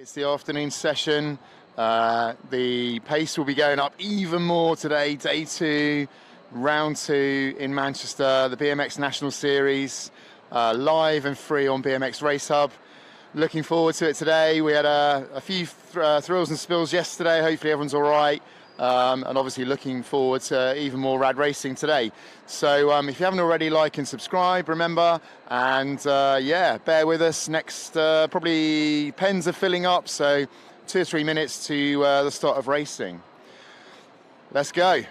It's the afternoon session. The pace will be going up even more today, day 2, round 2 in Manchester, the BMX National Series, live and free on BMX Race Hub. Looking forward to it today. We had a few thrills and spills yesterday. Hopefully everyone's all right. And obviously looking forward to even more rad racing today. So if you haven't already, like and subscribe, remember, and yeah, bear with us. Next, probably pens are filling up, so 2 or 3 minutes to the start of racing. Let's go.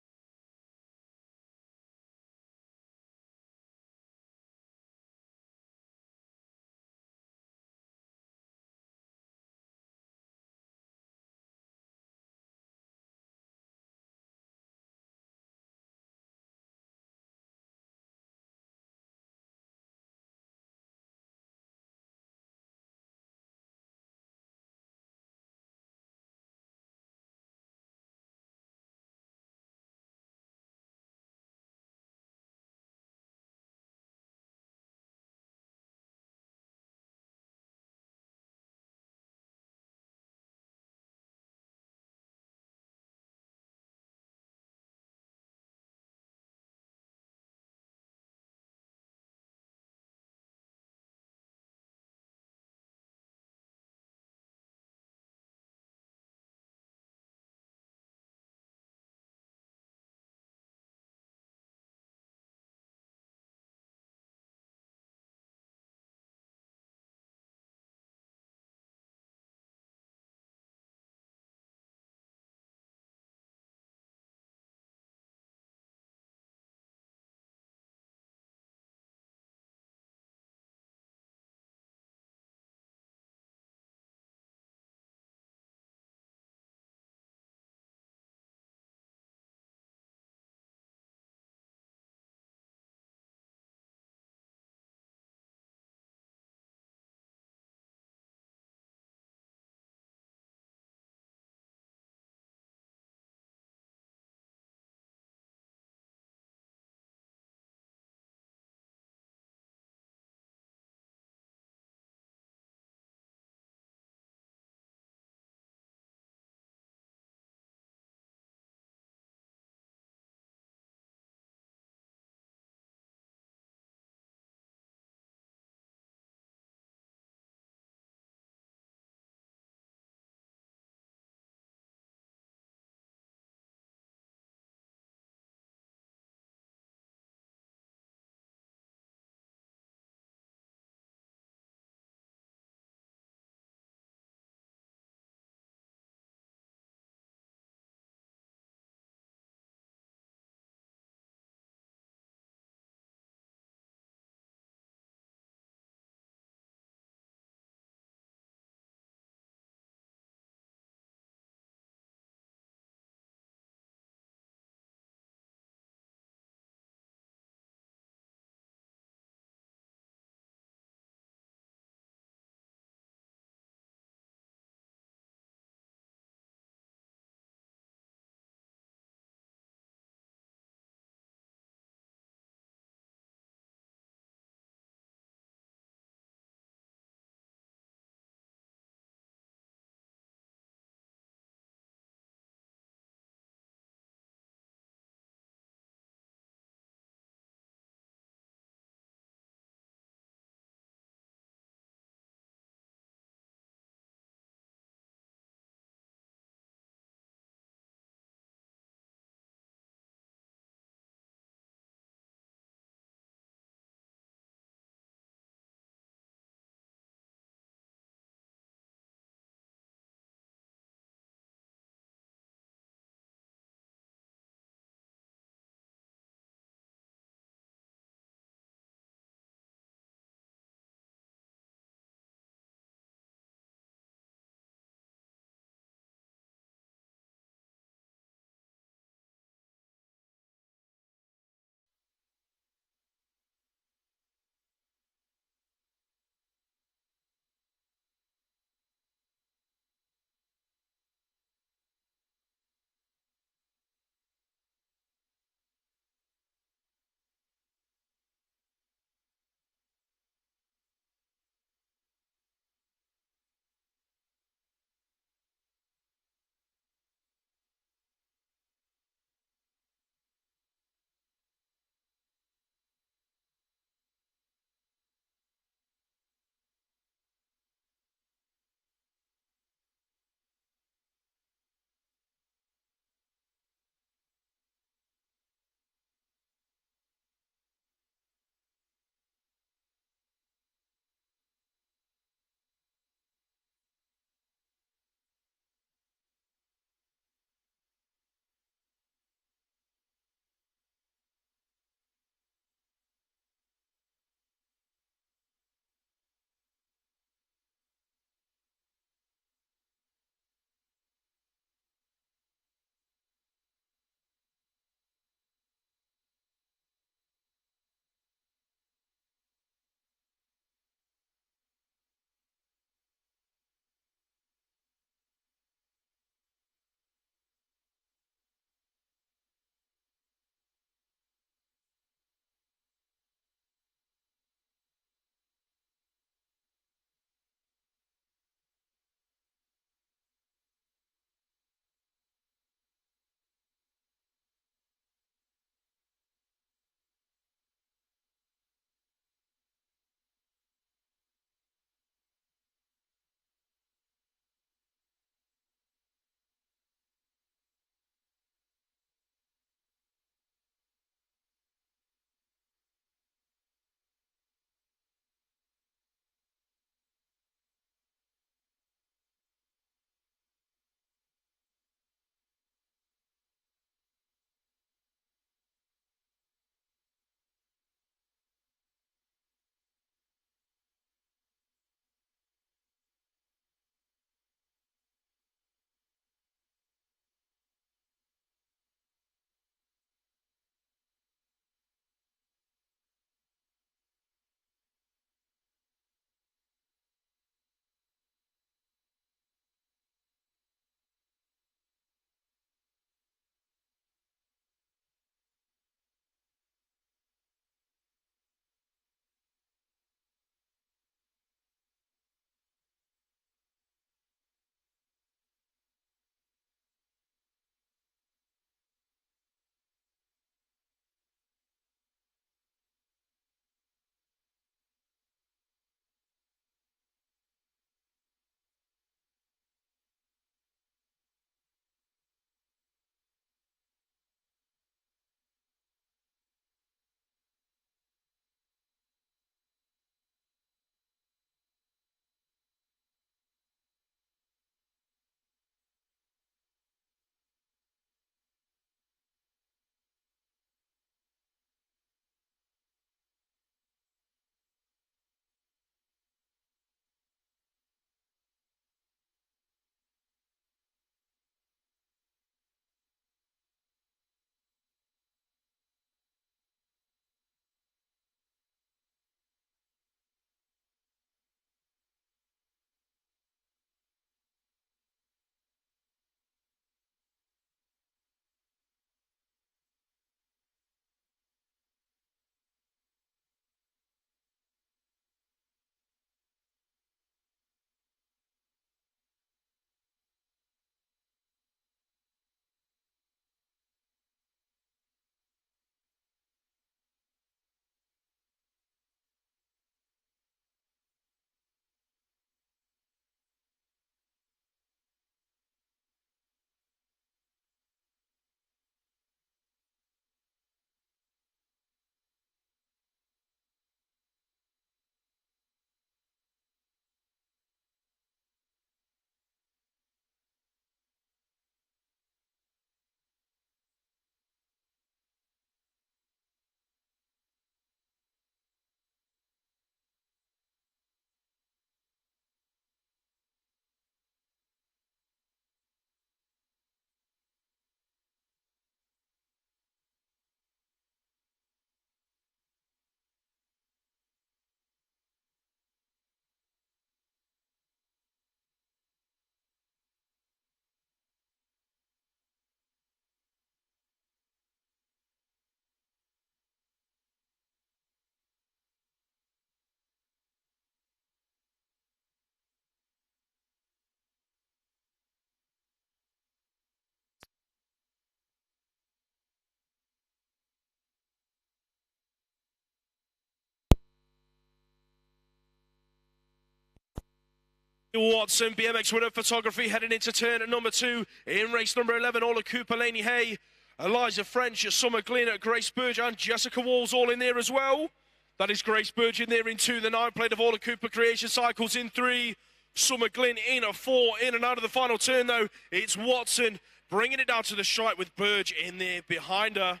Watson, BMX winner photography, heading into turn at number 2 in race number 11. Ola Cooper, Laney Hay, Eliza French, Summer Glynn, Grace Burge and Jessica Walls all in there as well. That is Grace Burge in there in 2. The 9 plate of Ola Cooper Creation Cycles in 3. Summer Glynn in a 4. In and out of the final turn though, it's Watson bringing it down to the stripe with Burge in there behind her.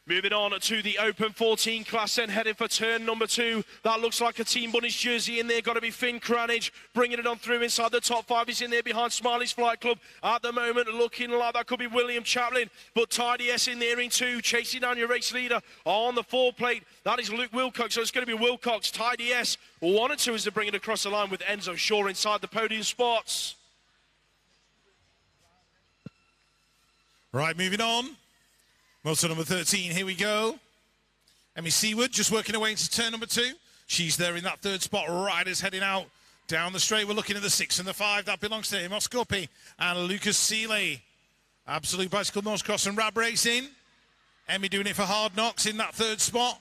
Moving on to the Open 14 class then, heading for turn number 2. That looks like a Team Bunnies jersey in there. Got to be Finn Cranage bringing it on through inside the top 5. He's in there behind Smiley's Flight Club. At the moment, looking like that could be William Chaplin. But Tidy S in there in 2, chasing down your race leader on the 4 plate. That is Luke Wilcox. So it's going to be Wilcox, Tidy S. 1 and 2 as they bring it across the line with Enzo Shaw inside the podium spots. Right, moving on. Motor number 13, here we go. Emmy Seaward just working her way into turn number 2. She's there in that 3rd spot. Riders heading out down the straight. We're looking at the 6 and the 5. That belongs to Amos Guppy and Lucas Seeley. Absolute Bicycle Motocross and Rab Racing. Emmy doing it for Hard Knocks in that 3rd spot.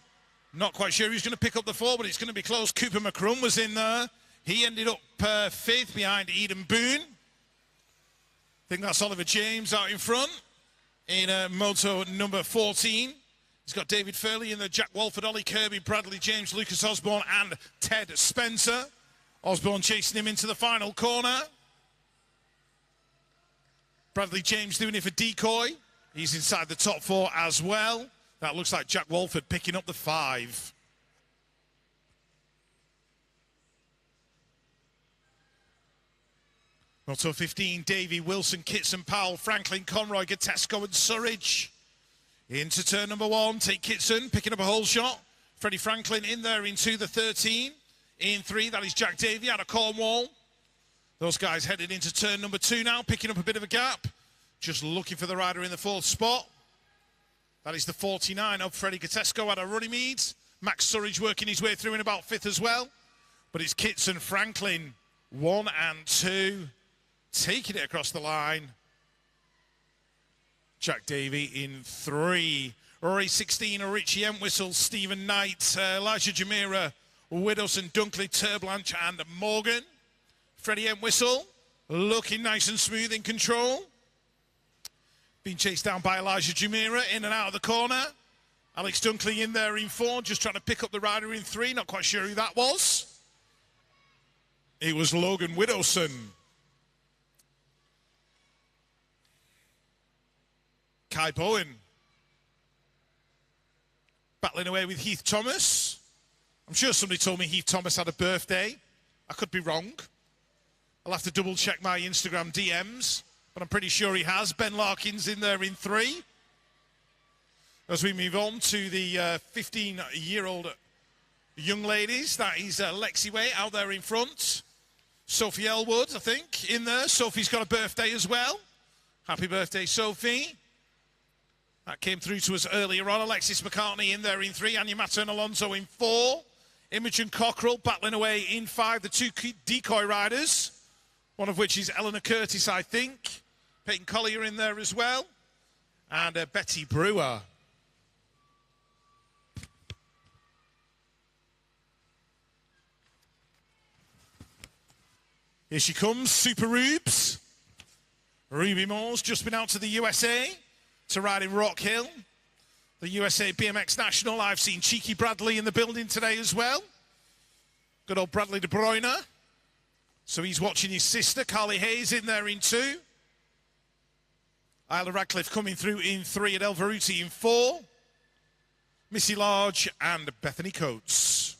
Not quite sure who's going to pick up the 4, but it's going to be close. Cooper McCrum was in there. He ended up 5th behind Eden Boone. I think that's Oliver James out in front. In moto number 14, he's got David Furley in the Jack Walford, Ollie Kirby, Bradley James, Lucas Osborne and Ted Spencer. Osborne chasing him into the final corner. Bradley James doing it for Decoy. He's inside the top 4 as well. That looks like Jack Walford picking up the 5. Moto 15, Davey, Wilson, Kitson, Powell, Franklin, Conroy, Gatesco and Surridge. Into turn number 1, take Kitson, picking up a hole shot. Freddie Franklin in there into the 13. In 3, that is Jack Davey out of Cornwall. Those guys headed into turn number 2 now, picking up a bit of a gap. Just looking for the rider in the 4th spot. That is the 49 of Freddie Gatesco out of Runnymede. Max Surridge working his way through in about 5th as well. But it's Kitson, Franklin, 1 and 2. Taking it across the line. Jack Davey in 3. Rory 16, Richie Entwistle, Stephen Knight, Elijah Jamira, Widdowson, Dunkley, Turblanche and Morgan. Freddie Entwistle looking nice and smooth in control. Being chased down by Elijah Jamira in and out of the corner. Alex Dunkley in there in 4, just trying to pick up the rider in 3. Not quite sure who that was. It was Logan Widdowson. Kai Bowen battling away with Heath Thomas. I'm sure somebody told me Heath Thomas had a birthday. I could be wrong. I'll have to double check my Instagram DMs, but I'm pretty sure he has. Ben Larkins in there in 3. As we move on to the 15-year-old young ladies, that is Lexi Way out there in front. Sophie Elwood, I think, in there. Sophie's got a birthday as well. Happy birthday, Sophie. That came through to us earlier on. Alexis McCartney in there in 3. Anya Matter and Alonso in 4. Imogen Cockrell battling away in 5. The 2 decoy riders, one of which is Eleanor Curtis, I think. Peyton Collier in there as well. And Betty Brewer. Here she comes, Super Rubes. Ruby Moore's just been out to the USA to ride in Rock Hill. The USA BMX National. I've seen Cheeky Bradley in the building today as well. Good old Bradley De Bruyne. So he's watching his sister, Carly Hayes, in there in 2. Isla Radcliffe coming through in 3 at El Veruti in 4. Missy Large and Bethany Coates.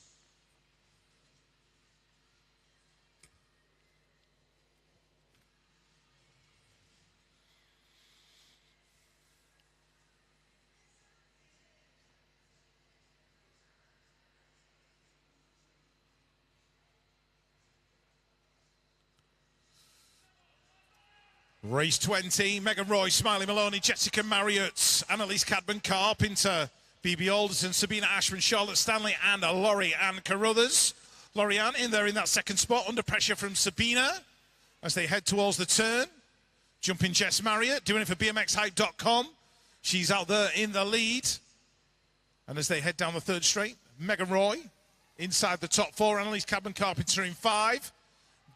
Race 20, Megan Roy, Smiley Maloney, Jessica Marriott, Annalise Cadman Carpenter, BB Alderson, Sabina Ashman, Charlotte Stanley, and Laurie Ann Carruthers. Laurie Ann in there in that 2nd spot, under pressure from Sabina as they head towards the turn. Jumping Jess Marriott, doing it for BMXHype.com. She's out there in the lead. And as they head down the 3rd straight, Megan Roy inside the top 4, Annalise Cadman Carpenter in 5.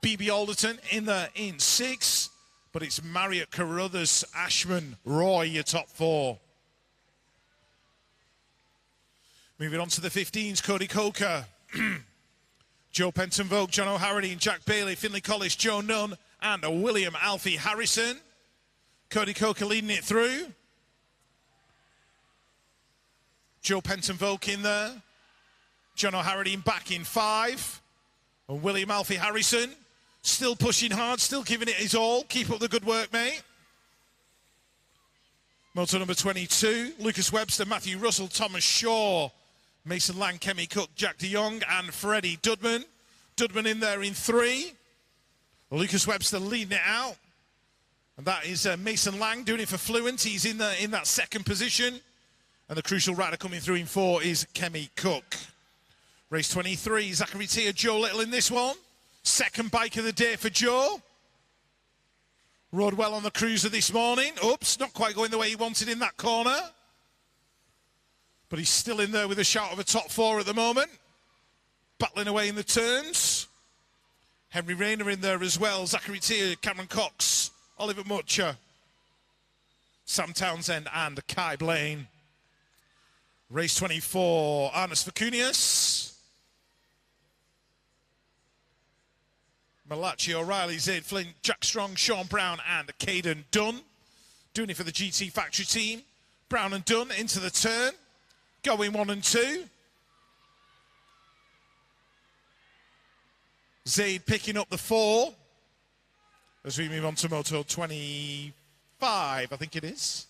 BB Alderton in 6. But it's Marriott, Carruthers, Ashman, Roy, your top 4. Moving on to the 15s, Cody Coker, Joe Penton-Vogue, John O'Harity, Jack Bailey, Finley Collis, Joe Nunn, and William Alfie Harrison. Cody Coker leading it through. Joe Penton-Vogue in there. John O'Harity back in 5. And William Alfie Harrison still pushing hard, still giving it his all. Keep up the good work, mate. Moto number 22, Lucas Webster, Matthew Russell, Thomas Shaw, Mason Lang, Kemi Cook, Jack de Jong, and Freddie Dudman. Dudman in there in 3. Lucas Webster leading it out. And that is Mason Lang doing it for Fluent. He's in that second position. And the crucial rider coming through in 4 is Kemi Cook. Race 23, Zachary Tia, Joe Little in this one. Second bike of the day for Joe. Rode well on the cruiser this morning. Oops, not quite going the way he wanted in that corner. But he's still in there with a shout of a top 4 at the moment. Battling away in the turns. Henry Rayner in there as well. Zachary Tia, Cameron Cox, Oliver Mutcher, Sam Townsend, and Kai Blaine. Race 24, Arnest Vicunius, Malachi O'Reilly, Zaid Flint, Jack Strong, Sean Brown, and Caden Dunn. Doing it for the GT Factory team. Brown and Dunn into the turn. Going 1 and 2. Zaid picking up the 4. As we move on to Moto 25, I think it is.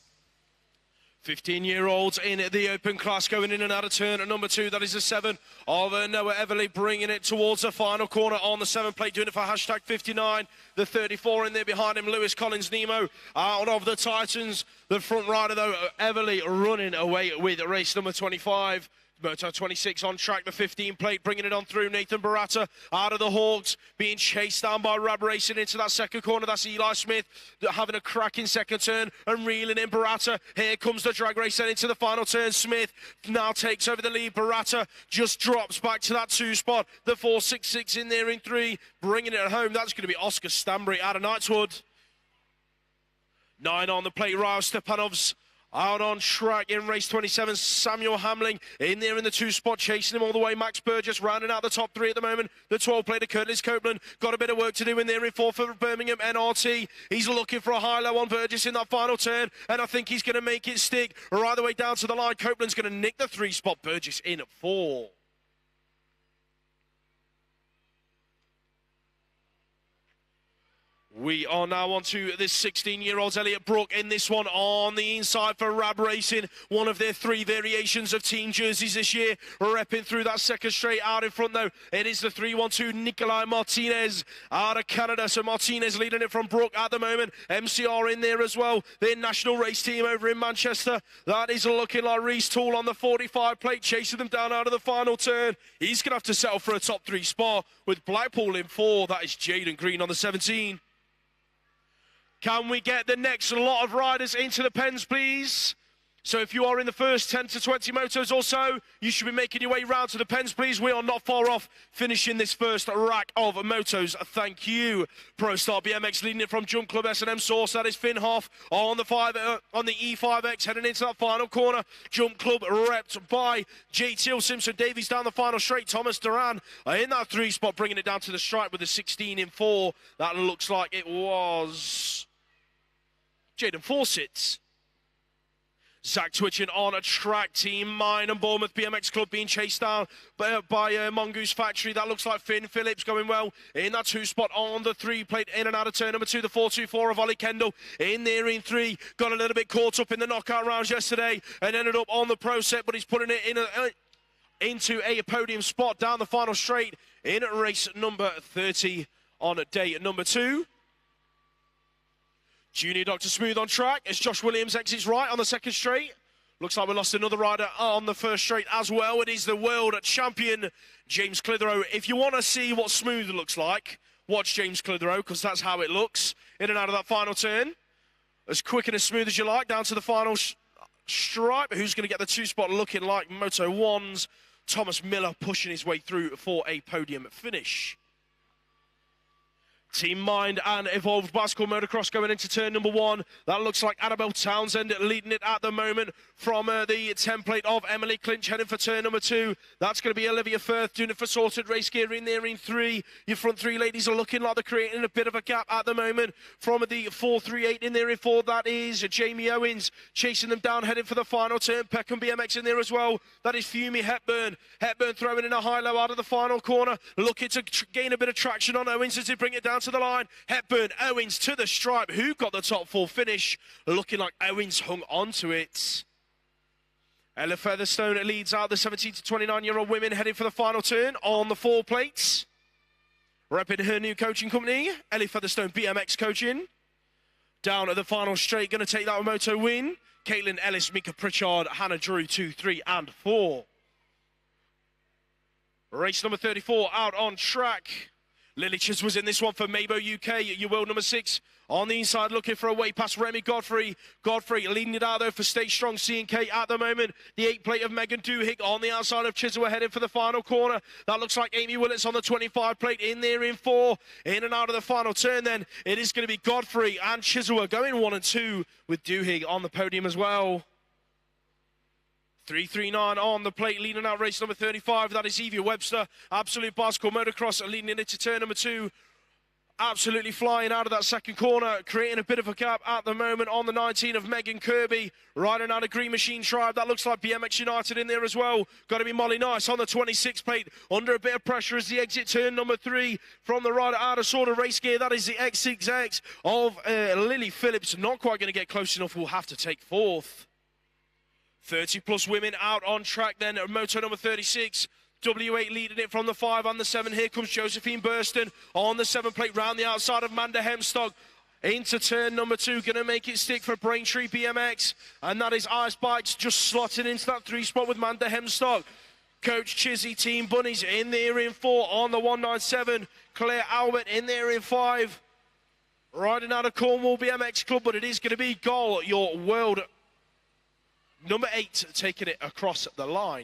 15-year-olds in the open class going in and out of turn at number 2. That is the 7 of Noah Everly, bringing it towards the final corner on the 7 plate, doing it for hashtag 59. The 34 in there behind him, Lewis Collins Nemo out of the Titans. The front rider, though, Everly running away with race number 25. Moto 26 on track, the 15 plate, bringing it on through. Nathan Barata out of the Hawks, being chased down by Rab Racing into that second corner. That's Eli Smith having a cracking second turn and reeling in Barata. Here comes the drag race into the final turn. Smith now takes over the lead. Barata just drops back to that 2 spot. The 4.66 in there in 3, bringing it home. That's going to be Oscar Stanbury out of Knightswood. 9 on the plate, Ryle Stepanovs out on track in race 27. Samuel Hamling in there in the 2 spot, chasing him all the way. Max Burgess rounding out the top 3 at the moment. The 12 player, Curtis Copeland, got a bit of work to do in there in 4 for Birmingham NRT. He's looking for a high-low on Burgess in that final turn, and I think he's going to make it stick right the way down to the line. Copeland's going to nick the 3 spot. Burgess in at 4. We are now on to this 16-year-old Elliot Brook in this one on the inside for Rab Racing. One of their 3 variations of team jerseys this year. Repping through that second straight out in front, though. It is the 312 Nikolai Martinez out of Canada. So Martinez leading it from Brook at the moment. MCR in there as well. Their national race team over in Manchester. That is looking like Reese Toole on the 45 plate, chasing them down out of the final turn. He's going to have to settle for a top 3 spot with Blackpool in 4. That is Jaden Green on the 17. Can we get the next lot of riders into the pens, please? So if you are in the first 10 to 20 motos or so, you should be making your way round to the pens, please. We are not far off finishing this first rack of motos. Thank you. ProStar BMX leading it from Jump Club S&M Source. That is Finn Hoff on the E5X heading into that final corner. Jump Club repped by JTL Simpson Davies down the final straight. Thomas Duran in that 3 spot, bringing it down to the stripe with a 16 in 4. That looks like it was Jaden Fawcett. Zach Twitchen on a track. Team Mine and Bournemouth BMX Club being chased down by Mongoose Factory. That looks like Finn Phillips going well in that 2 spot on the 3 plate, in and out of turn number 2. The 424 of Ollie Kendall in there in 3. Got a little bit caught up in the knockout rounds yesterday and ended up on the pro set, but he's putting it in into a podium spot down the final straight in race number 30 on day number 2. Junior Dr. Smooth on track as Josh Williams exits right on the second straight. Looks like we lost another rider on the first straight as well. It is the world champion, James Clitheroe. If you want to see what smooth looks like, watch James Clitheroe, because that's how it looks in and out of that final turn. As quick and as smooth as you like, down to the final stripe. Who's going to get the 2 spot looking like Moto 1's Thomas Miller pushing his way through for a podium finish. Team Mind and Evolved Bicycle Motocross going into turn number 1. That looks like Annabelle Townsend leading it at the moment from the template of Emily Clinch heading for turn number 2. That's going to be Olivia Firth doing it for Sorted Race Gear in there in 3. Your front 3 ladies are looking like they're creating a bit of a gap at the moment. From the 438 in there in 4, that is Jamie Owens chasing them down heading for the final turn. Peckham BMX in there as well. That is Fumi Hepburn. Hepburn throwing in a high-low out of the final corner, looking to gain a bit of traction on Owens as they bring it down to the line. Hepburn, Owens to the stripe. Who got the top 4 finish? Looking like Owens hung on to it. Ella Featherstone leads out the 17 to 29-year-old women heading for the final turn on the 4 plates. Repping her new coaching company, Ellie Featherstone BMX Coaching. Down at the final straight, going to take that moto win. Caitlin Ellis, Mika Pritchard, Hannah Drew, 2, 3, and 4. Race number 34 out on track. Lily Chis was in this one for Mabo UK. Your world number 6 on the inside, looking for a way past Remy Godfrey. Godfrey leading it out though for Stay Strong C&K at the moment. The 8 plate of Megan Duhigg on the outside of Chisholm heading for the final corner. That looks like Amy Willits on the 25 plate in there in 4. In and out of the final turn then, it is going to be Godfrey and Chisholm going 1 and 2 with Duhigg on the podium as well. 339 on the plate, leading out race number 35. That is Evie Webster. Absolute Bicycle Motocross leading into turn number 2. Absolutely flying out of that second corner, creating a bit of a gap at the moment on the 19 of Megan Kirby. Riding out of Green Machine Tribe. That looks like BMX United in there as well. Got to be Molly Nice on the 26 plate. Under a bit of pressure as the exit turn number 3 from the rider out of Sorted Race Gear. That is the X6X of Lily Phillips. Not quite going to get close enough. We'll have to take 4th. 30-plus women out on track then. Moto number 36. W8 leading it from the 5 and the 7. Here comes Josephine Burston on the 7 plate round the outside of Manda Hemstock. Into turn number 2. Going to make it stick for Braintree BMX. And that is Ice Bikes just slotting into that 3 spot with Manda Hemstock. Coach Chizzy, Team Bunnies in there in 4 on the 197. Claire Albert in there in 5. Riding out of Cornwall BMX Club, but it is going to be Goal, your world number 8, taking it across the line.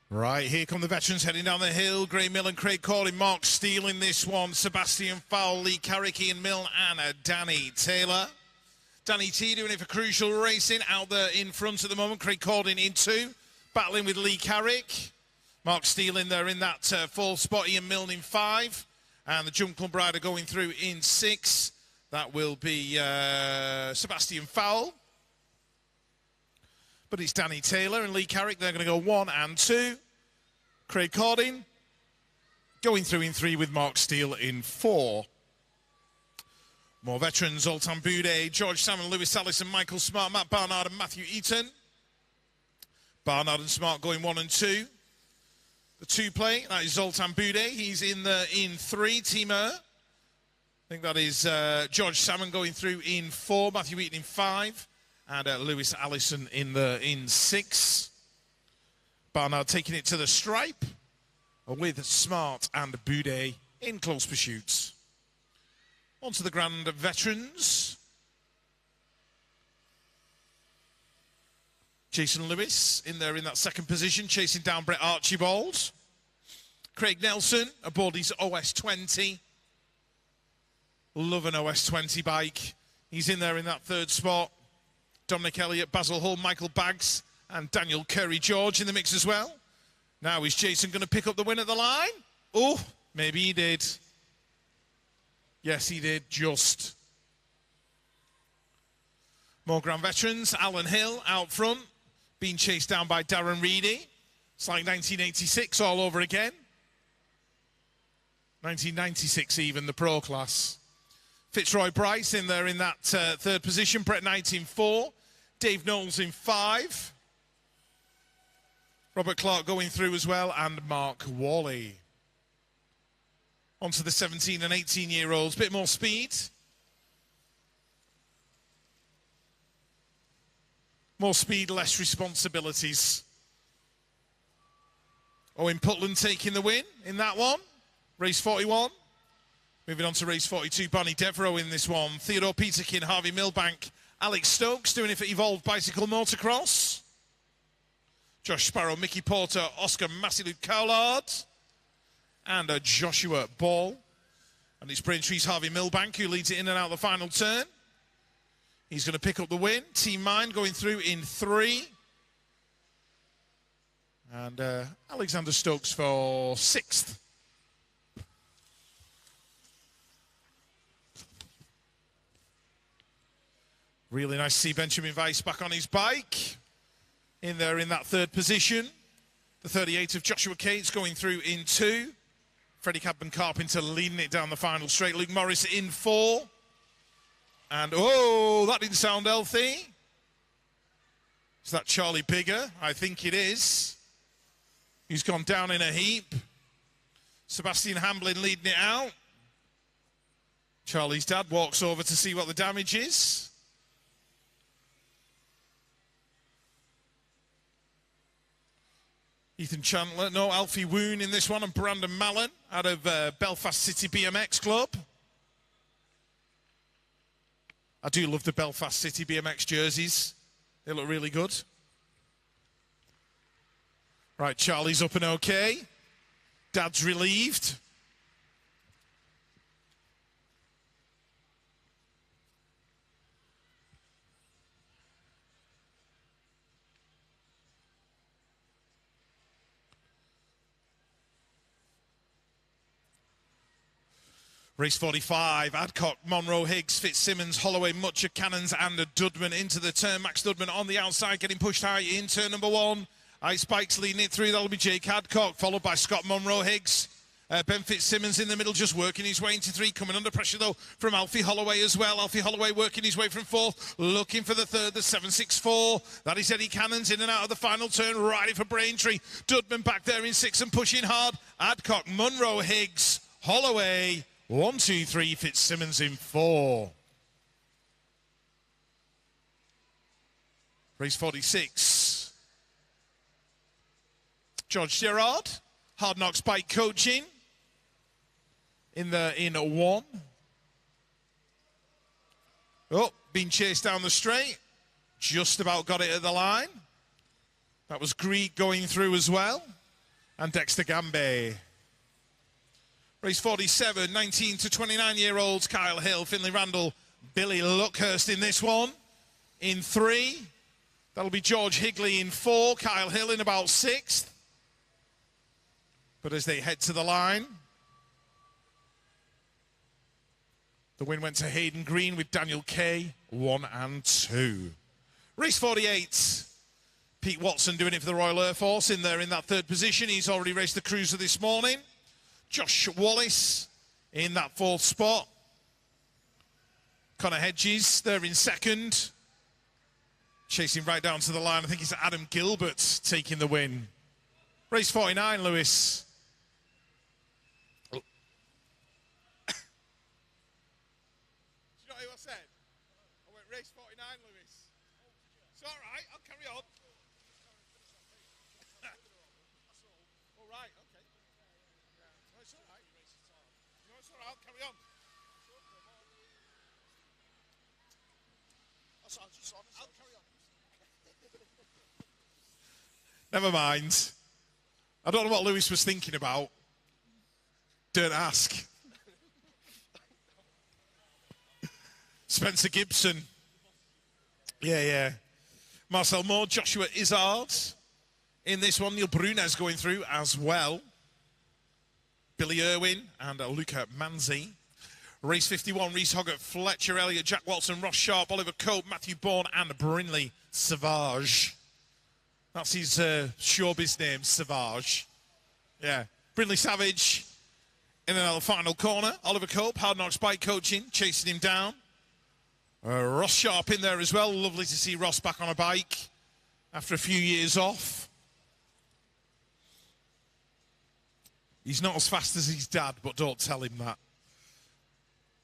Right, here come the veterans heading down the hill. Graham Mill and Craig Corley, Mark Steele in this one. Sebastian Fowle, Lee Carrick, Ian Milne, and Danny Taylor. Danny T doing it for Crucial Racing out there in front at the moment. Craig Corley in 2. Battling with Lee Carrick. Mark Steele in there in that 4th spot. Ian Milne in 5. And the Jump Club rider going through in 6. That will be Sebastian Fowle. But it's Danny Taylor and Lee Carrick. They're going to go 1 and 2. Craig Cording going through in 3 with Mark Steele in 4. More veterans, Zoltan Bude, George Salmon, Lewis Allison, Michael Smart, Matt Barnard and Matthew Eaton. Barnard and Smart going 1 and 2. The 2 play, that is Zoltan Bude. He's in 3, Team I think that is George Salmon going through in 4, Matthew Eaton in 5. And Lewis Allison in 6. Barnard taking it to the stripe with Smart and Bude in close pursuits. On to the Grand Veterans. Jason Lewis in there in that 2nd position, chasing down Brett Archibald. Craig Nelson aboard his OS20. Love an OS20 bike. He's in there in that 3rd spot. Dominic Elliott, Basil Hull, Michael Baggs, and Daniel Curry-George in the mix as well. Now is Jason going to pick up the win at the line? Oh, maybe he did. Yes, he did, just. More Grand Veterans. Alan Hill out front, being chased down by Darren Reedy. It's like 1986 all over again. 1996 even, the pro class. Fitzroy Bryce in there in that 3rd position. Brett Knight in 4. Dave Knowles in 5. Robert Clark going through as well, and Mark Worley. On to the 17 and 18-year-olds. Bit more speed. More speed, less responsibilities. Owen Putland taking the win in that one. Race 41. Moving on to race 42, Barney Devereaux in this one. Theodore Peterkin, Harvey Milbank, Alex Stokes doing it for Evolved Bicycle Motocross. Josh Sparrow, Mickey Porter, Oscar Massilu Cowlard, and Joshua Ball. And it's Braintree's Harvey Milbank who leads it in and out of the final turn. He's going to pick up the win. Team Mind going through in 3. And Alexander Stokes for 6th. Really nice to see Benjamin Weiss back on his bike. In there in that 3rd position. The 38 of Joshua Cates going through in 2. Freddie Cadman Carpenter leading it down the final straight. Luke Morris in 4. And, oh, that didn't sound healthy. Is that Charlie Bigger? I think it is. He's gone down in a heap. Sebastian Hamblin leading it out. Charlie's dad walks over to see what the damage is. Ethan Chandler, no, Alfie Woon in this one, and Brandon Mallon out of Belfast City BMX Club. I do love the Belfast City BMX jerseys. They look really good. Right, Charlie's up and okay. Dad's relieved. Race 45, Adcock, Monroe, Higgs, Fitzsimmons, Holloway, Mutcher, Cannons, and Dudman into the turn. Max Dudman on the outside, getting pushed high in turn number 1. Ice Spikes leading it through. That'll be Jake Adcock, followed by Scott Monroe, Higgs. Ben Fitzsimmons in the middle, just working his way into 3. Coming under pressure, though, from Alfie Holloway as well. Alfie Holloway working his way from 4th, looking for the 3rd, the 764. That is Eddie Cannons in and out of the final turn, riding for Braintree. Dudman back there in 6 and pushing hard. Adcock, Monroe, Higgs, Holloway. 1, 2, 3, Fitzsimmons in 4. Race 46. George Gerard, Hard Knocks Bike Coaching. In 1. Oh, being chased down the straight. Just about got it at the line. That was Greig going through as well. And Dexter Gambe. Race 47, 19 to 29-year-olds, Kyle Hill, Finley Randall, Billy Luckhurst in this one. In 3, that'll be George Higley in 4, Kyle Hill in about 6th. But as they head to the line, the win went to Hayden Green with Daniel Kay, 1 and 2. Race 48, Pete Watson doing it for the Royal Air Force in there in that 3rd position. He's already raced the Cruiser this morning. Josh Wallace in that 4th spot. Connor Hedges there in 2nd. Chasing right down to the line. I think it's Adam Gilbert taking the win. Race 49, Lewis. Do you know who I said? I went race 49, Lewis. It's all right, I'll carry on. All right, okay. No, it's all right. No, it's all right, I'll carry on. I'll carry on. Never mind. I don't know what Lewis was thinking about. Don't ask. Spencer Gibson. Yeah. Marcel Moore, Joshua Izzard. In this one, Neil Brunez going through as well. Billy Irwin and Luca Manzi. Race 51, Reese Hoggart, Fletcher Elliott, Jack Watson, Ross Sharp, Oliver Cope, Matthew Bourne, and Brinley Savage. That's his showbiz name, Savage. Yeah. Brinley Savage in another final corner. Oliver Cope, Hard Knocks Bike Coaching, chasing him down. Ross Sharp in there as well. Lovely to see Ross back on a bike after a few years off. He's not as fast as his dad, but don't tell him that.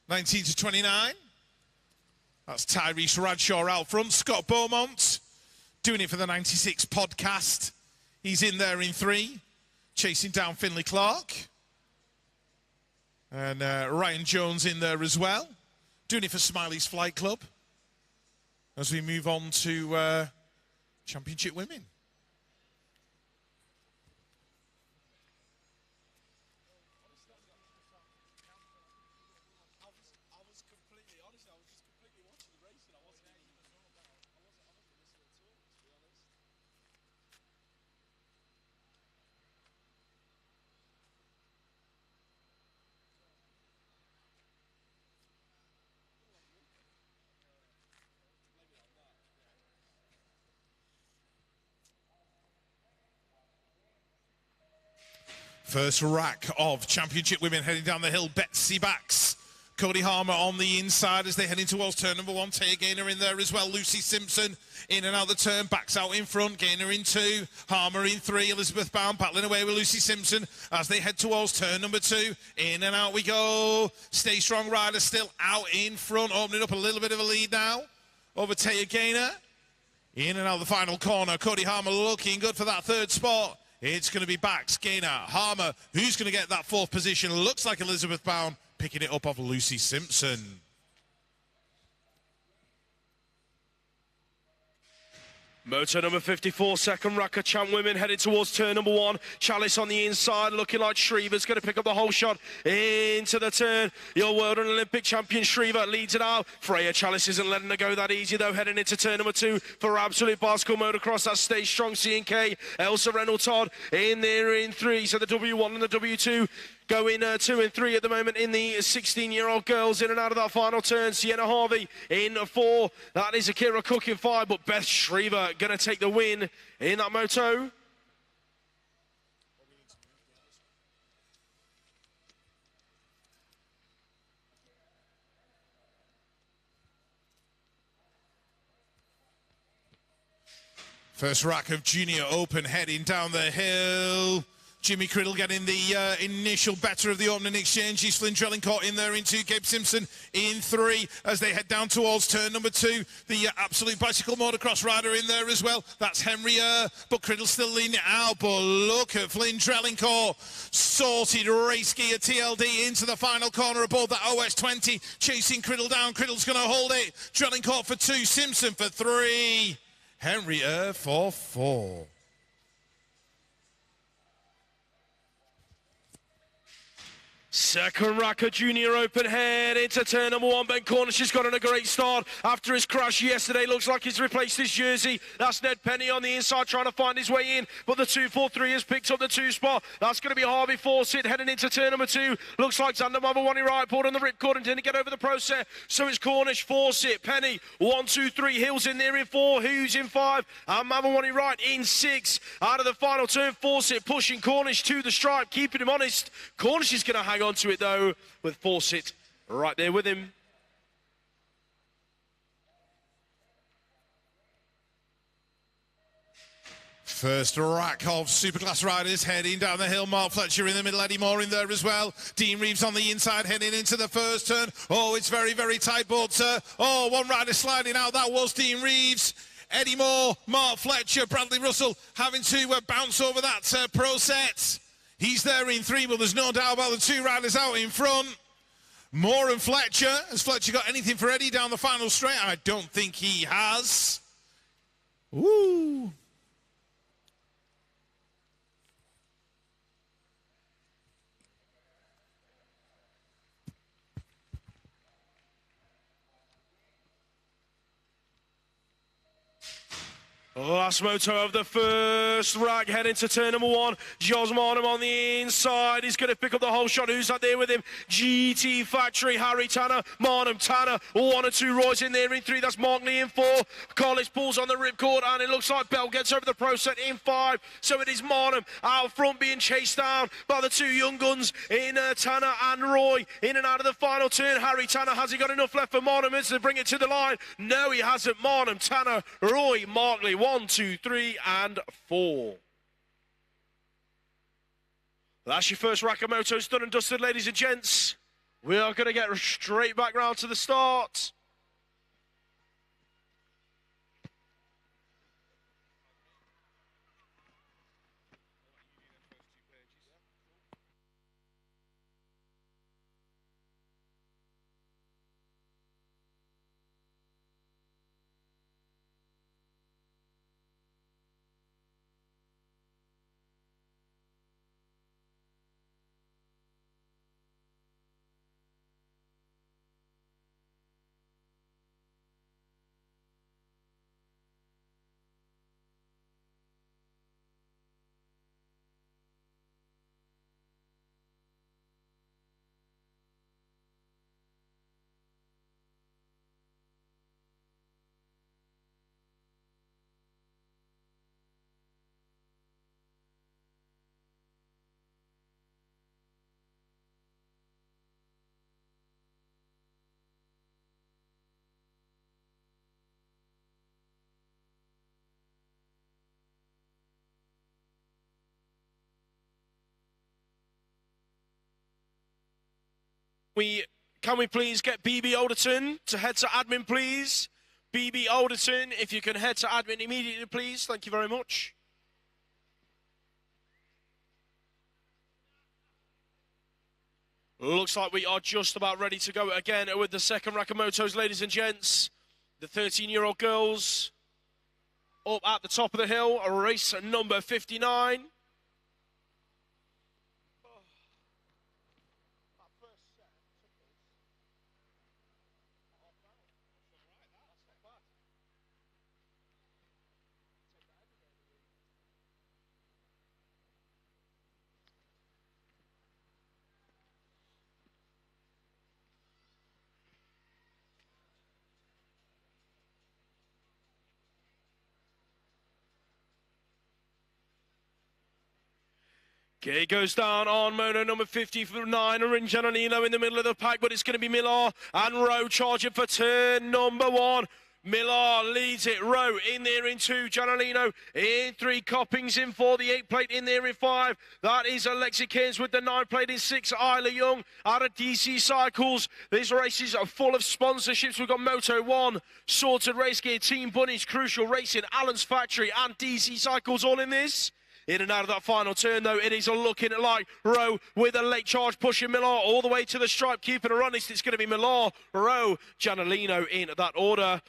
19 to 29. That's Tyrese Bradshaw out front. Scott Beaumont doing it for the 96 podcast. He's in there in 3, chasing down Finley Clark. And Ryan Jones in there as well, doing it for Smiley's Flight Club. As we move on to Championship Women. First rack of Championship Women heading down the hill. Betsy Backs, Cody Harmer on the inside as they head in towards turn number 1. Taya Gaynor in there as well. Lucy Simpson in and out the turn. Backs out in front. Gaynor in 2. Harmer in 3. Elizabeth Bound battling away with Lucy Simpson as they head towards turn number 2. In and out we go. Stay Strong Rider still out in front. Opening up a little bit of a lead now over Taya Gaynor. In and out the final corner. Cody Harmer looking good for that 3rd spot. It's going to be Backs, Gaynor, Harmer. Who's going to get that 4th position? Looks like Elizabeth Bound picking it up off Lucy Simpson. Moto number 54, second rack of Champ Women headed towards turn number 1. Chalice on the inside, looking like Shriver's going to pick up the whole shot into the turn. Your world and Olympic champion Shriver leads it out. Freya Chalice isn't letting her go that easy though, heading into turn number 2 for Absolute Bicycle Motocross. That's Stay Strong C&K. Elsa Reynolds Todd in there in 3. So the W1 and the W2 going 2 and 3 at the moment in the 16-year-old girls in and out of that final turn. Sienna Harvey in 4. That is Akira Cook in 5, but Beth Shriver going to take the win in that moto. First rack of Junior Open heading down the hill. Jimmy Criddle getting the initial better of the opening exchanges. Flynn Drellincourt in there in 2. Gabe Simpson in 3 as they head down towards turn number 2. The Absolute Bicycle Motocross rider in there as well. That's Henry but Criddle still leading it out. But look at Flynn Drellincourt. Sorted race gear TLD into the final corner aboard that OS20. Chasing Criddle down. Criddle's going to hold it. Drellincourt for 2. Simpson for 3. Henry for 4. Second rack of Junior Open head into turn number 1. Ben Cornish has got on a great start after his crash yesterday. Looks like he's replaced his jersey. That's Ned Penny on the inside trying to find his way in, but the 243 has picked up the 2 spot. That's going to be Harvey Fawcett heading into turn number 2. Looks like Xander Mavawani right pulled on the ripcord and didn't get over the process. So it's Cornish, Fawcett, Penny, 1, 2, 3. Hills in there in 4. Hughes in 5. And Mavawani right in 6. Out of the final turn, Fawcett pushing Cornish to the stripe, keeping him honest. Cornish is going to hang on to it though, with Fawcett right there with him. First rack of Superclass riders heading down the hill. Mark Fletcher in the middle, Eddie Moore in there as well. Dean Reeves on the inside heading into the first turn. Oh, it's very, very tight, but one rider sliding out. That was Dean Reeves. Eddie Moore, Mark Fletcher, Bradley Russell having to bounce over that pro set. He's there in 3, but there's no doubt about the 2 riders out in front. Moore and Fletcher. Has Fletcher got anything for Eddie down the final straight? I don't think he has. Woo! Last moto of the first rack, heading to turn number 1. Jos Marnham on the inside. He's going to pick up the whole shot. Who's that there with him? GT Factory, Harry Tanner, Marnham, Tanner. 1 and 2 Roy's in there in 3. That's Mark Lee in 4. Collis pulls on the ripcord, and it looks like Bell gets over the pro set in 5. So it is Marnham out front being chased down by the 2 young guns in Tanner and Roy. In and out of the final turn. Harry Tanner, has he got enough left for Marnham to bring it to the line? No, he hasn't. Marnham, Tanner, Roy, Mark Lee. 1, 2, 3, and 4. That's your first rack of motos done and dusted, ladies and gents. We are going to get straight back round to the start. Can we please get BB Alderton to head to admin, please? BB Alderton, if you can head to admin immediately, please. Thank you very much. Looks like we are just about ready to go again with the second rack of motos, ladies and gents. The 13-year-old girls up at the top of the hill, race number 59. Okay, goes down on moto number 59, Orange Giannolino in the middle of the pack, but it's going to be Millar and Rowe charging for turn number 1. Millar leads it, Rowe in there in 2, Giannolino in 3, Coppings in 4, the 8 plate in there in 5. That is Alexi Cairns with the 9 plate in 6, Isla Young out of DC Cycles. This race is full of sponsorships. We've got Moto 1, Sorted Race Gear, Team Bunnies, Crucial Racing, Allen's Factory and DC Cycles all in this. In and out of that final turn, though, it is looking like Rowe with a late charge pushing Millar all the way to the stripe, keeping her honest. It's going to be Millar, Rowe, Giannolino in that order.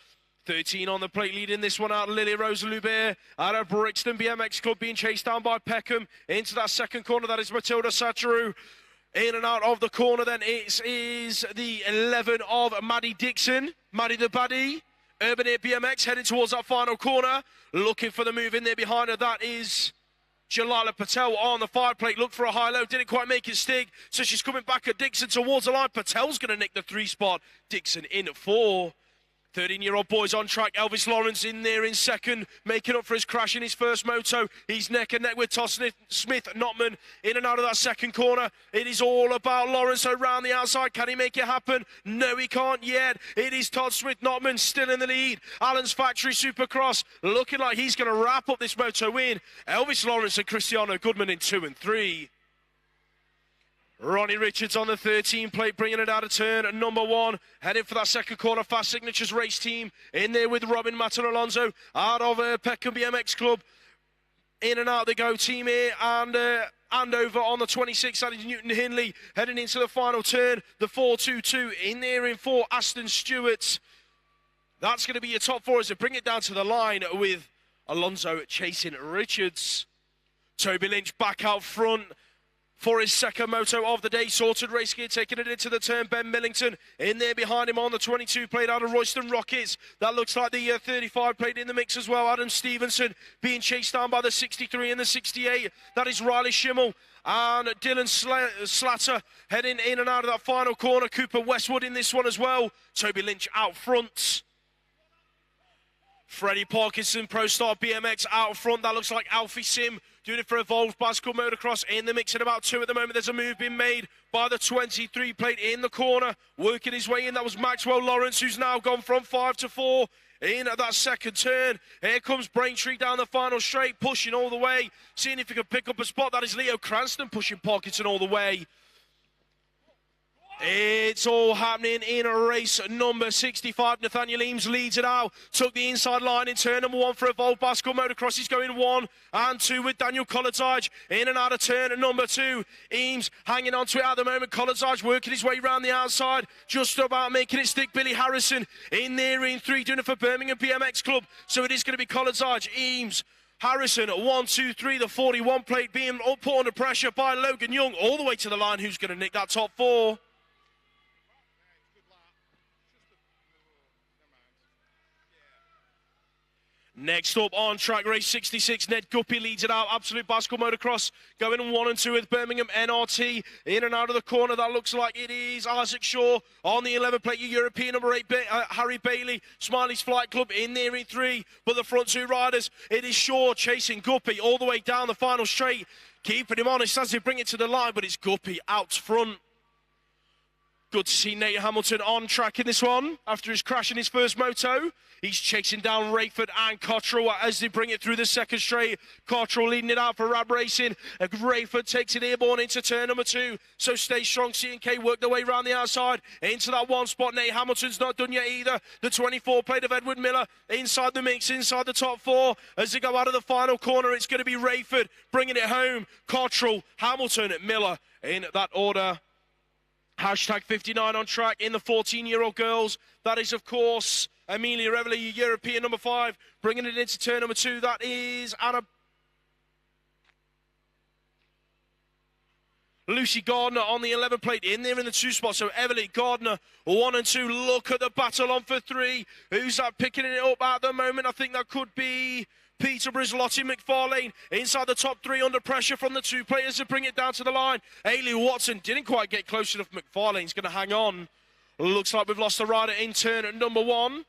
13 on the plate, leading this one out. Lily Rose Lubert out of Brixton BMX Club, being chased down by Peckham. Into that second corner, that is Matilda Sataru. In and out of the corner, then it is the 11 of Maddie Dixon. Maddie the Baddie. Urban Air BMX heading towards that final corner. Looking for the move in there behind her. That is Jalala Patel on the 5 plate, look for a high-low, didn't quite make it stick, so she's coming back at Dixon towards the line. Patel's going to nick the 3 spot, Dixon in 4. 13-year-old boys on track. Elvis Lawrence in there in second, making up for his crash in his first moto. He's neck and neck with Todd Smith Notman in and out of that second corner. It is all about Lawrence around the outside. Can he make it happen? No, he can't yet. It is Todd Smith Notman still in the lead. Allen's Factory Supercross looking like he's going to wrap up this moto win. Elvis Lawrence and Cristiano Goodman in 2 and 3. Ronnie Richards on the 13 plate, bringing it out of turn number 1, heading for that second corner. Fast Signatures race team in there with Robin Matt and Alonso out of Peckham BMX Club. In and out they go, team here, and over on the 26, that is Newton Hindley heading into the final turn. The 4-2-2 in there in 4, Aston Stewart. That's going to be your top 4 as they bring it down to the line with Alonso chasing Richards. Toby Lynch back out front for his second moto of the day. Sorted Race Gear taking it into the turn. Ben Millington in there behind him on the 22 plate out of Royston Rockets. That looks like the 35 plate in the mix as well. Adam Stevenson being chased down by the 63 and the 68. That is Riley Schimmel and Dylan Slatter heading in and out of that final corner. Cooper Westwood in this one as well. Toby Lynch out front. Freddie Parkinson, Pro Star BMX out front. That looks like Alfie Sim doing it for Evolved Bicycle Motocross in the mix at about 2 at the moment. There's a move being made by the 23 plate in the corner, working his way in. That was Maxwell Lawrence, who's now gone from 5 to 4 in at that second turn. Here comes Braintree down the final straight, pushing all the way, seeing if he can pick up a spot. That is Leo Cranston pushing Parkinson all the way. It's all happening in race number 65. Nathaniel Eames leads it out. Took the inside line in turn number 1 for Evolved Bicycle Motocross. He's going 1 and 2 with Daniel Collardage in and out of turn number 2. Eames hanging on to it at the moment. Collardage working his way around the outside, just about making it stick. Billy Harrison in there in 3, doing it for Birmingham BMX Club. So it is going to be Collardage, Eames, Harrison, 1, 2, 3. The 41 plate being put under pressure by Logan Young all the way to the line. Who's going to nick that top 4? Next up on track, race 66, Ned Guppy leads it out. Absolute Bicycle Motocross going 1 and 2 with Birmingham NRT. In and out of the corner, that looks like it is Isaac Shaw on the 11 plate. European number 8, Harry Bailey, Smiley's Flight Club in there in 3. But the front 2 riders, it is Shaw chasing Guppy all the way down the final straight. Keeping him honest as they bring it to the line, but it's Guppy out front. Good to see Nate Hamilton on track in this one after his crash in his first moto. He's chasing down Rayford and Cottrell as they bring it through the second straight. Cottrell leading it out for Rab Racing. Rayford takes it airborne into turn number 2. So stay strong. C&K work their way around the outside into that one spot. Nate Hamilton's not done yet either. The 24 plate of Edward Miller inside the mix, inside the top 4. As they go out of the final corner, it's going to be Rayford bringing it home. Cottrell, Hamilton, Miller in that order. Hashtag 59 on track in the 14-year-old girls. That is, of course, Amelia Reveley, European number 5, bringing it into turn number 2. That is Anna. Lucy Gardner on the 11 plate in there in the 2 spot. So Everly, Gardner, 1 and 2. Look at the battle on for 3. Who's that picking it up at the moment? I think that could be Peterborough's Lottie McFarlane inside the top 3 under pressure from the 2 players to bring it down to the line. Ailey Watson didn't quite get close enough. McFarlane's going to hang on. Looks like we've lost a rider in turn at number 1.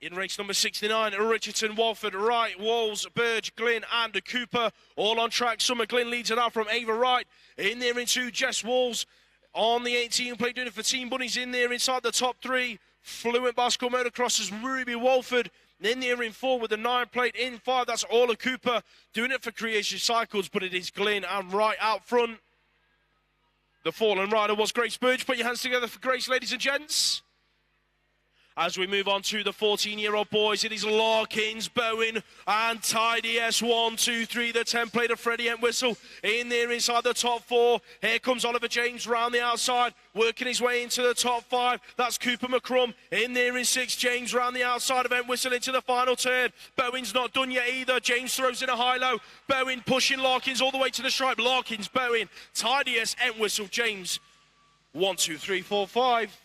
In race number 69, Richardson, Walford, Wright, Walls, Burge, Glynn and Cooper all on track. Summer Glynn leads it out from Ava Wright. In there into Jess Walls on the 18 plate, doing it for Team Bunnies in there inside the top 3. Fluent Bicycle Motocrossers, Ruby Walford. In there in 4 with the 9 plate. In 5, that's Orla Cooper doing it for Creation Cycles, but it is Glynn and Wright out front. The fallen rider was Grace Burge. Put your hands together for Grace, ladies and gents. As we move on to the 14-year-old boys, it is Larkins, Bowen and Tidy S. 1, 2, 3, the 10 plate of Freddie Entwistle in there inside the top 4. Here comes Oliver James round the outside, working his way into the top 5. That's Cooper McCrum in there in 6. James round the outside of Entwistle into the final turn. Bowen's not done yet either. James throws in a high-low. Bowen pushing Larkins all the way to the stripe. Larkins, Bowen, Tidy S. Entwistle, James. 1, 2, 3, 4, 5.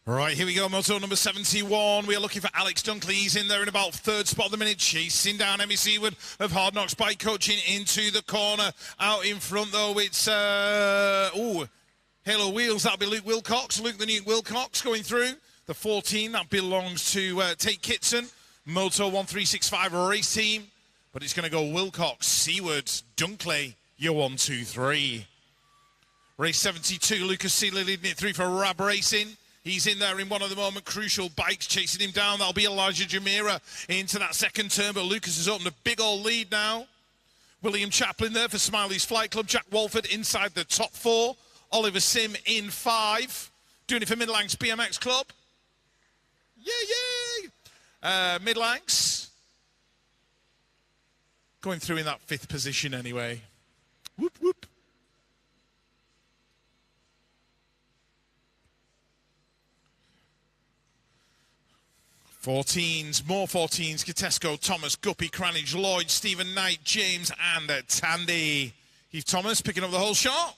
Right, here we go, moto number 71. We are looking for Alex Dunkley. He's in there in about 3rd spot at the minute, chasing down Emmy Seaward of Hard Knocks Bike Coaching into the corner. Out in front, though, it's, Halo Wheels. That'll be Luke Wilcox. Luke the Newt Wilcox going through. The 14, that belongs to Tate Kitson. Moto 1365 race team. But it's going to go Wilcox, Seaward, Dunkley, your 1, 2, 3. Race 72, Lucas Seeley leading it through for Rab Racing. He's in there in one of the moment crucial bikes chasing him down. That'll be Elijah Jamira into that second turn, but Lucas has opened a big old lead now. William Chaplin there for Smiley's Flight Club. Jack Walford inside the top 4. Oliver Sim in 5. Doing it for Midlands BMX Club. Yay, yay! Midlands going through in that 5th position anyway. Whoop, whoop. 14s, more 14s, Katesco, Thomas, Guppy, Cranage, Lloyd, Stephen Knight, James and Tandy. Heath Thomas picking up the whole shot.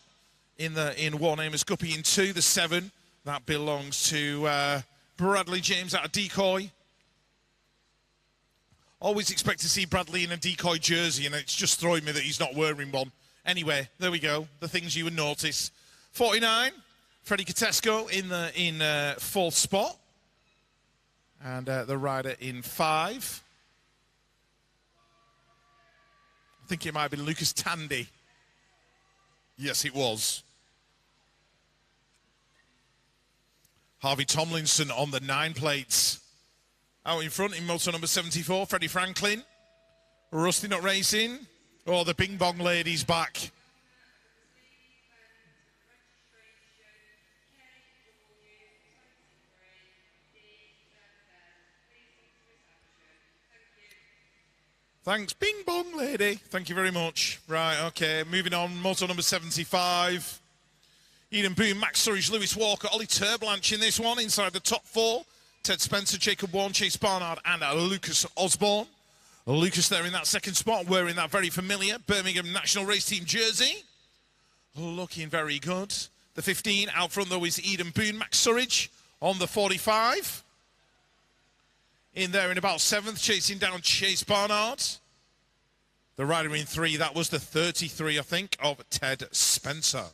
In 1, Amos Guppy in 2, the 7. That belongs to Bradley James out of Decoy. Always expect to see Bradley in a Decoy jersey, and it's just throwing me that he's not wearing one. Anyway, there we go, the things you would notice. 49, Freddie Katesco in 4th spot. And the rider in 5. I think it might have been Lucas Tandy. Yes, it was. Harvey Tomlinson on the 9 plates. Out in front in motor number 74, Freddie Franklin. Rusty Nut Racing. Oh, the Bing Bong lady's back. Thanks, Bing Bong lady. Thank you very much. Right, okay, moving on. Moto number 75. Eden Boone, Max Surridge, Lewis Walker, Ollie Turblanche in this one, inside the top 4. Ted Spencer, Jacob Warren, Chase Barnard, and Lucas Osborne. Lucas there in that 2nd spot, wearing that very familiar Birmingham National Race Team jersey. Looking very good. The 15 out front, though, is Eden Boone, Max Surridge on the 45. In there in about 7th, chasing down Chase Barnard. The rider in 3, that was the 33, I think, of Ted Spencer.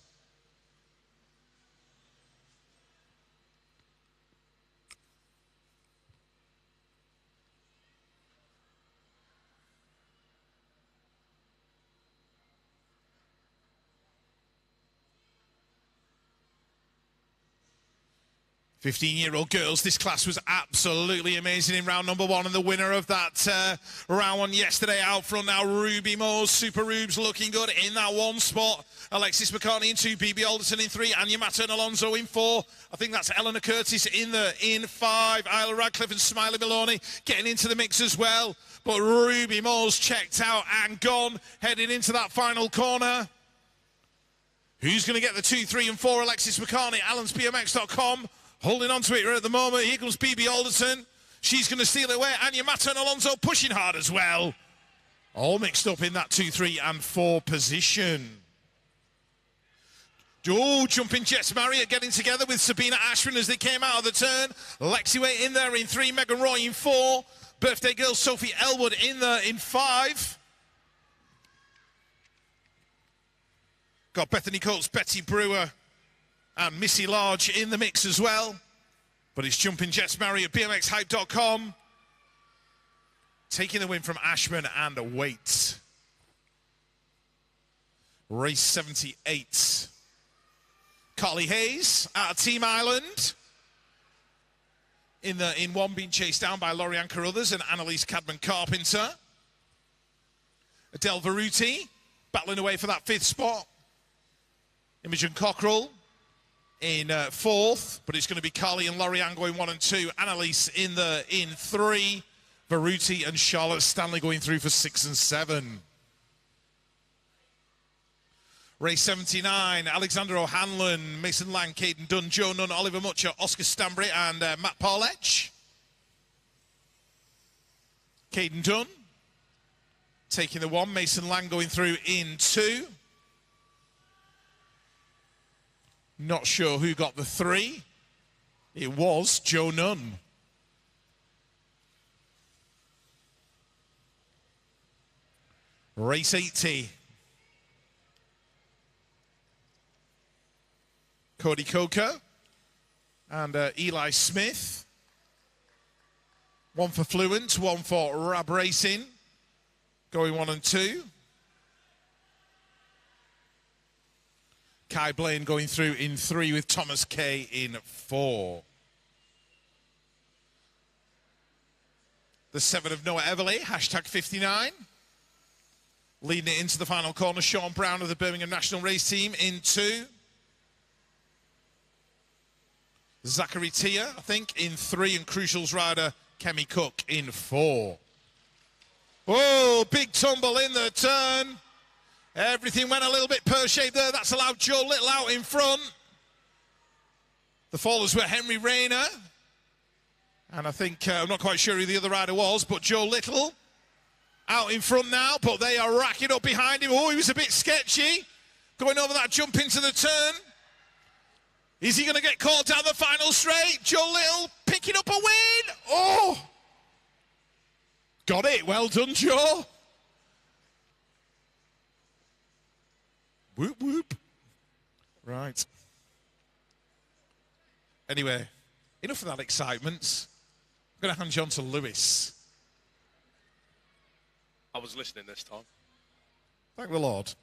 15-year-old girls, this class was absolutely amazing in round number 1, and the winner of that round 1 yesterday out front now, Ruby Moores, Super Rubes looking good in that 1 spot. Alexis McCartney in 2, BB Alderson in 3, Anya Matta and Alonso in 4. I think that's Eleanor Curtis in 5. Isla Radcliffe and Smiley Maloney getting into the mix as well. But Ruby Moores checked out and gone, heading into that final corner. Who's going to get the 2, 3 and 4? Alexis McCartney, allensbmx.com. Holding on to it right at the moment. Here comes BB Alderson. She's going to steal it away. Anya Matta and Alonso pushing hard as well. All mixed up in that 2, 3 and 4 position. Oh, jumping Jets Marriott getting together with Sabina Ashwin as they came out of the turn. Lexi Way in there in 3, Megan Roy in 4. Birthday girl Sophie Elwood in 5. Got Bethany Coates, Betty Brewer, and Missy Large in the mix as well. But it's Jumping Jets Marriott, BMXHype.com. Taking the win from Ashman and Waite. Race 78. Carly Hayes out of Team Island. In 1 being chased down by Lorianne Carruthers and Annalise Cadman-Carpenter. Adele Veruti battling away for that 5th spot. Imogen Cockrell in 4th, but it's going to be Carly and Lorianne going 1 and 2. Annalise in 3. Veruti and Charlotte Stanley going through for 6 and 7. Race 79, Alexander O'Hanlon, Mason Lang, Caden Dunn, Joe Nunn, Oliver Mutcher, Oscar Stanbury and Matt Paulech. Caden Dunn taking the 1, Mason Lang going through in 2. Not sure who got the 3. It was Joe Nunn. Race 80. Cody Coker and Eli Smith. 1 for Fluent, 1 for Rab Racing. Going 1 and 2. Kai Blaine going through in 3 with Thomas Kay in 4. The 7 of Noah Everly, hashtag 59. Leading it into the final corner, Sean Brown of the Birmingham National Race Team in 2. Zachary Tia, I think, in 3, and Crucial's rider, Kemi Cook, in 4. Whoa, big tumble in the turn. Everything went a little bit pear-shaped there. That's allowed Joe Little out in front. The fallers were Henry Rayner. And I think, I'm not quite sure who the other rider was, but Joe Little out in front now, but they are racking up behind him. Oh, he was a bit sketchy. Going over that jump into the turn. Is he going to get caught down the final straight? Joe Little picking up a win. Oh! Got it. Well done, Joe. Whoop, whoop. Right. Anyway, enough of that excitement. I'm going to hand you on to Lewis. I was listening this time. Thank the Lord.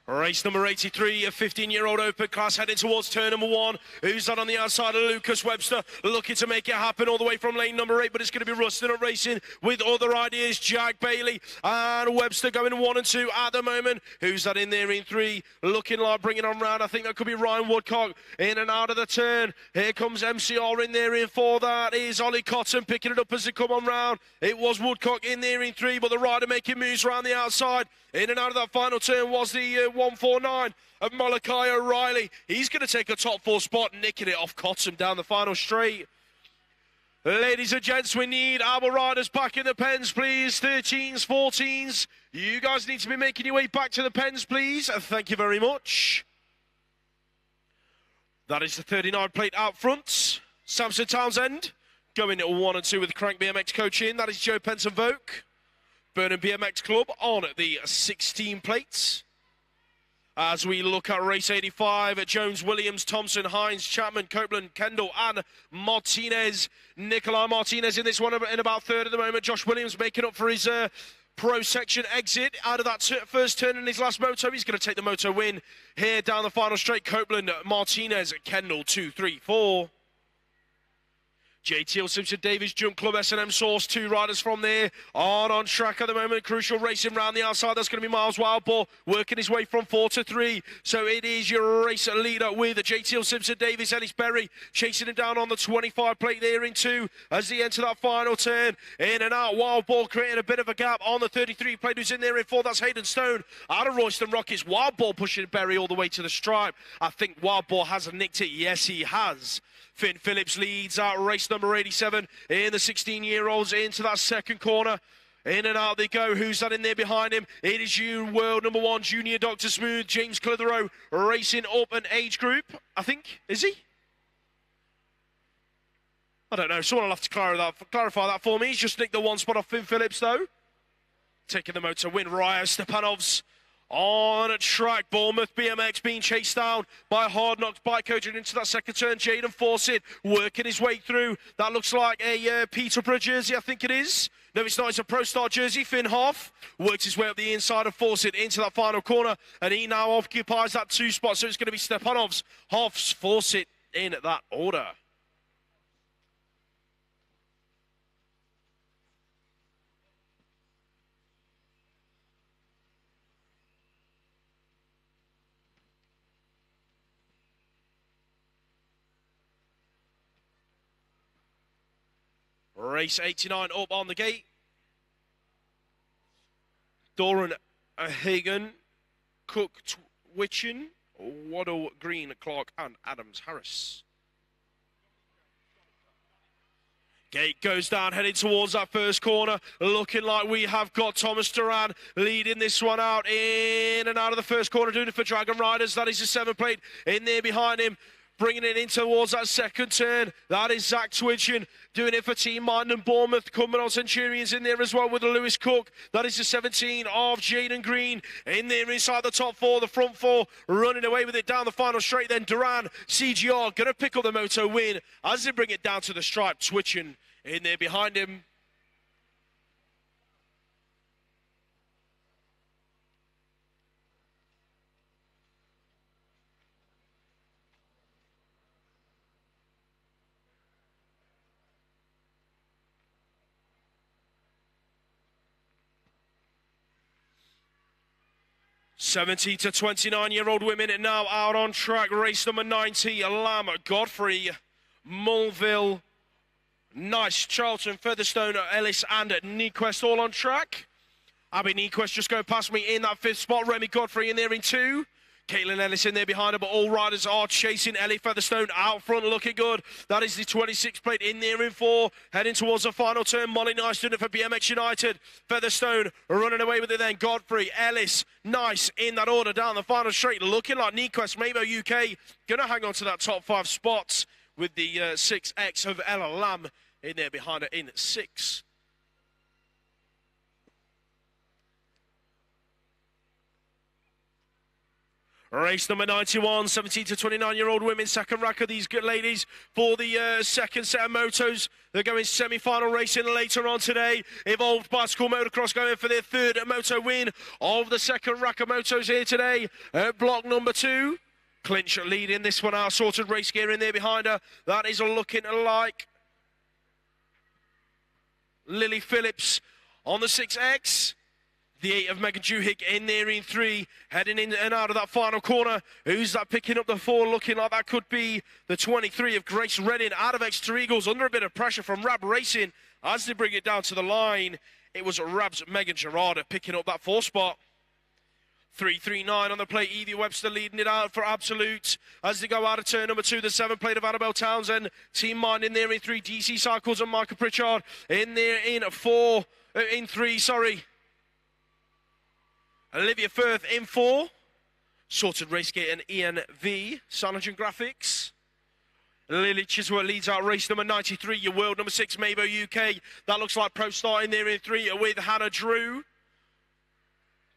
Race number 83, a 15-year-old open class heading towards turn number 1. Who's that on the outside of Lucas Webster? Looking to make it happen all the way from lane number 8, but it's going to be Rustin at Racing with other ideas. Jack Bailey and Webster going 1 and 2 at the moment. Who's that in there in 3? Looking like bringing on round. I think that could be Ryan Woodcock in and out of the turn. Here comes MCR in there in 4. That is Ollie Cotton picking it up as they come on round. It was Woodcock in there in 3, but the rider making moves around the outside. In and out of that final turn was the 149 of Malachi O'Reilly. He's going to take a top 4 spot, nicking it off Cotton down the final straight. Ladies and gents, we need our riders back in the pens, please. 13s, 14s. You guys need to be making your way back to the pens, please. Thank you very much. That is the 39 plate out front. Samson Townsend going at 1 and 2 with Crank BMX coaching. That is Joe Penson Voke. Burnham BMX Club on the 16 plates. As we look at race 85, Jones, Williams, Thompson, Hines, Chapman, Copeland, Kendall, and Martinez. Nikolai Martinez in this one in about third at the moment. Josh Williams making up for his pro section exit out of that first turn in his last moto. He's going to take the moto win here down the final straight. Copeland, Martinez, Kendall, 2, 3, 4. JTL Simpson Davies, Jump Club, S&M Source, 2 riders from there on track at the moment. Crucial racing round the outside. That's going to be Miles Wildboar working his way from 4 to 3. So it is your race leader with JTL Simpson Davies. Ellis Berry chasing him down on the 25 plate there in 2 as he enter that final turn. In and out, Wildboar creating a bit of a gap on the 33 plate. Who's in there in 4? That's Hayden Stone out of Royston Rockets. Wildboar pushing Berry all the way to the stripe. I think Wildboar has nicked it. Yes, he has. Finn Phillips leads out race number 87 in the 16-year-olds into that second corner. In and out they go. Who's that in there behind him? It is you, world number 1, Junior Dr. Smooth, James Clitheroe, racing up an age group, I think. Is he? I don't know. Someone will have to clarify that for me. He's just nicked the 1 spot off Finn Phillips, though. Taking the motor win, Raya Stepanovs. On a track, Bournemouth BMX being chased down by Hard Knocks bike coach into that second turn. Jaden Fawcett working his way through. That looks like a Peterborough jersey, I think it is. No, it's not. It's a Pro Star jersey. Finn Hoff works his way up the inside of Fawcett into that final corner, and he now occupies that 2 spot. So it's going to be Stepanovs, Hoffs, Fawcett in that order. Race 89 up on the gate. Doran Hagen, Cook Twitchen, Waddle Green, Clark and Adams Harris. Gate goes down, heading towards that first corner. Looking like we have got Thomas Duran leading this one out. In and out of the first corner, doing it for Dragon Riders. That is the 7 plate in there behind him. Bringing it in towards that second turn. That is Zach Twitchin doing it for Team Mind and Bournemouth. Cumbernauld Centurions in there as well with Lewis Cook. That is the 17 of Jaden Green. In there inside the top 4, the front 4, running away with it down the final straight. Then Duran, CGR, going to pick up the moto win as they bring it down to the stripe. Twitchin in there behind him. Seventy to 29-year-old women now out on track. Race number 90, Lamb, Godfrey, Mulville, Nice, Charlton, Featherstone, Ellis and Nyquist all on track. Abby Nyquist just going past me in that 5th spot. Remy Godfrey in there in 2. Caitlin Ellis in there behind her, but all riders are chasing. Ellie Featherstone out front looking good. That is the 26 plate in there in 4. Heading towards the final turn. Molly Nice doing it for BMX United. Featherstone running away with it then. Godfrey, Ellis, Nice in that order down the final straight. Looking like Nyquist, Mabo UK, going to hang on to that top 5 spots with the 6X of Ella Lamb in there behind her in 6. Race number 91, 17 to 29-year-old women, second rack of these good ladies for the second set of motos. They're going semi-final racing later on today. Evolved Bicycle Motocross going for their 3rd moto win of the second rack of motos here today at block number 2. Clinch leading this one out, sorted race gear in there behind her. That is looking like Lily Phillips on the 6X. The 8 of Megan Juhick in there in 3, heading in and out of that final corner. Who's that picking up the 4? Looking like that could be the 23 of Grace Redding out of Exeter Eagles, under a bit of pressure from Rab Racing as they bring it down to the line. It was Rab's Megan Gerarda picking up that 4 spot. 339 on the plate. Evie Webster leading it out for Absolute as they go out of turn number 2. The 7 plate of Annabelle Townsend. Team Mind in there in 3. DC Cycles and Michael Pritchard in there in 3, sorry. Olivia Firth in 4. Sorted Racegate and ENV. Sanogen Graphics. Lily Chiswell leads out race number 93. Your world number 6, Mabo UK. That looks like Pro Star in there in 3 with Hannah Drew.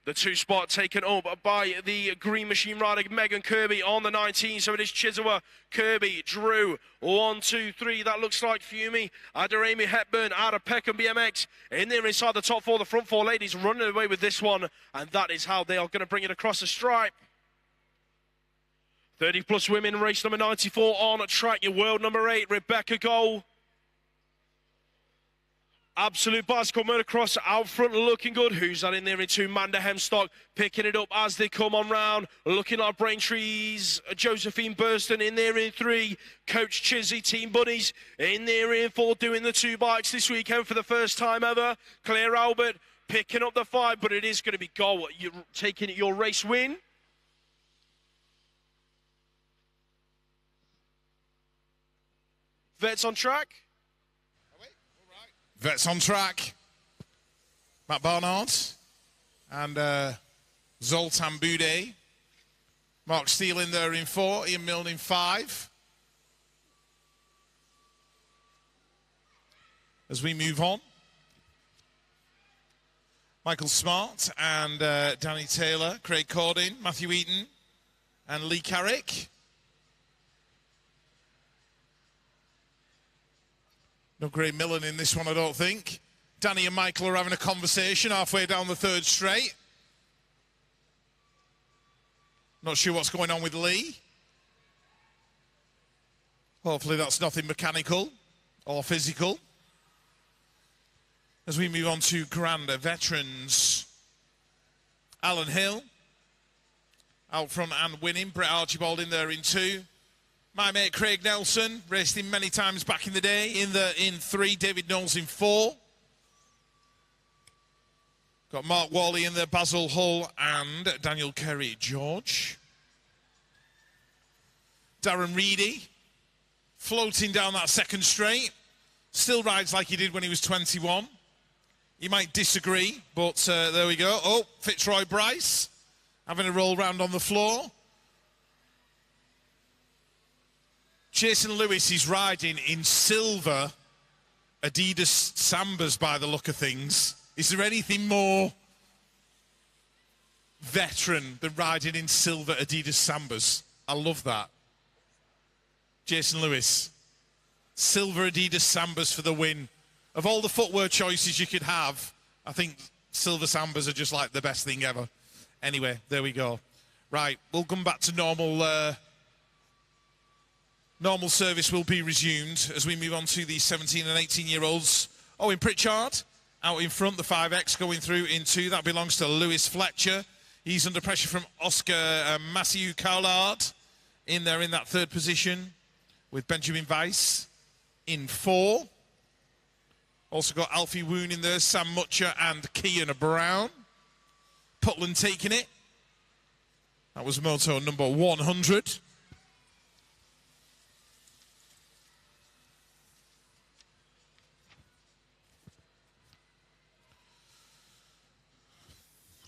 The 2 spot taken up by the Green Machine rider Megan Kirby on the 19. So it is Chizawa, Kirby, Drew, 1, 2, 3. That looks like Fumi, Amy Hepburn, out of Peckham BMX. In there inside the top 4, the front 4 ladies running away with this one. And that is how they are going to bring it across the stripe. 30 plus women, race number 94 on track. Your world number 8, Rebecca Goal. Absolute bicycle motocross out front, looking good. Who's that in there in 2? Manda Hemstock picking it up as they come on round. Looking like Braintree's Josephine Burston in there in 3. Coach Chizzy, Team Bunnies in there in 4, doing the 2 bikes this weekend for the first time ever. Claire Albert picking up the 5, but it is going to be Goal. You're taking your race win. Vets on track. Vets on track. Matt Barnard and Zoltan Boudet. Mark Steele in there in 4, Ian Milne in 5. As we move on, Michael Smart and Danny Taylor, Craig Cordin, Matthew Eaton and Lee Carrick. No Gray Millen in this one, I don't think. Danny and Michael are having a conversation halfway down the 3rd straight. Not sure what's going on with Lee. Hopefully that's nothing mechanical or physical. As we move on to Grander Veterans. Alan Hill out front and winning. Brett Archibald in there in 2. My mate Craig Nelson, raced him many times back in the day, in 3, David Knowles in 4. Got Mark Wally in there, Basil Hull and Daniel Kerry George. Darren Reedy, floating down that 2nd straight. Still rides like he did when he was 21. You might disagree, but there we go. Oh, Fitzroy Bryce, having a roll round on the floor. Jason Lewis is riding in silver Adidas Sambas by the look of things. Is there anything more veteran than riding in silver Adidas Sambas? I love that. Jason Lewis. Silver Adidas Sambas for the win. Of all the footwear choices you could have, I think silver Sambas are just like the best thing ever. Anyway, there we go. Right, we'll come back to normal... Normal service will be resumed as we move on to the 17 and 18-year-olds. Owen Pritchard out in front, the 5X going through in 2. That belongs to Lewis Fletcher. He's under pressure from Oscar Matthew Cowlard in there in that 3rd position with Benjamin Weiss in 4. Also got Alfie Woon in there, Sam Mutcher and Kian Brown. Putland taking it. That was moto number 100.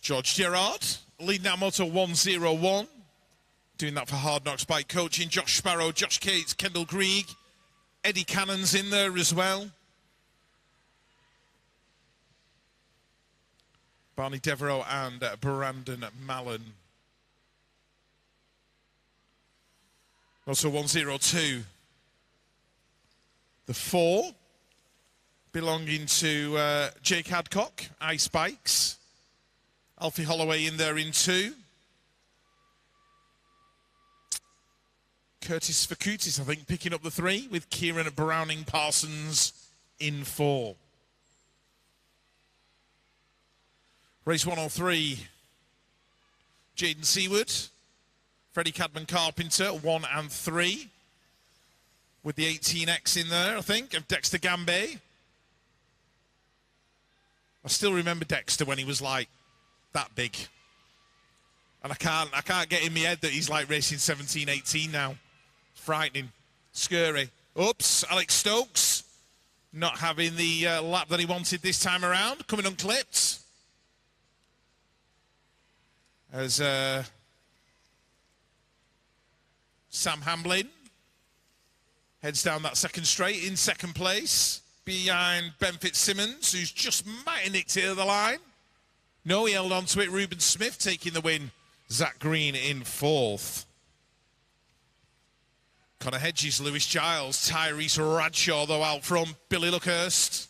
George Gerard, leading out moto 101. Doing that for Hard Knocks Bike Coaching. Josh Sparrow, Josh Cates, Kendall Grieg. Eddie Cannon's in there as well. Barney Devereaux and Brandon Mallon. Also 102. The 4 belonging to Jake Hadcock, Ice Bikes. Alfie Holloway in there in 2. Curtis Fakutis, I think, picking up the 3 with Kieran Browning Parsons in 4. Race 103, Jaden Seward, Freddie Cadman Carpenter, 1 and 3. With the 18X in there, I think, of Dexter Gambay. I still remember Dexter when he was like that big. And I can't get in my head that he's like racing 17, 18 now. Frightening. Scary. Oops, Alex Stokes not having the lap that he wanted this time around. Coming unclipped. As Sam Hamlin heads down that 2nd straight in 2nd place. Behind Ben Fitzsimmons, who's just might have nicked it at the line. No, he held on to it. Ruben Smith taking the win. Zach Green in fourth. Connor Hedges, Lewis Giles, Tyrese Bradshaw, though, out from Billy Luckhurst.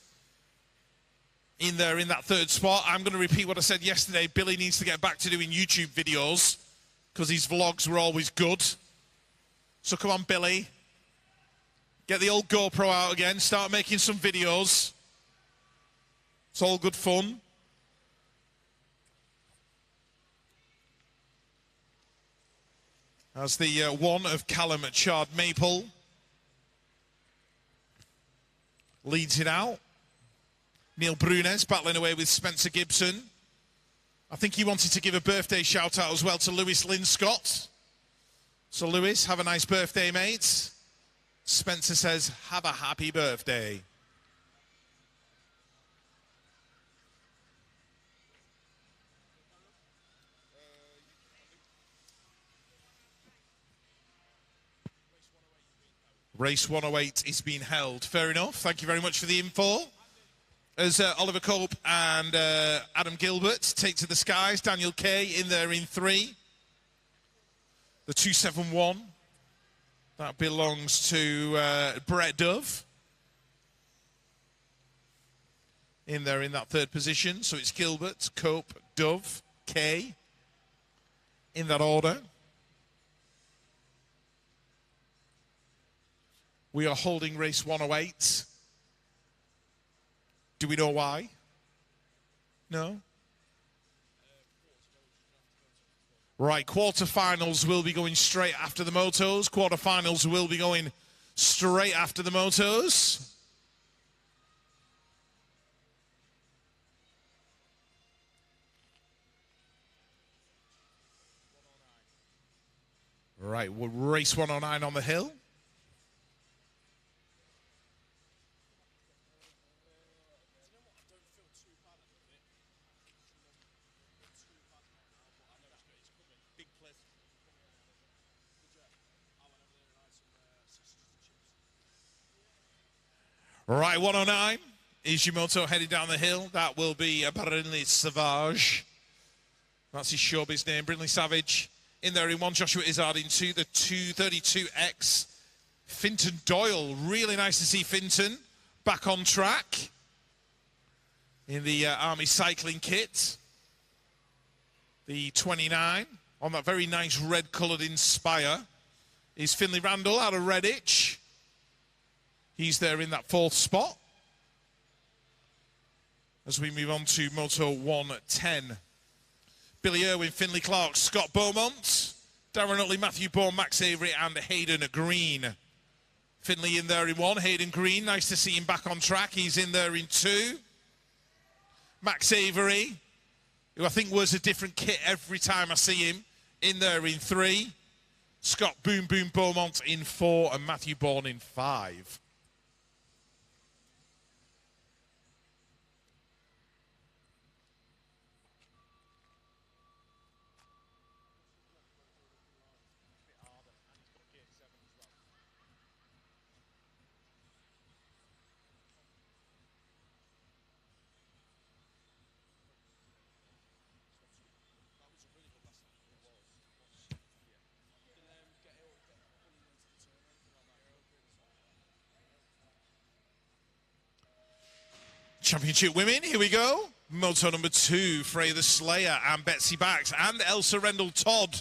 In there in that third spot. I'm going to repeat what I said yesterday. Billy needs to get back to doing YouTube videos because his vlogs were always good. So come on, Billy. Get the old GoPro out again. Start making some videos. It's all good fun. As the one of Callum Chard Maple leads it out. Neil Brunes battling away with Spencer Gibson. I think he wanted to give a birthday shout out as well to Lewis Linscott. So Lewis, have a nice birthday, mate. Spencer says, have a happy birthday. Race 108 is being held. Fair enough. Thank you very much for the info. As Oliver Cope and Adam Gilbert take to the skies. Daniel Kay in there in 3. The 271. That belongs to Brett Dove. In there in that third position. So it's Gilbert, Cope, Dove, Kay. In that order. We are holding race 108. Do we know why? No? Right, quarterfinals will be going straight after the motos. Quarterfinals will be going straight after the motos. Right, we'll race 109 on the hill. Right, 109 is your moto heading down the hill. That will be Brindley Savage. That's his showbiz name, Brindley Savage. In there in 1, Joshua Izzard in 2, the 232X. Finton Doyle, really nice to see Finton back on track in the Army cycling kit. The 29 on that very nice red-coloured Inspire is Finley Randall out of Redditch. He's there in that 4th spot. As we move on to Moto 110. Billy Irwin, Finley Clark, Scott Beaumont, Darren Utley, Matthew Bourne, Max Avery and Hayden Green. Finley in there in 1, Hayden Green, nice to see him back on track. He's in there in 2. Max Avery, who I think wears a different kit every time I see him, in there in 3. Scott Boom Boom Beaumont in 4 and Matthew Bourne in 5. Championship women, here we go. Moto number 2, Freya the Slayer and Betsy Bax and Elsa Rendell Todd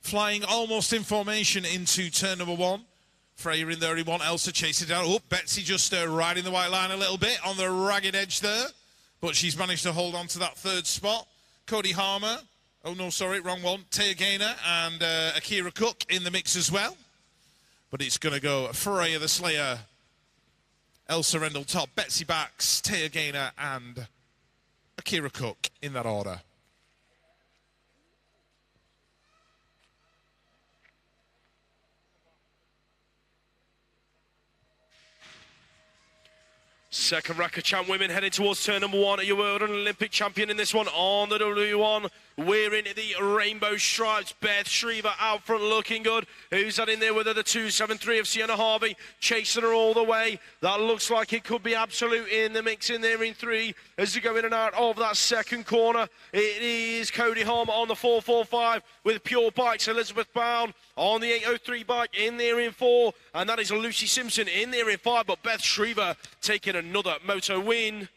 flying almost in formation into turn number 1. Freya in there in 1, Elsa chasing down. Oh, Betsy just riding the white line a little bit on the ragged edge there, but she's managed to hold on to that 3rd spot. Cody Harmer, oh no, sorry, wrong one. Taya Gaynor and Akira Cook in the mix as well. But it's going to go Freya the Slayer, Elsa Rendell Todd, Betsy Bax, Taya Gaynor and Akira Cook in that order. Second racket champ women heading towards turn number 1. You were an Olympic champion in this one on the W1. Wearing the rainbow stripes. Beth Shriver out front looking good. Who's that in there with her? The 273 of Sienna Harvey chasing her all the way. That looks like it could be absolute in the mix in there in 3 as you go in and out of that second corner. It is Cody Holm on the 445 with Pure Bikes. Elizabeth Brown on the 803 bike in there in 4. And that is Lucy Simpson in there in 5. But Beth Shriver taking another moto win.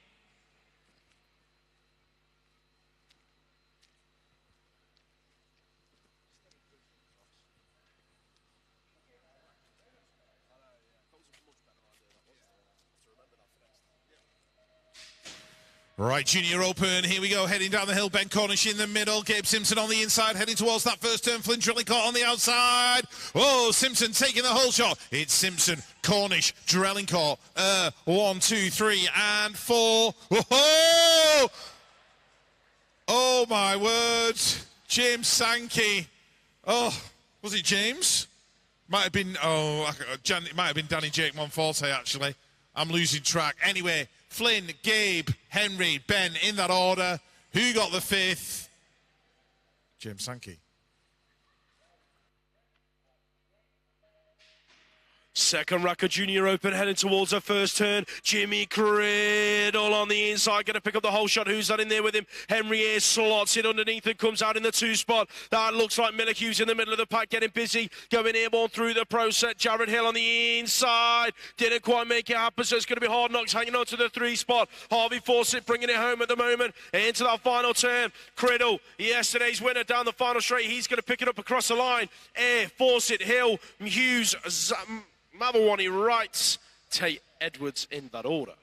Right, Junior Open, here we go, heading down the hill, Ben Cornish in the middle, Gabe Simpson on the inside, heading towards that first turn, Flynn Drillincourt on the outside. Oh, Simpson taking the whole shot. It's Simpson, Cornish, Drillincourt, 1, 2, 3, and 4. Oh, oh my word, James Sankey. Oh, was it James? Might have been, it might have been Danny Jake Monforte, actually. I'm losing track. Anyway, Flynn, Gabe, Henry, Ben, in that order. Who got the 5th? James Sankey. Second racket Junior Open heading towards her first turn. Jimmy Criddle on the inside, going to pick up the whole shot. Who's that in there with him? Henry Ayres slots it underneath and comes out in the 2 spot. That looks like Miller Hughes in the middle of the pack, getting busy, going airborne through the pro set. Jared Hill on the inside, didn't quite make it happen, so it's going to be Hard Knocks hanging on to the 3 spot. Harvey Fawcett bringing it home at the moment into that final turn. Criddle, yesterday's winner down the final straight, he's going to pick it up across the line. Fawcett, Hill, Hughes, Mavawani, Wrights, Tate Edwards in that order.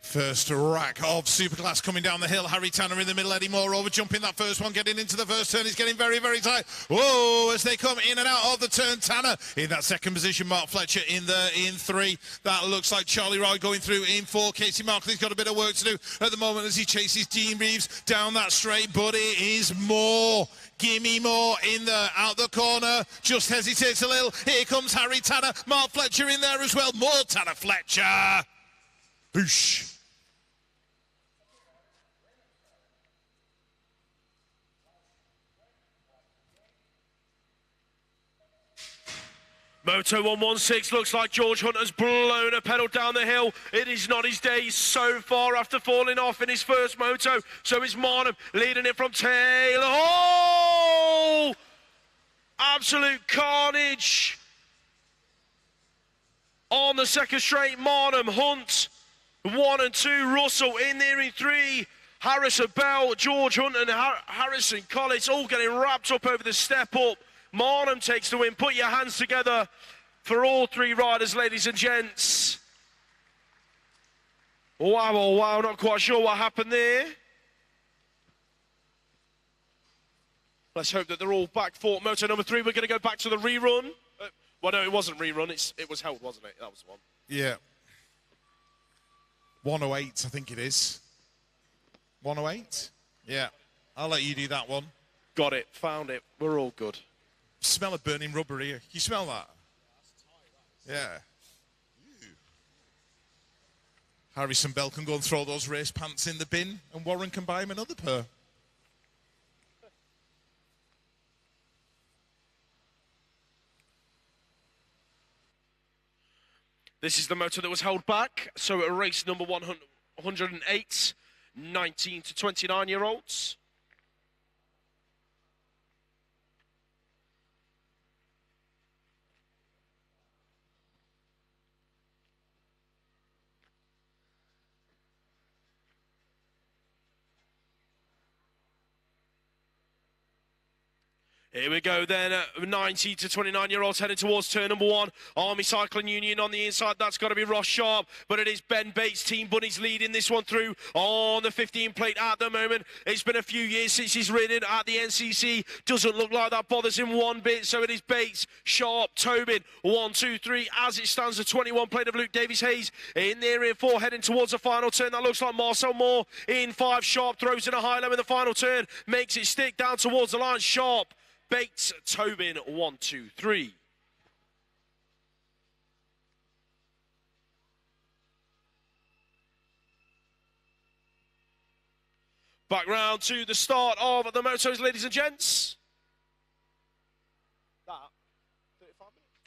First rack of Superclass coming down the hill. Harry Tanner in the middle. Eddie Moore over jumping that first one, getting into the first turn. He's getting very, very tight. Whoa, as they come in and out of the turn. Tanner in that second position. Mark Fletcher in 3. That looks like Charlie Roy going through in 4. Casey Markley's got a bit of work to do at the moment as he chases Dean Reeves down that straight. But it is Moore. Gimme Moore in the out the corner. Just hesitates a little. Here comes Harry Tanner. Mark Fletcher in there as well. More Tanner Fletcher. Boosh. Moto 116 looks like George Hunter's blown a pedal down the hill. It is not his day so far after falling off in his first moto. So is Marnham leading it from Taylor. Oh! Absolute carnage. On the second straight, Marnham, Hunt, 1 and 2. Russell in there in 3. Harrison Bell, George Hunt and Harrison Collins all getting wrapped up over the step up. Marnham takes the win. Put your hands together for all 3 riders, ladies and gents. Wow, oh wow, not quite sure what happened there. Let's hope that they're all back for moto number 3. We're going to go back to the rerun. Well, no, it wasn't rerun. It was held, wasn't it? That was the one. Yeah. 108, I think it is. 108? Yeah. I'll let you do that one. Got it. Found it. We're all good. Smell of burning rubber here. You smell that? Yeah. Ew. Harrison Bell can go and throw those race pants in the bin, and Warren can buy him another pair. This is the motor that was held back. So at race number 108, 19 to 29-year-olds. Here we go then, 90 to 29-year-olds heading towards turn number 1. Army Cycling Union on the inside, that's got to be Ross Sharp, but it is Ben Bates, Team Bunnies leading this one through on the 15 plate at the moment. It's been a few years since he's ridden at the NCC, doesn't look like that bothers him one bit, so it is Bates, Sharp, Tobin, 1, 2, 3, as it stands, the 21 plate of Luke Davies-Hayes in there in 4, heading towards the final turn. That looks like Marcel Moore in 5, Sharp throws in a high-low in the final turn, makes it stick down towards the line, Sharp, Bates, Tobin, 1, 2, 3. Back round to the start of the motos, ladies and gents. That, 35 minutes?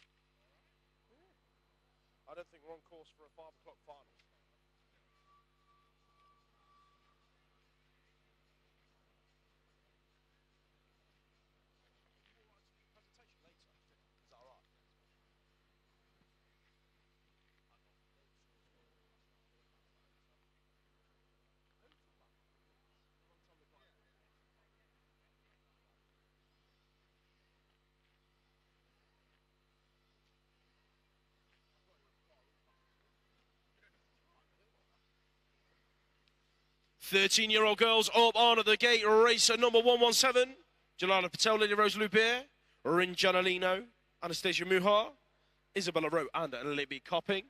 I don't think we're on course for a 5 o'clock final. Thirteen-year-old girls up on the gate, race number 117. Jelana Patel, Lily Rose Lubert, Rin Gianalino, Anastasia Muha, Isabella Rowe and Libby Copping.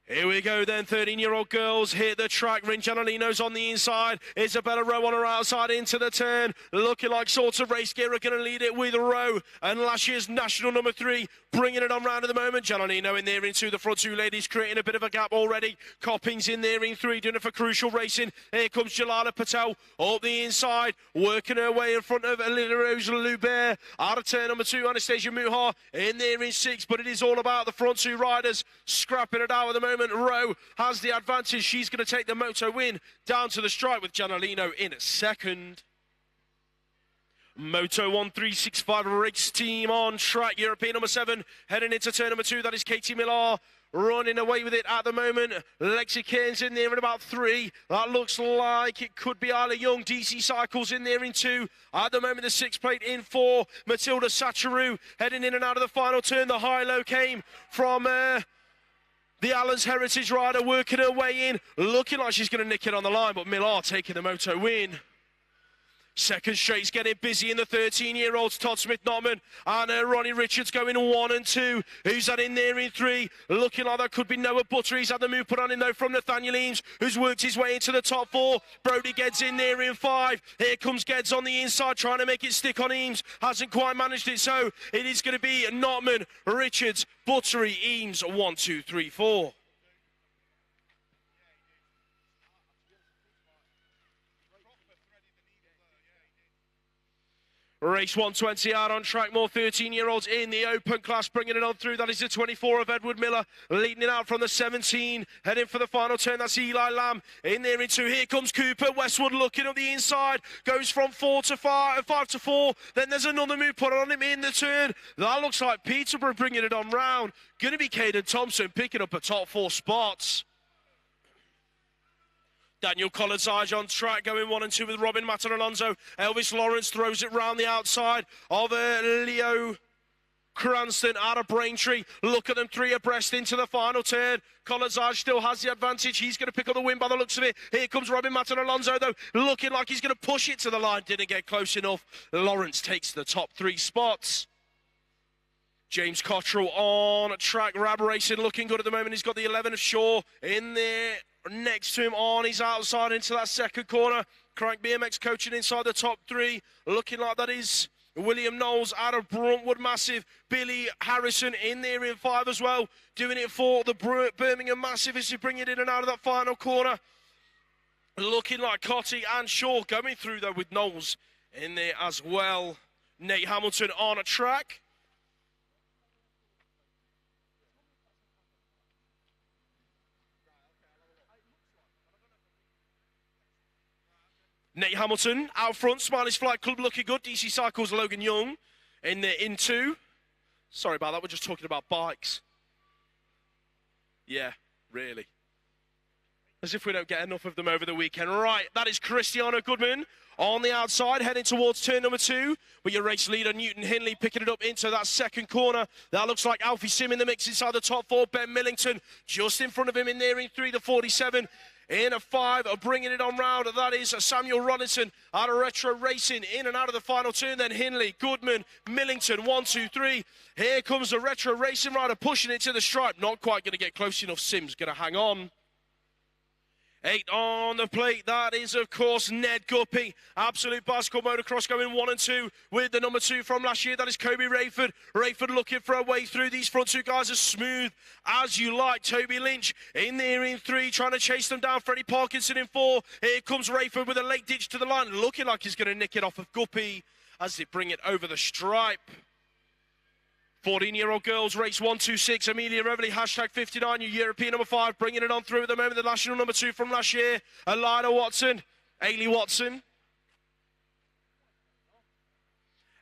Here we go then, 13-year-old girls hit the track. Rin Gianalino's on the inside. Isabella Rowe on her outside into the turn. Looking like sorts of race gear are going to lead it with Rowe. And last year's national number 3, bringing it on round at the moment. Gianalino in there into the front 2 ladies, creating a bit of a gap already. Copping's in there in 3, doing it for crucial racing. Here comes Jelana Patel up the inside, working her way in front of Lily Rose Lubert. Out of turn number 2, Anastasia Muha in there in 6, but it is all about the front 2 riders scrapping it out at the moment. Rowe has the advantage. She's going to take the moto win down to the stripe with Gianalino in second. Moto 1365 race team on track. European number 7 heading into turn number 2. That is Katie Millar running away with it at the moment. Lexi Cairns in there in about 3. That looks like it could be Isla Young. DC Cycles in there in 2. At the moment, the 6 plate in 4. Matilda Sacharu heading in and out of the final turn. The high-low came from the Allen's Heritage rider, working her way in. Looking like she's going to nick it on the line, but Millar taking the moto win. Second straight's getting busy in the 13-year-olds. Todd Smith-Notman and Ronnie Richards going 1 and 2. Who's that in there in 3? Looking like that could be Noah Butter. He's had the move put on him though from Nathaniel Eames, who's worked his way into the top 4. Brody Geddes in there in 5. Here comes Geddes on the inside, trying to make it stick on Eames. Hasn't quite managed it, so it is going to be Notman, Richards, Buttery, Eames, 1, 2, 3, 4. Race 120 out on track, more 13-year-olds in the open class, bringing it on through. That is the 24 of Edward Miller, leading it out from the 17, heading for the final turn. That's Eli Lamb in there in 2. Here comes Cooper Westwood looking up the inside, goes from 4 to 5 to 4. Then there's another move put on him in the turn. That looks like Peterborough bringing it on round. Going to be Caden Thompson picking up a top 4 spots. Daniel Collins-Age on track, going 1 and 2 with Robin Matter Alonso. Elvis Lawrence throws it round the outside of Leo Cranston out of Braintree. Look at them 3 abreast into the final turn. Collins-Age still has the advantage. He's going to pick up the win by the looks of it. Here comes Robin Matter Alonso, though, looking like he's going to push it to the line. Didn't get close enough. Lawrence takes the top 3 spots. James Cottrell on track, Rab Racing, looking good at the moment. He's got the 11 of Shaw in there next to him on his outside into that second corner. Crank BMX coaching inside the top 3. Looking like that is William Knowles out of Bruntwood Massive. Billy Harrison in there in 5 as well. Doing it for the Birmingham Massive as he bring it in and out of that final corner. Looking like Cotty and Shaw going through though with Knowles in there as well. Nate Hamilton on a track. Nate Hamilton out front, Smiley's Flight Club looking good. DC Cycles, Logan Young in there in 2. Sorry about that, we're just talking about bikes. Yeah, really. As if we don't get enough of them over the weekend. Right, that is Cristiano Goodman on the outside, heading towards turn number 2. But your race leader, Newton Hindley, picking it up into that second corner. That looks like Alfie Sim in the mix inside the top 4. Ben Millington just in front of him in there in 3, the 47. In a 5, bringing it on round. That is Samuel Robinson out of Retro Racing in and out of the final turn. Then Hindley, Goodman, Millington, 1, 2, 3. Here comes the Retro Racing rider pushing it to the stripe. Not quite going to get close enough. Sim's going to hang on. 8 on the plate, that is of course Ned Guppy. Absolute bicycle motocross going 1 and 2 with the number 2 from last year, that is Kobe Rayford. Rayford looking for a way through. These front two guys are smooth as you like. Toby Lynch in there in 3, trying to chase them down. Freddie Parkinson in 4. Here comes Rayford with a late ditch to the line, looking like he's going to nick it off of Guppy as they bring it over the stripe. 14-year-old girls, race 126, Amelia Reveley, hashtag 59, your European number 5, bringing it on through at the moment, the national number 2 from last year, Alina Watson, Ailey Watson.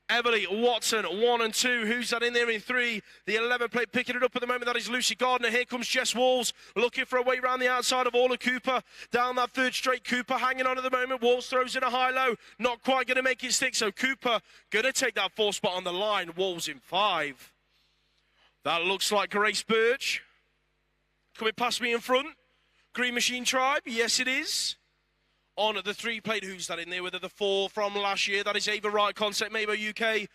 Everly Watson, 1 and 2. Who's that in there in 3? The 11 plate picking it up at the moment. That is Lucy Gardner. Here comes Jess Walls, looking for a way around the outside of Orla Cooper. Down that third straight, Cooper hanging on at the moment. Walls throws in a high-low. Not quite going to make it stick, so Cooper going to take that 4 spot on the line. Walls in 5. That looks like Grace Birch. Coming past me in front. Green Machine Tribe. Yes, it is. On the 3 plate, who's that in there with the 4 from last year? That is Ava Wright, Concept Mabo UK.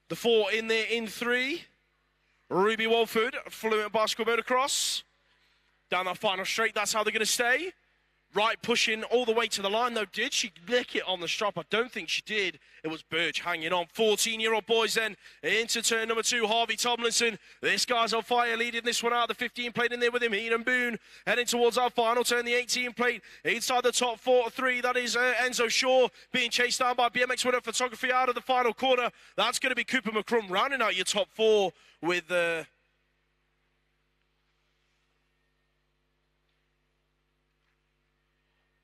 The 4 in there in 3. Ruby Walford, Fluent Bicycle Motocross. Down that final straight, that's how they're going to stay. Wright pushing all the way to the line, though. Did she nick it on the strap? I don't think she did. It was Birch hanging on. 14-year-old boys then into turn number 2. Harvey Tomlinson. This guy's on fire, leading this one out. The 15 plate in there with him. Eden Boone heading towards our final turn. The 18 plate inside the top 3. That is Enzo Shaw being chased down by BMX winner photography out of the final corner. That's going to be Cooper McCrum rounding out your top 4 with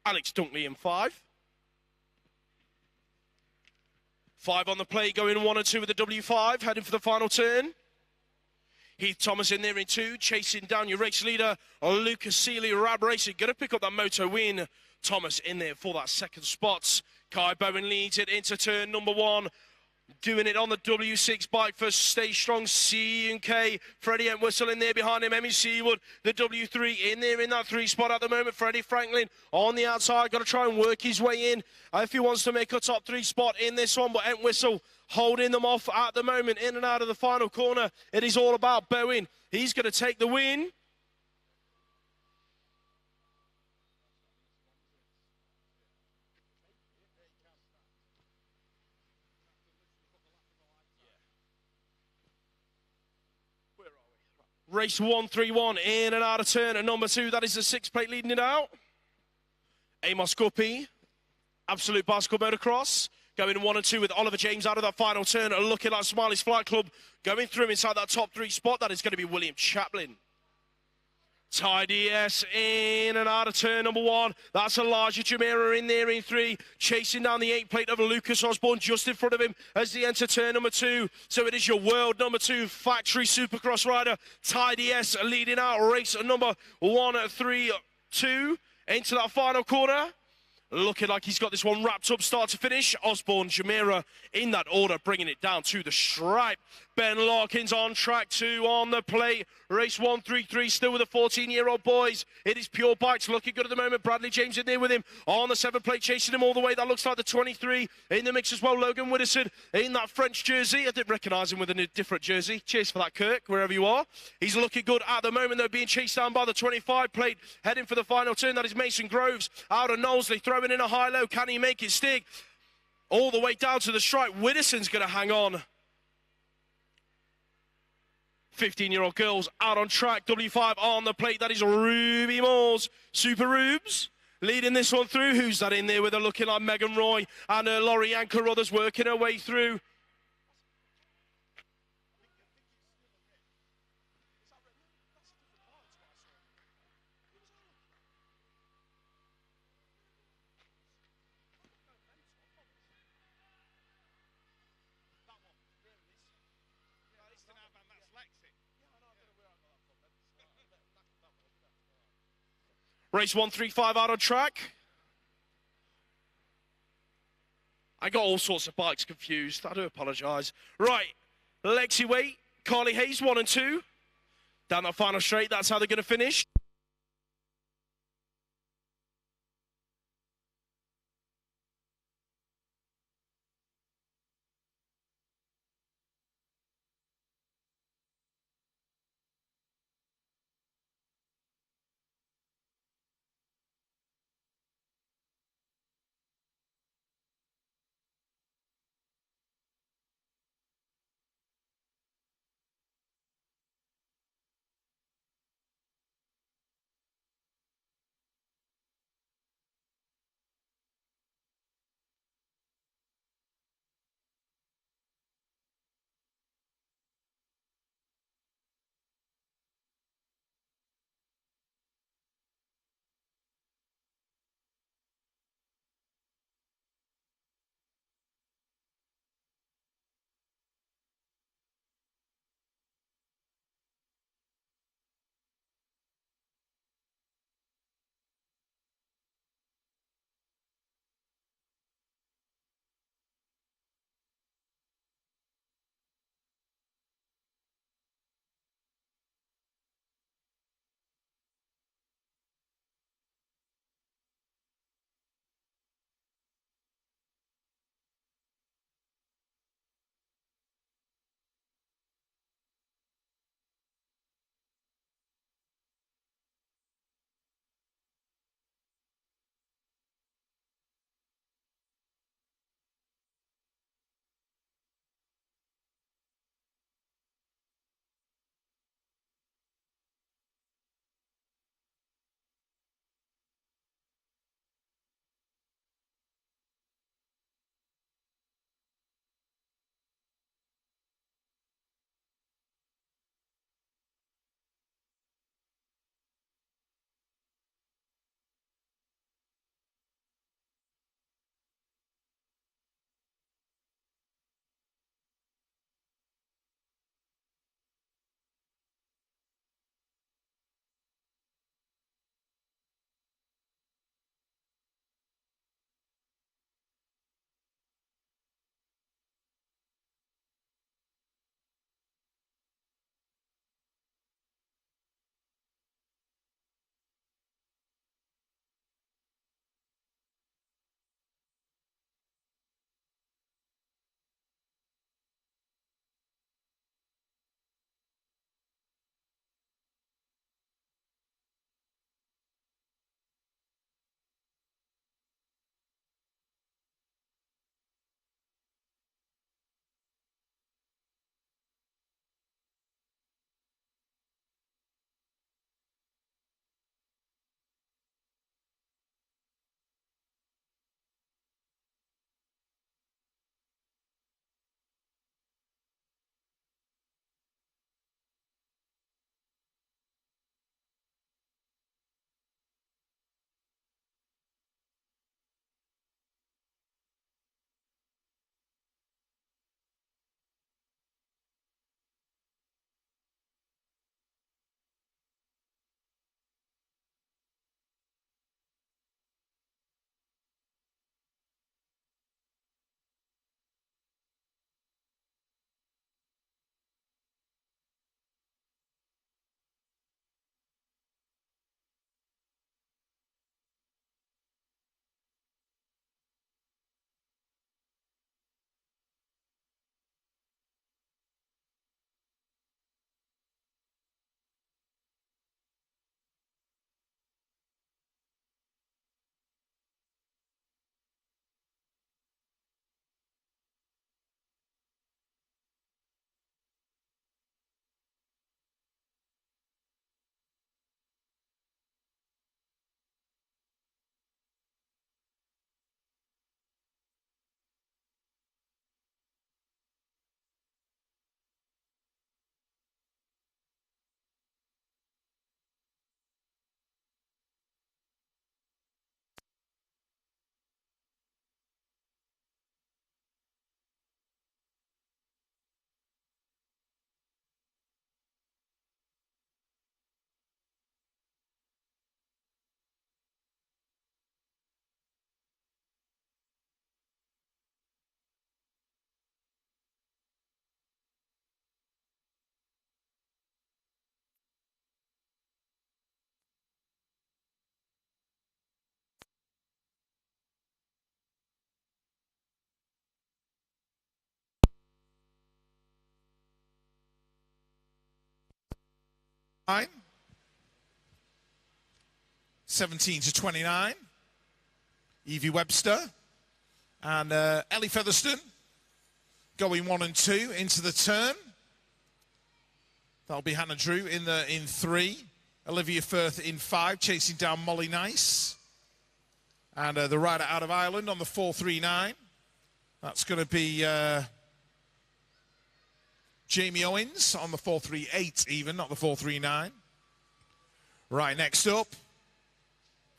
Alex Dunkley in 5. 5 on the plate, going 1 and 2 with the W5, heading for the final turn. Heath Thomas in there in 2, chasing down your race leader, Lucas Seeley, Rab Racing, going to pick up that moto win. Thomas in there for that 2nd spot. Kai Bowen leads it into turn number 1. Doing it on the W6 bike for Stay Strong C&K. Freddie Entwistle in there behind him. Emmy Seawood, the W3 in there in that 3 spot at the moment. Freddie Franklin on the outside. Got to try and work his way in if he wants to make a top 3 spot in this one. But Entwistle holding them off at the moment in and out of the final corner. It is all about Bowen. He's going to take the win. Race 131 in and out of turn at number 2. That is the 6 plate leading it out. Amos Guppy, Absolute Bicycle Motocross. Going 1 and 2 with Oliver James out of that final turn. Looking like Smiley's Flight Club. Going through inside that top 3 spot. That is going to be William Chaplin. Ty DS in and out of turn number 1. That's Elijah Jamera in there in 3. Chasing down the 8 plate of Lucas Osborne just in front of him as they enter turn number 2. So it is your world number 2 factory Supercross rider. Ty DS leading out race number 1-3-2 into that final corner. Looking like he's got this one wrapped up start to finish. Osborne, Jamera in that order, bringing it down to the stripe. Ben Larkins on track 2 on the plate. Race 133 still with the 14-year-old boys. It is Pure Bikes looking good at the moment. Bradley James in there with him on the 7 plate, chasing him all the way. That looks like the 23 in the mix as well. Logan Widdowson in that French jersey. I didn't recognise him with a different jersey. Cheers for that, Kirk, wherever you are. He's looking good at the moment, though, being chased down by the 25 plate. Heading for the final turn. That is Mason Groves out of Knowsley, throwing in a high-low. Can he make it stick? All the way down to the stripe. Widdowson's going to hang on. 15-year-old girls out on track. W5 on the plate. That is Ruby Moores. Super Rubes leading this one through. Who's that in there with her looking like Megan Roy and Laurie Ann Carruthers working her way through. Race 135 out on track. I got all sorts of bikes confused. I do apologise. Right, Lexi Waite, Carly Hayes, 1 and 2. Down that final straight, that's how they're going to finish. 17 to 29. Evie Webster and Ellie Featherstone going 1 and 2 into the turn. That'll be Hannah Drew in 3. Olivia Firth in 5, chasing down Molly Nice. And the rider out of Ireland on the 439. That's going to be Jamie Owens on the 438 even, not the 439. Right, next up,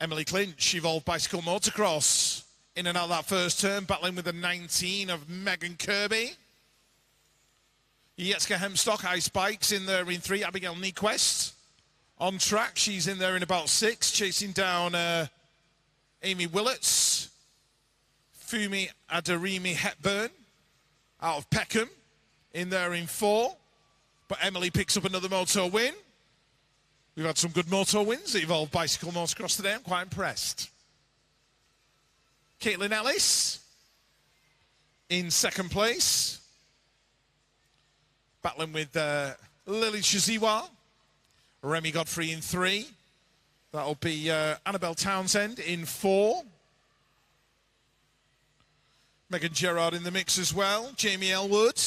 Emily Clinch, Evolved Bicycle Motocross. In and out of that first turn, battling with the 19 of Megan Kirby. Yetska Hemstock, Ice Bikes in there in 3. Abigail Nyquist on track. She's in there in about 6, chasing down Amy Willets. Fumi Adarimi Hepburn out of Peckham in there in 4. But Emily picks up another moto win. We've had some good moto wins at Evolved Bicycle Motocross today. I'm quite impressed. Caitlin Ellis in 2nd place. Battling with Lily Chiziwa. Remy Godfrey in 3. That'll be Annabelle Townsend in 4. Megan Gerard in the mix as well. Jamie Elwood.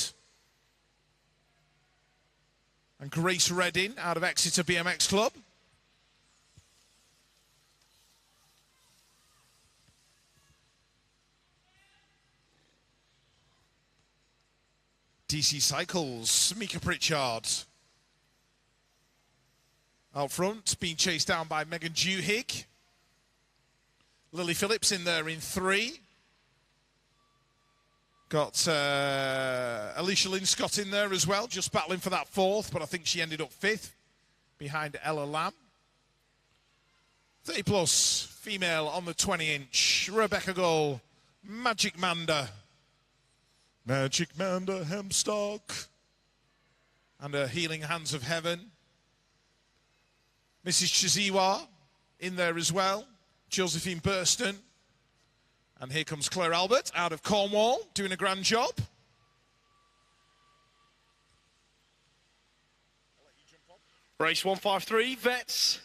And Grace Redding out of Exeter BMX Club. DC Cycles, Mika Pritchard. Out front, being chased down by Megan Dewhig. Lily Phillips in there in 3. Got Alicia Lynn Scott in there as well, just battling for that 4th, but I think she ended up 5th behind Ella Lamb. 30 plus female on the 20-inch. Rebecca Goal, Magic Manda. Magic Manda Hemstock. And Healing Hands of Heaven. Mrs. Chiziwa in there as well. Josephine Burston. And here comes Claire Albert out of Cornwall, doing a grand job. Race 153, Vets.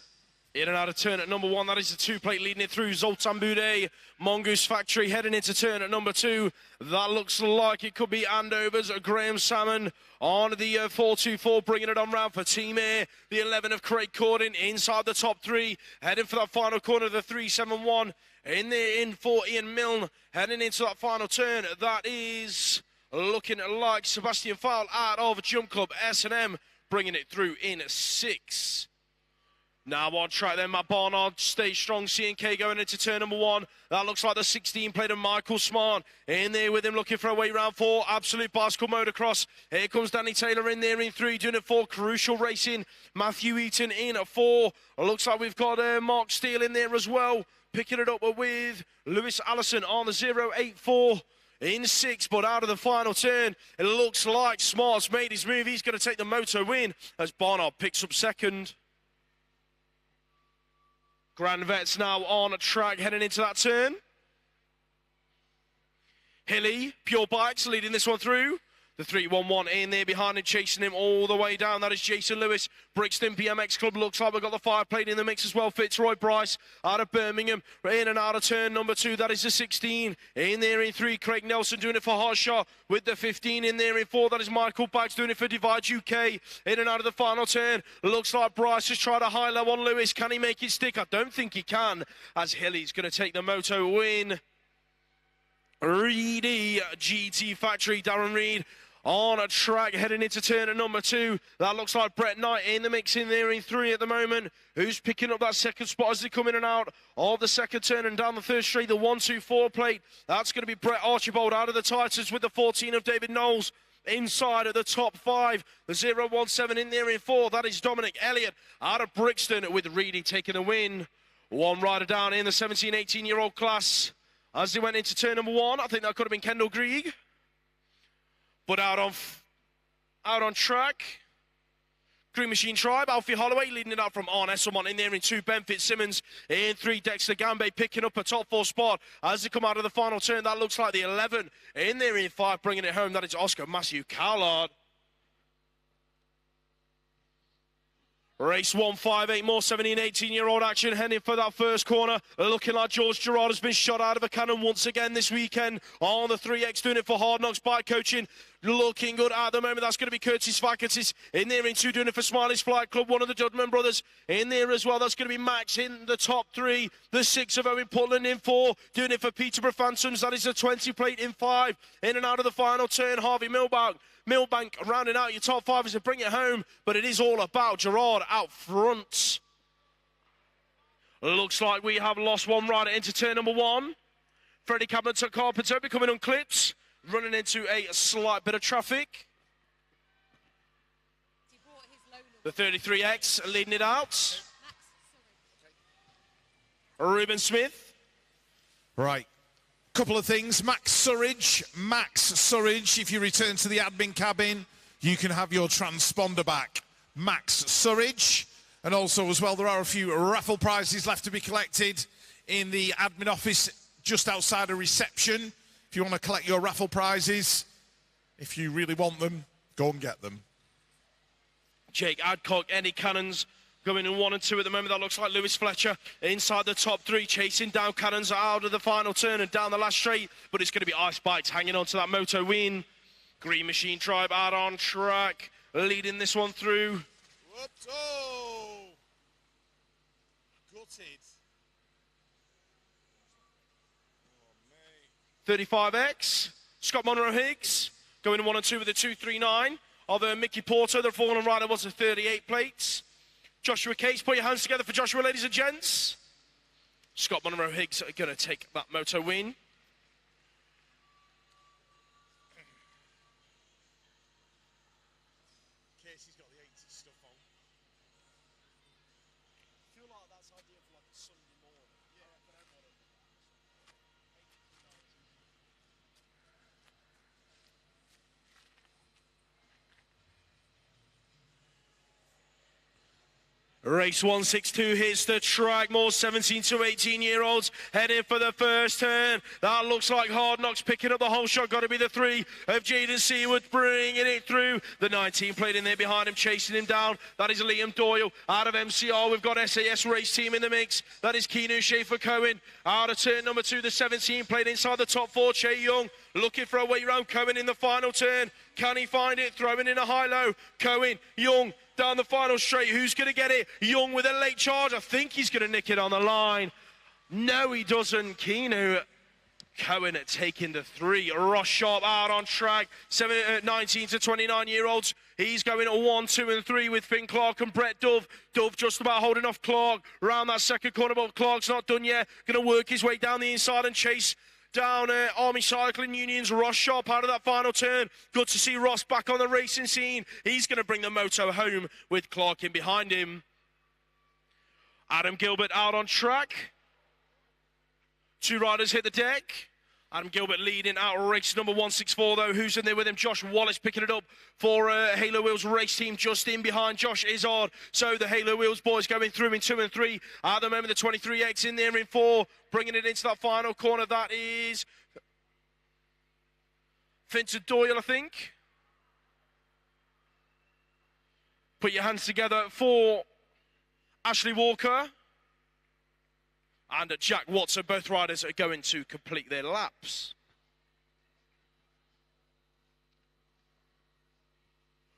In and out of turn at number 1, that is the 2-plate leading it through. Zoltan Boudet, Mongoose Factory heading into turn at number 2. That looks like it could be Andover's Graham Salmon on the 424, bringing it on round for Team A. The 11 of Craig Corden inside the top 3, heading for that final corner, the 371. In there in for Ian Milne, heading into that final turn. That is looking like Sebastian Fowl out of Jump Club S&M, bringing it through in 6. Now on track then, Matt Barnard, Stay Strong, C&K going into turn number 1. That looks like the 16-plate of Michael Smart. In there with him looking for a way round 4. Absolute Bicycle Motocross. Here comes Danny Taylor in there in 3, doing it 4. Crucial Racing, Matthew Eaton in at 4. Looks like we've got Mark Steele in there as well. Picking it up with Lewis Allison on the 084 in 6, but out of the final turn, it looks like Smart's made his move. He's going to take the moto win as Barnard picks up 2nd. Grand Vets now on a track heading into that turn. Hilly, Pure Bikes leading this one through. The 311 in there behind him, chasing him all the way down. That is Jason Lewis. Brixton BMX Club looks like we've got the 5-plate in the mix as well. Fitzroy Bryce out of Birmingham. In and out of turn number 2. That is the 16. In there in 3. Craig Nelson doing it for Hot Shot with the 15 in there in 4. That is Michael Bags doing it for Divide UK. In and out of the final turn. Looks like Bryce has tried a high-low on Lewis. Can he make it stick? I don't think he can, as Hilly's going to take the moto win. Reedy GT Factory, Darren Reed on a track heading into turn at number 2. That looks like Brett Knight in the mix in there in 3 at the moment. Who's picking up that 2nd spot as they come in and out of the 2nd turn and down the 3rd straight, the 124 plate. That's going to be Brett Archibald out of the Titans with the 14 of David Knowles. Inside of the top 5, the 017 in there in 4. That is Dominic Elliott out of Brixton with Reedy taking the win. One rider down in the 17, 18-year-old class. As they went into turn number 1, I think that could have been Kendall Grieg. But out on track, Green Machine Tribe, Alfie Holloway leading it out from Arne Esselmont in there in 2, Ben Fitzsimmons in 3, Dexter Gambe picking up a top 4 spot as they come out of the final turn. That looks like the 11 in there in 5, bringing it home. That is Oscar Matthew Cowlard. Race 158, more 17, 18-year-old action heading for that first corner. Looking like George Gerard has been shot out of a cannon once again this weekend on the 3X, doing it for Hard Knocks Bike Coaching. Looking good at the moment. That's going to be Curtis Vacatis in there in two, doing it for Smiley's Flight Club. One of the Judman brothers in there as well. That's going to be Max in the top three. The 6 of Owen Portland in 4. Doing it for Peterborough Phantoms. That is a 20 plate in 5. In and out of the final turn, Harvey Milbank rounding out your top 5 as they bring it home, but it is all about Gerard out front. Looks like we have lost one rider into turn number 1. Freddie Carpenter becoming unclipped, running into a slight bit of traffic. The 33X leading it out. Ruben Smith. Right. Couple of things. Max Surridge, if you return to the admin cabin, you can have your transponder back. Max Surridge. And also as well, there are a few raffle prizes left to be collected in the admin office just outside of reception. If you want to collect your raffle prizes, if you really want them, go and get them. Jake Adcock, Eddie Cannons going in 1 and 2 at the moment. That looks like Lewis Fletcher inside the top 3, chasing down Cannons out of the final turn and down the last straight. But it's going to be Ice Bikes hanging on to that moto win. Green Machine Tribe out on track, leading this one through. Whoops, oh! Gutted. 35X, Scott Monroe-Higgs going in 1 and 2 with a 239 of Mickey Porter. The fallen rider was a 38 plates. Joshua Cates, put your hands together for Joshua, ladies and gents. Scott Monroe-Higgs are going to take that moto win. Casey's got the 80 stuff on. I feel like that's ideal for like a Sunday morning. Yeah, but I don't want to. Race 162 hits the track. More 17 to 18-year-olds heading for the first turn. That looks like Hard Knocks picking up the whole shot. Got to be the 3 of Jaden Seawood bringing it through. The 19 played in there behind him, chasing him down. That is Liam Doyle out of MCR. We've got SAS Race Team in the mix. That is Keanu Schaefer-Cohen out of turn number 2. The 17 played inside the top 4. Che Young looking for a way round Cohen in the final turn. Can he find it? Throwing in a high-low. Cohen, Young, down the final straight. Who's going to get it? Young with a late charge. I think he's going to nick it on the line. No, he doesn't. Keanu Cohen taking the 3. Ross Sharp out on track. 19 to 29-year-olds. He's going at 1, 2, and 3 with Finn Clark and Brett Dove. Dove just about holding off Clark around that second corner, but Clark's not done yet. Going to work his way down the inside and chase down Army Cycling Union's Ross Sharp out of that final turn. Good to see Ross back on the racing scene. He's going to bring the moto home with Clark in behind him. Adam Gilbert out on track. 2 riders hit the deck. Adam Gilbert leading out race number 164, though. Who's in there with him? Josh Wallace picking it up for Halo Wheels race team. Just in behind Josh Izzard. So the Halo Wheels boys going through in 2 and 3. At the moment, the 23X in there in 4. Bringing it into that final corner. That is Vincent Doyle, I think. Put your hands together for Ashley Walker and Jack Watson. Both riders are going to complete their laps.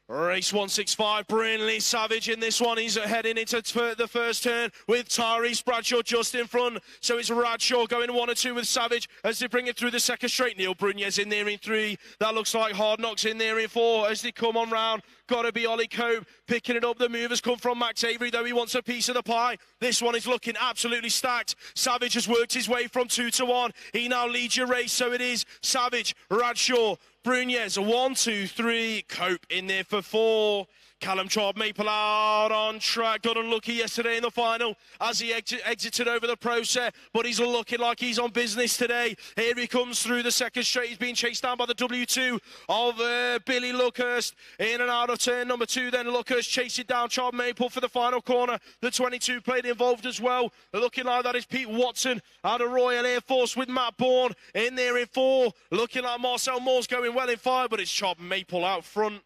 Race 165, Brindley Savage in this one. He's heading into the first turn with Tyrese Bradshaw just in front. So it's Bradshaw going 1 and 2 with Savage as they bring it through the second straight. Neil Brunez in there in 3. That looks like Hard Knocks in there in 4 as they come on round. Got to be Ollie Cope picking it up. The move has come from Max Avery, though he wants a piece of the pie. This one is looking absolutely stacked. Savage has worked his way from 2 to 1. He now leads your race, so it is Savage, Bradshaw, Brunez, 1, 2, 3. Cope in there for 4. Callum Chard Maple out on track. Got unlucky yesterday in the final as he exited over the pro set, but he's looking like he's on business today. Here he comes through the second straight. He's being chased down by the W2 of Billy Luckhurst. In and out of turn number 2, then Luckhurst chasing down Chard Maple for the final corner. The 22 played involved as well. Looking like that is Pete Watson out of Royal Air Force with Matt Bourne in there in 4. Looking like Marcel Moore's going well in 5, but it's Chard Maple out front.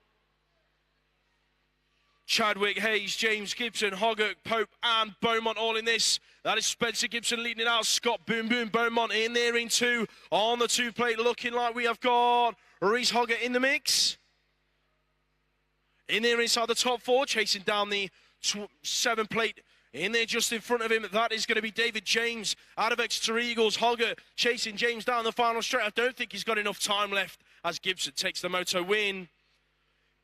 Chadwick, Hayes, James, Gibson, Hoggart, Pope and Beaumont all in this. That is Spencer Gibson leading it out. Scott Boom Boom Beaumont in there in two. On the two plate, looking like we have got Reese Hoggart in the mix. In there inside the top four, chasing down the 7 plate. In there just in front of him, that is going to be David James out of Exeter Eagles. Hoggart chasing James down the final straight. I don't think he's got enough time left as Gibson takes the moto win.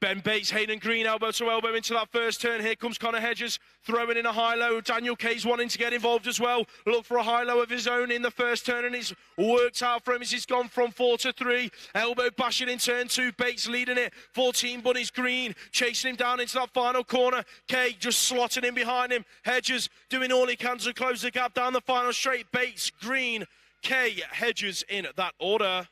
Ben Bates, Hayden Green, elbow to elbow into that first turn. Here comes Connor Hedges, throwing in a high-low. Daniel Kay's wanting to get involved as well. Look for a high-low of his own in the first turn, and it's worked out for him as he's gone from 4 to 3. Elbow bashing in turn 2, Bates leading it. 14 Bunnies Green, chasing him down into that final corner. Kay just slotting in behind him. Hedges doing all he can to close the gap down the final straight. Bates, Green, Kay, Hedges in that order.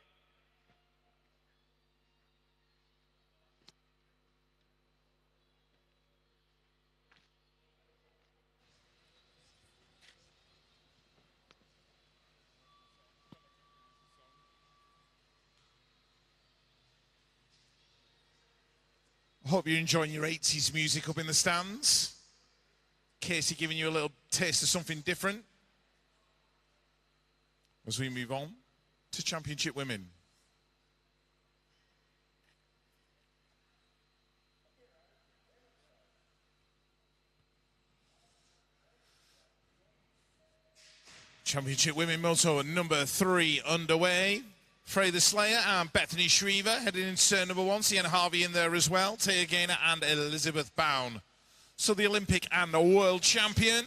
Hope you're enjoying your 80s music up in the stands. Casey giving you a little taste of something different as we move on to Championship Women. Championship Women Moto number 3 underway. Freya the Slayer and Bethany Shriver heading into turn number 1. Sienna Harvey in there as well. Taya Gaynor and Elizabeth Bown. So the Olympic and the world champion.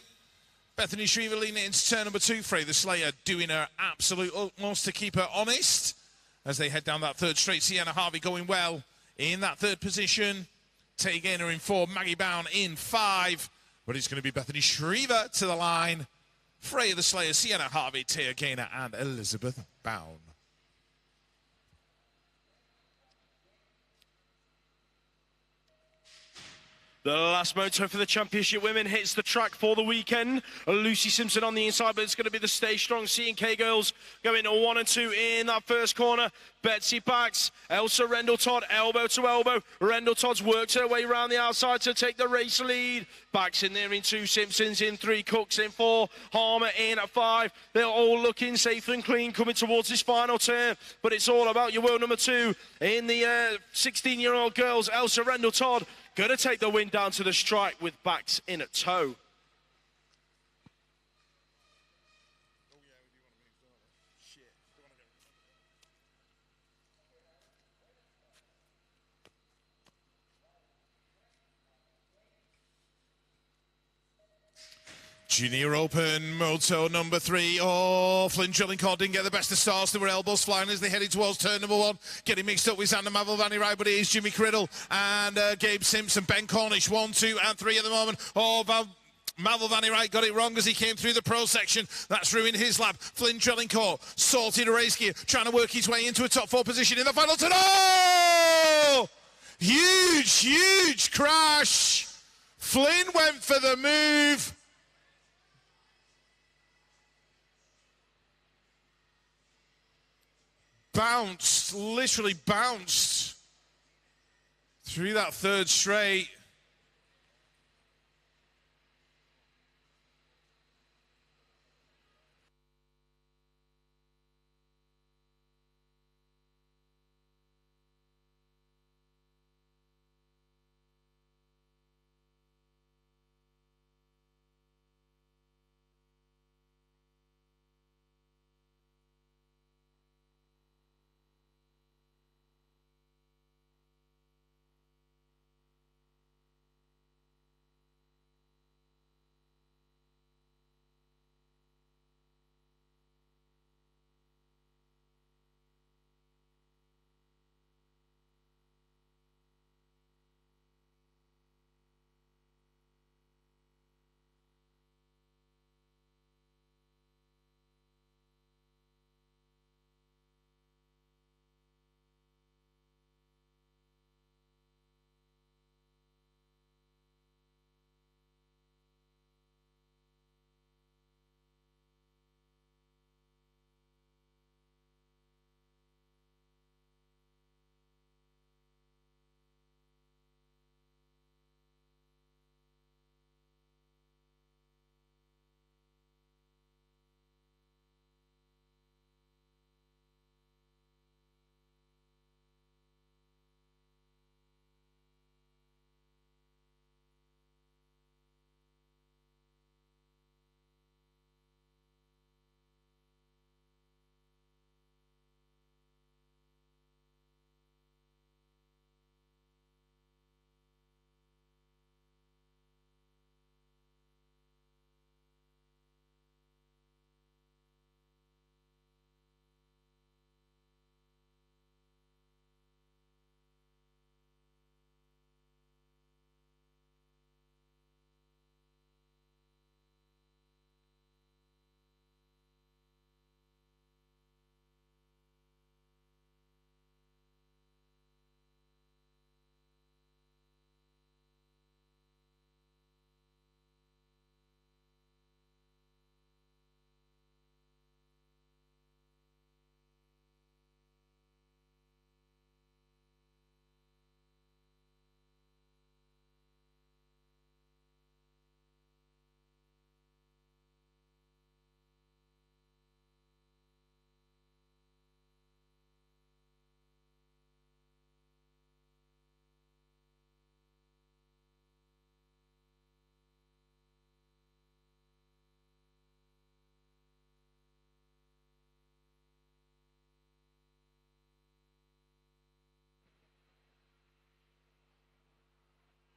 Bethany Shriver leading it into turn number 2. Freya the Slayer doing her absolute utmost to keep her honest as they head down that third straight. Sienna Harvey going well in that third position. Taya Gaynor in 4. Maggie Bown in 5. But it's going to be Bethany Shriver to the line. Freya the Slayer, Sienna Harvey, Taya Gaynor and Elizabeth Bown. The last moto for the Championship Women hits the track for the weekend. Lucy Simpson on the inside, but it's going to be the Stay Strong C&K girls going 1 and 2 in that first corner. Betsy Bax, Elsa Rendell-Todd, elbow to elbow. Rendell-Todd's worked her way around the outside to take the race lead. Bax in there in 2, Simpsons in 3, Cooks in 4, Harmer in at 5. They're all looking safe and clean coming towards this final turn, but it's all about your world number 2 in the 16-year-old girls. Elsa Rendell-Todd going to take the win down to the strike with Bax in at tow. Junior Open, Moto number 3. Oh, Flynn Drilling-Cord didn't get the best of starts. There were elbows flying as they headed towards turn number 1. Getting mixed up with Xander Mavelvani right, but it is Jimmy Criddle and Gabe Simpson. Ben Cornish, 1, 2 and 3 at the moment. Oh, Mavelvani right got it wrong as he came through the pro section. That's ruined his lap. Flynn Drilling-Cord, salted race gear, trying to work his way into a top 4 position in the final turn. Oh! Huge crash. Flynn went for the move. Bounced, literally bounced through that third straight.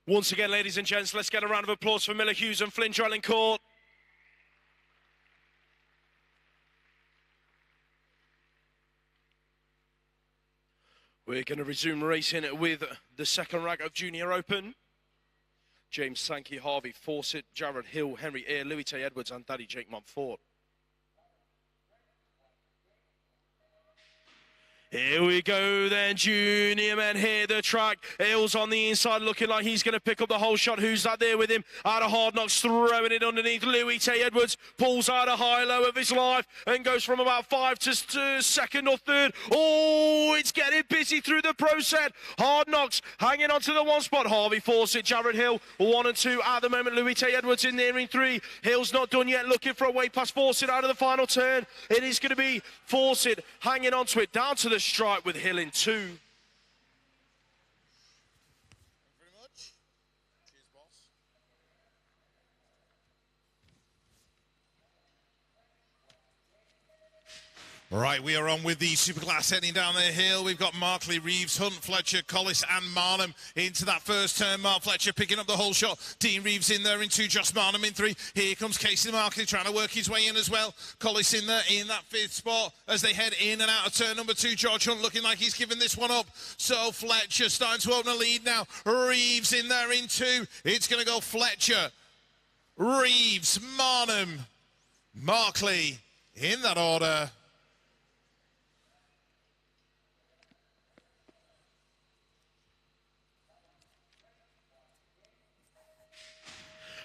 Once again, ladies and gents, let's get a round of applause for Miller Hughes and Flynn Drellincourt. We're going to resume racing with the second rack of Junior Open. James Sankey, Harvey Fawcett, Jared Hill, Henry Eyre, Louis Tay Edwards and Daddy Jake Montfort. Here we go then, junior men here, the track. Hills on the inside looking like he's going to pick up the whole shot. Who's that there with him? Out of Hard Knocks, throwing it underneath. Louis Tay Edwards pulls out a high-low of his life and goes from about 5 to second or third. Oh, it's getting busy through the pro set. Hard Knocks hanging on to the one spot. Harvey Fawcett, Jared Hill, 1 and 2 at the moment. Louis Tay Edwards in there in 3. Hill's not done yet, looking for a way past Fawcett out of the final turn. It is going to be Fawcett hanging on to it, down to the stripe with Hill in 2. Thank you very much. Cheers, boss. Right, we are on with the Superclass heading down the hill. We've got Markley, Reeves, Hunt, Fletcher, Collis and Marnham into that first turn. Mark Fletcher picking up the whole shot. Dean Reeves in there in 2, Josh Marnham in 3. Here comes Casey Markley trying to work his way in as well. Collis in there in that 5th spot as they head in and out of turn number 2. George Hunt looking like he's giving this one up. So Fletcher starting to open a lead now. Reeves in there in 2. It's going to go Fletcher, Reeves, Marnham, Markley in that order.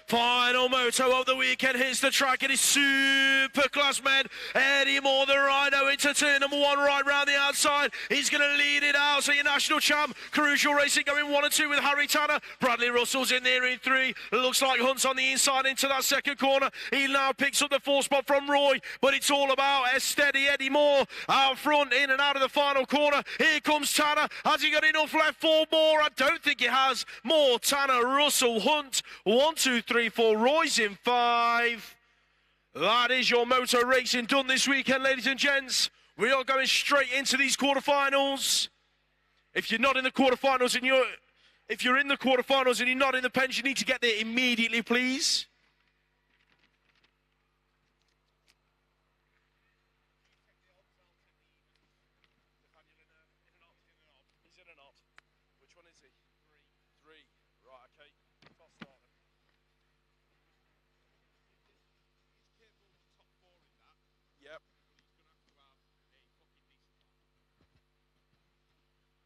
Final moto of the weekend hits the track. It is Superclass men. Eddie Moore, the Rhino, into turn number 1 right round the outside. He's going to lead it out. So your national champ, Crucial Racing, going 1 and 2 with Harry Tanner. Bradley Russell's in there in 3. Looks like Hunt's on the inside into that second corner. He now picks up the 4th spot from Roy, but it's all about a steady Eddie Moore out front, in and out of the final corner. Here comes Tanner. Has he got enough left for Moore? I don't think he has. Moore, Tanner, Russell, Hunt. 1, 2, 3, 4. Roy's in 5. That is your motor racing done this weekend, ladies and gents. We are going straight into these quarterfinals. If you're not in the quarterfinals and if you're in the quarterfinals and you're not in the pens, you need to get there immediately, please. Which one is he? 3. Right, okay. Yep.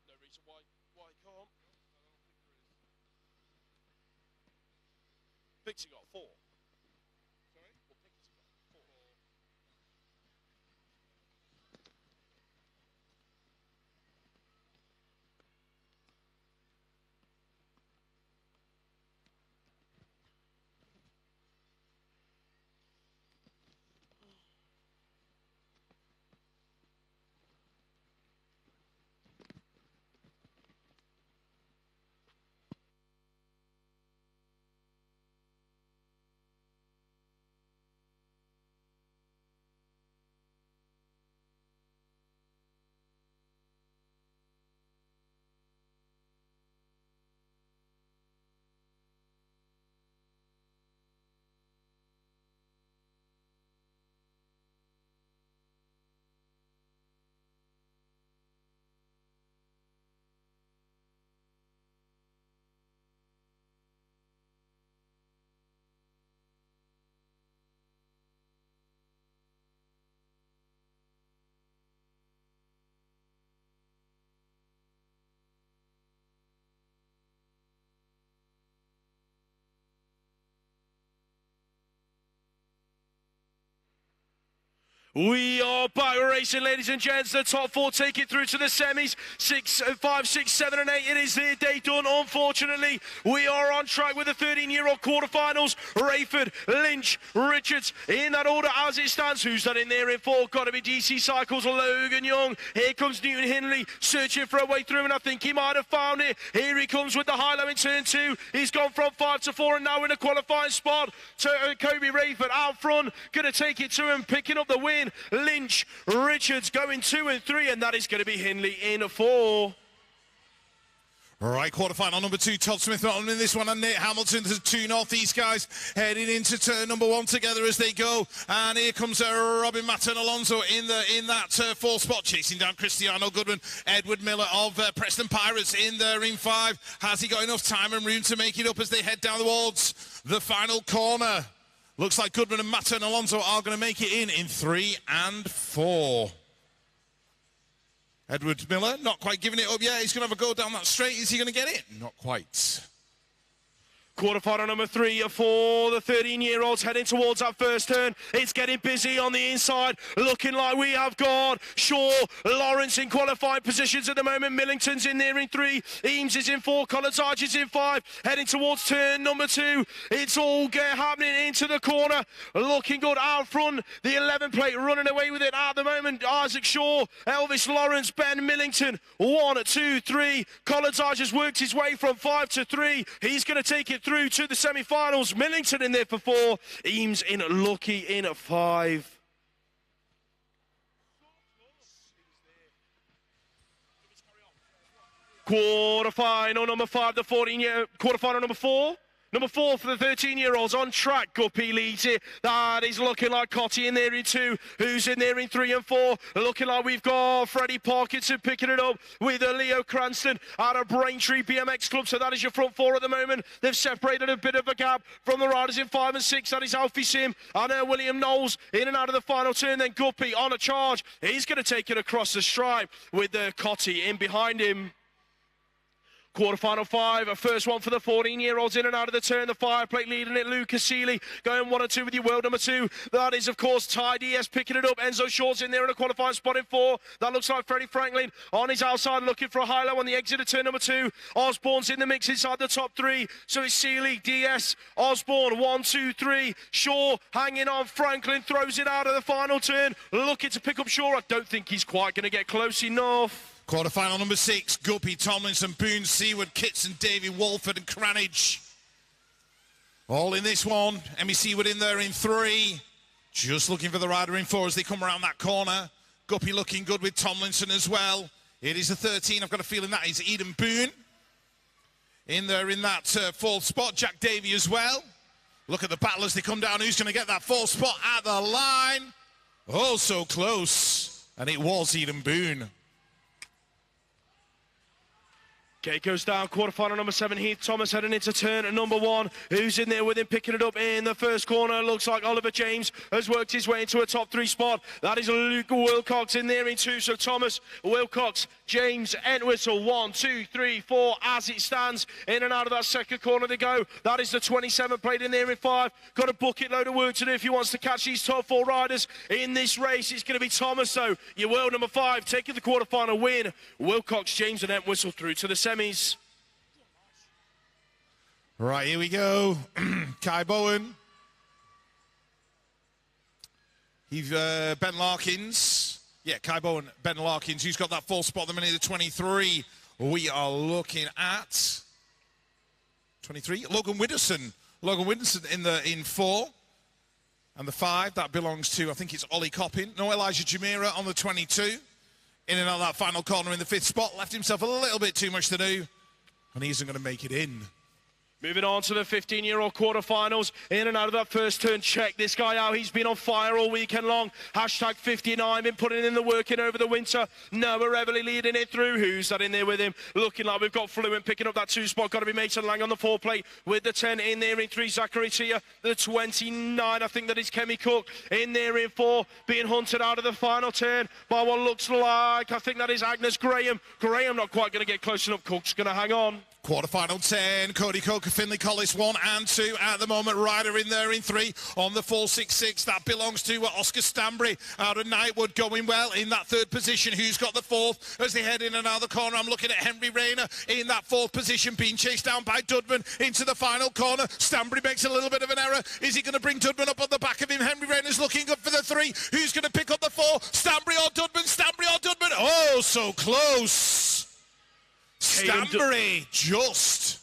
No reason why he can't. Pixie got 4. Sorry? Well, Pixie got 4. We are bike racing, ladies and gents. The top 4 take it through to the semis. 6, 5, 6, 7, and 8. It is their day done, unfortunately. We are on track with the 13-year-old quarterfinals. Rayford, Lynch, Richards, in that order as it stands. Who's that in there in 4? Got to be DC Cycles, Logan Young. Here comes Newton Hindley, searching for a way through, and I think he might have found it. Here he comes with the high-low in turn 2. He's gone from 5 to 4, and now in a qualifying spot. So Kobe Rayford out front, going to take it to him, picking up the win. Lynch, Richards going 2 and 3, and that is going to be Hindley in 4. All right, quarterfinal number 2, Todd Smith not in this one, and Nate Hamilton, the 2 Northeast guys heading into turn number 1 together as they go. And here comes Robin Matta and Alonso in that 4th spot, chasing down Cristiano Goodman. Edward Miller of Preston Pirates in there in 5. Has he got enough time and room to make it up as they head down towards the final corner? Looks like Goodman and Matta and Alonso are going to make it in 3 and 4. Edward Miller not quite giving it up yet. He's going to have a go down that straight. Is he going to get it? Not quite. Quarterfinal number 3 for the 13-year-olds heading towards that first turn. It's getting busy on the inside, looking like we have got Shaw, Lawrence in qualifying positions at the moment. Millington's in there in 3, Eames is in 4, Collins Arch is in 5, heading towards turn number 2. It's all happening into the corner, looking good out front. The 11 plate running away with it at the moment. Isaac Shaw, Elvis Lawrence, Ben Millington. 1, 2, 3. Collins Arch has worked his way from 5 to 3. He's going to take it through to the semi-finals. Millington in there for 4. Eames in lucky in 5. Quarterfinal number 5, the 14-year. Quarterfinal number 4. Number 4 for the 13-year-olds on track. Guppy leads it. That is looking like Cotty in there in 2. Who's in there in 3 and 4? Looking like we've got Freddie Parkinson picking it up with Leo Cranston out of Braintree BMX Club. So that is your front 4 at the moment. They've separated a bit of a gap from the riders in 5 and 6. That is Alfie Sim and William Knowles in and out of the final turn. Then Guppy on a charge. He's going to take it across the stripe with Cotty in behind him. Quarterfinal 5, a first one for the 14-year-olds in and out of the turn. The 5 plate leading it, Lucas Seeley going 1 and 2 with your world number 2. That is, of course, Ty DS picking it up. Enzo Shaw's in there in a qualifying spot in 4. That looks like Freddie Franklin on his outside looking for a high-low on the exit of turn number 2. Osborne's in the mix inside the top 3. So it's Seeley, DS, Osborne, 1, 2, 3. Shaw hanging on. Franklin throws it out of the final turn. Looking to pick up Shaw. I don't think he's quite going to get close enough. Quarterfinal number 6, Guppy, Tomlinson, Boone, Seward, Kitson, Davey, Walford and Cranage. All in this one. Emmy Seward in there in 3. Just looking for the rider in 4 as they come around that corner. Guppy looking good with Tomlinson as well. It is a 13. I've got a feeling that is Eden Boone. In there in that 4th spot. Jack Davey as well. Look at the battle as they come down. Who's going to get that 4th spot at the line? Oh, so close. And it was Eden Boone. Gate goes down, quarterfinal number 7, Heath Thomas heading into turn number 1. Who's in there with him, picking it up in the first corner? Looks like Oliver James has worked his way into a top 3 spot. That is Luke Wilcox in there in 2. So Thomas, Wilcox, James, Entwistle, 1, 2, 3, 4. As it stands, in and out of that second corner they go. That is the 27 plate in there in 5. Got a bucket load of work to do if he wants to catch these top 4 riders in this race. It's going to be Thomas, though. Your world number 5, taking the quarterfinal win. Wilcox, James and Entwistle through to the semis. Right, here we go. Kai Bowen. Ben Larkins. Yeah, Kai Bowen, Ben Larkins. Who's got that 4th spot at the minute of 23? We are looking at 23. Logan Widdowson. Logan Widdowson in 4. And the 5, that belongs to, I think it's Ollie Coppin. No, Elijah Jamira on the 22. In and out of that final corner in the 5th spot. Left himself a little bit too much to do. And he isn't going to make it in. Moving on to the 15-year-old quarterfinals. In and out of that first turn. Check this guy out. He's been on fire all weekend long. Hashtag 59. Been putting in the work in over the winter. Noah Everly leading it through. Who's that in there with him? Looking like we've got Fluent picking up that 2 spot. Got to be Mason Lang on the 4 plate with the 10 in there in 3. Zachary Tia. The 29. I think that is Kemi Cook in there in 4. Being hunted out of the final turn by what looks like, I think that is Agnes Graham. Graham not quite going to get close enough. Cook's going to hang on. Quarterfinal 10, Cody Coker, Finley Collis 1 and 2 at the moment. Ryder in there in 3 on the 466. That belongs to Oscar Stanbury out of Knightwood, going well in that 3rd position. Who's got the 4th as they head in and out of the corner? I'm looking at Henry Rayner in that 4th position, being chased down by Dudman into the final corner. Stanbury makes a little bit of an error. Is he going to bring Dudman up on the back of him? Henry Rayner's looking good for the 3. Who's going to pick up the 4? Stanbury or Dudman? Stanbury or Dudman? Oh, so close. Stanbury just.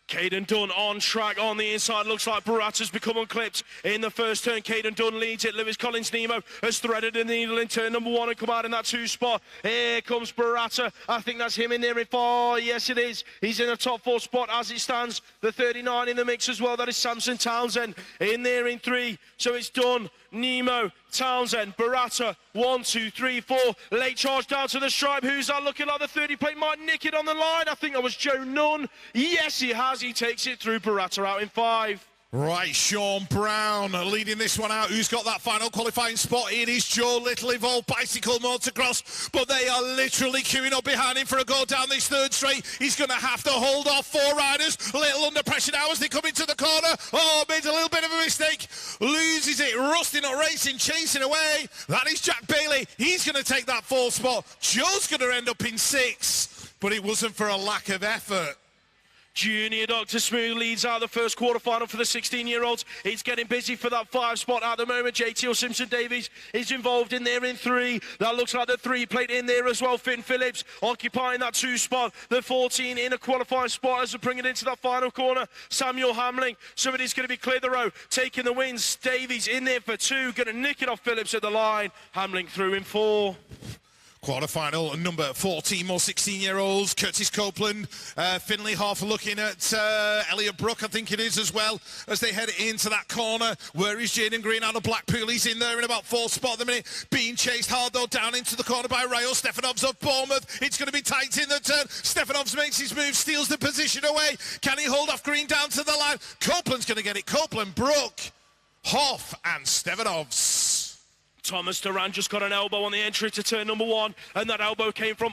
Caden Dunn on track on the inside. Looks like Barata's become unclipped in the first turn. Caden Dunn leads it. Lewis Collins Nemo has threaded the needle in turn number 1 and come out in that 2 spot. Here comes Barata. I think that's him in there in 4. Yes, it is. He's in the top 4 spot as it stands. The 39 in the mix as well. That is Samson Townsend in there in 3. So it's Dunn, Nemo, Townsend, Barata, 1, 2, 3, 4. Late charge down to the stripe. Who's that looking like? The 30 plate might nick it on the line. I think that was Joe Nunn. Yes, he has. He takes it through. Barata out in 5. Right, Sean Brown leading this one out. Who's got that final qualifying spot? It is Joe Little, Evolved Bicycle Motocross, but they are literally queuing up behind him for a go down this 3rd straight. He's going to have to hold off 4 riders. Little under pressure now as they come into the corner. Oh, made a little bit of a mistake. Loses it. Rusty not racing, chasing away. That is Jack Bailey. He's going to take that 4th spot. Joe's going to end up in 6, but it wasn't for a lack of effort. Junior Dr. Smooth leads out the first quarterfinal for the 16-year-olds. He's getting busy for that 5 spot at the moment. JT Simpson Davies is involved in there in 3. That looks like the 3 plate in there as well. Finn Phillips occupying that 2 spot. The 14 in a qualifying spot as they bring it into that final corner. Samuel Hamling. Somebody's going to be clear the row. Taking the wins. Davies in there for 2. Going to nick it off Phillips at the line. Hamling through in 4. Quarterfinal number 14, more 16-year-olds. Curtis Copeland, Finley Hoff looking at Elliot Brook, I think it is as well, as they head into that corner. Where is Jaden Green out of Blackpool? He's in there in about 4 spot at the minute. Being chased hard though down into the corner by Rayo Stefanovs of Bournemouth. It's going to be tight in the turn. Stefanovs makes his move, steals the position away. Can he hold off Green down to the line? Copeland's going to get it. Copeland, Brook, Hoff and Stefanovs. Thomas Duran just got an elbow on the entry to turn number 1, and that elbow came from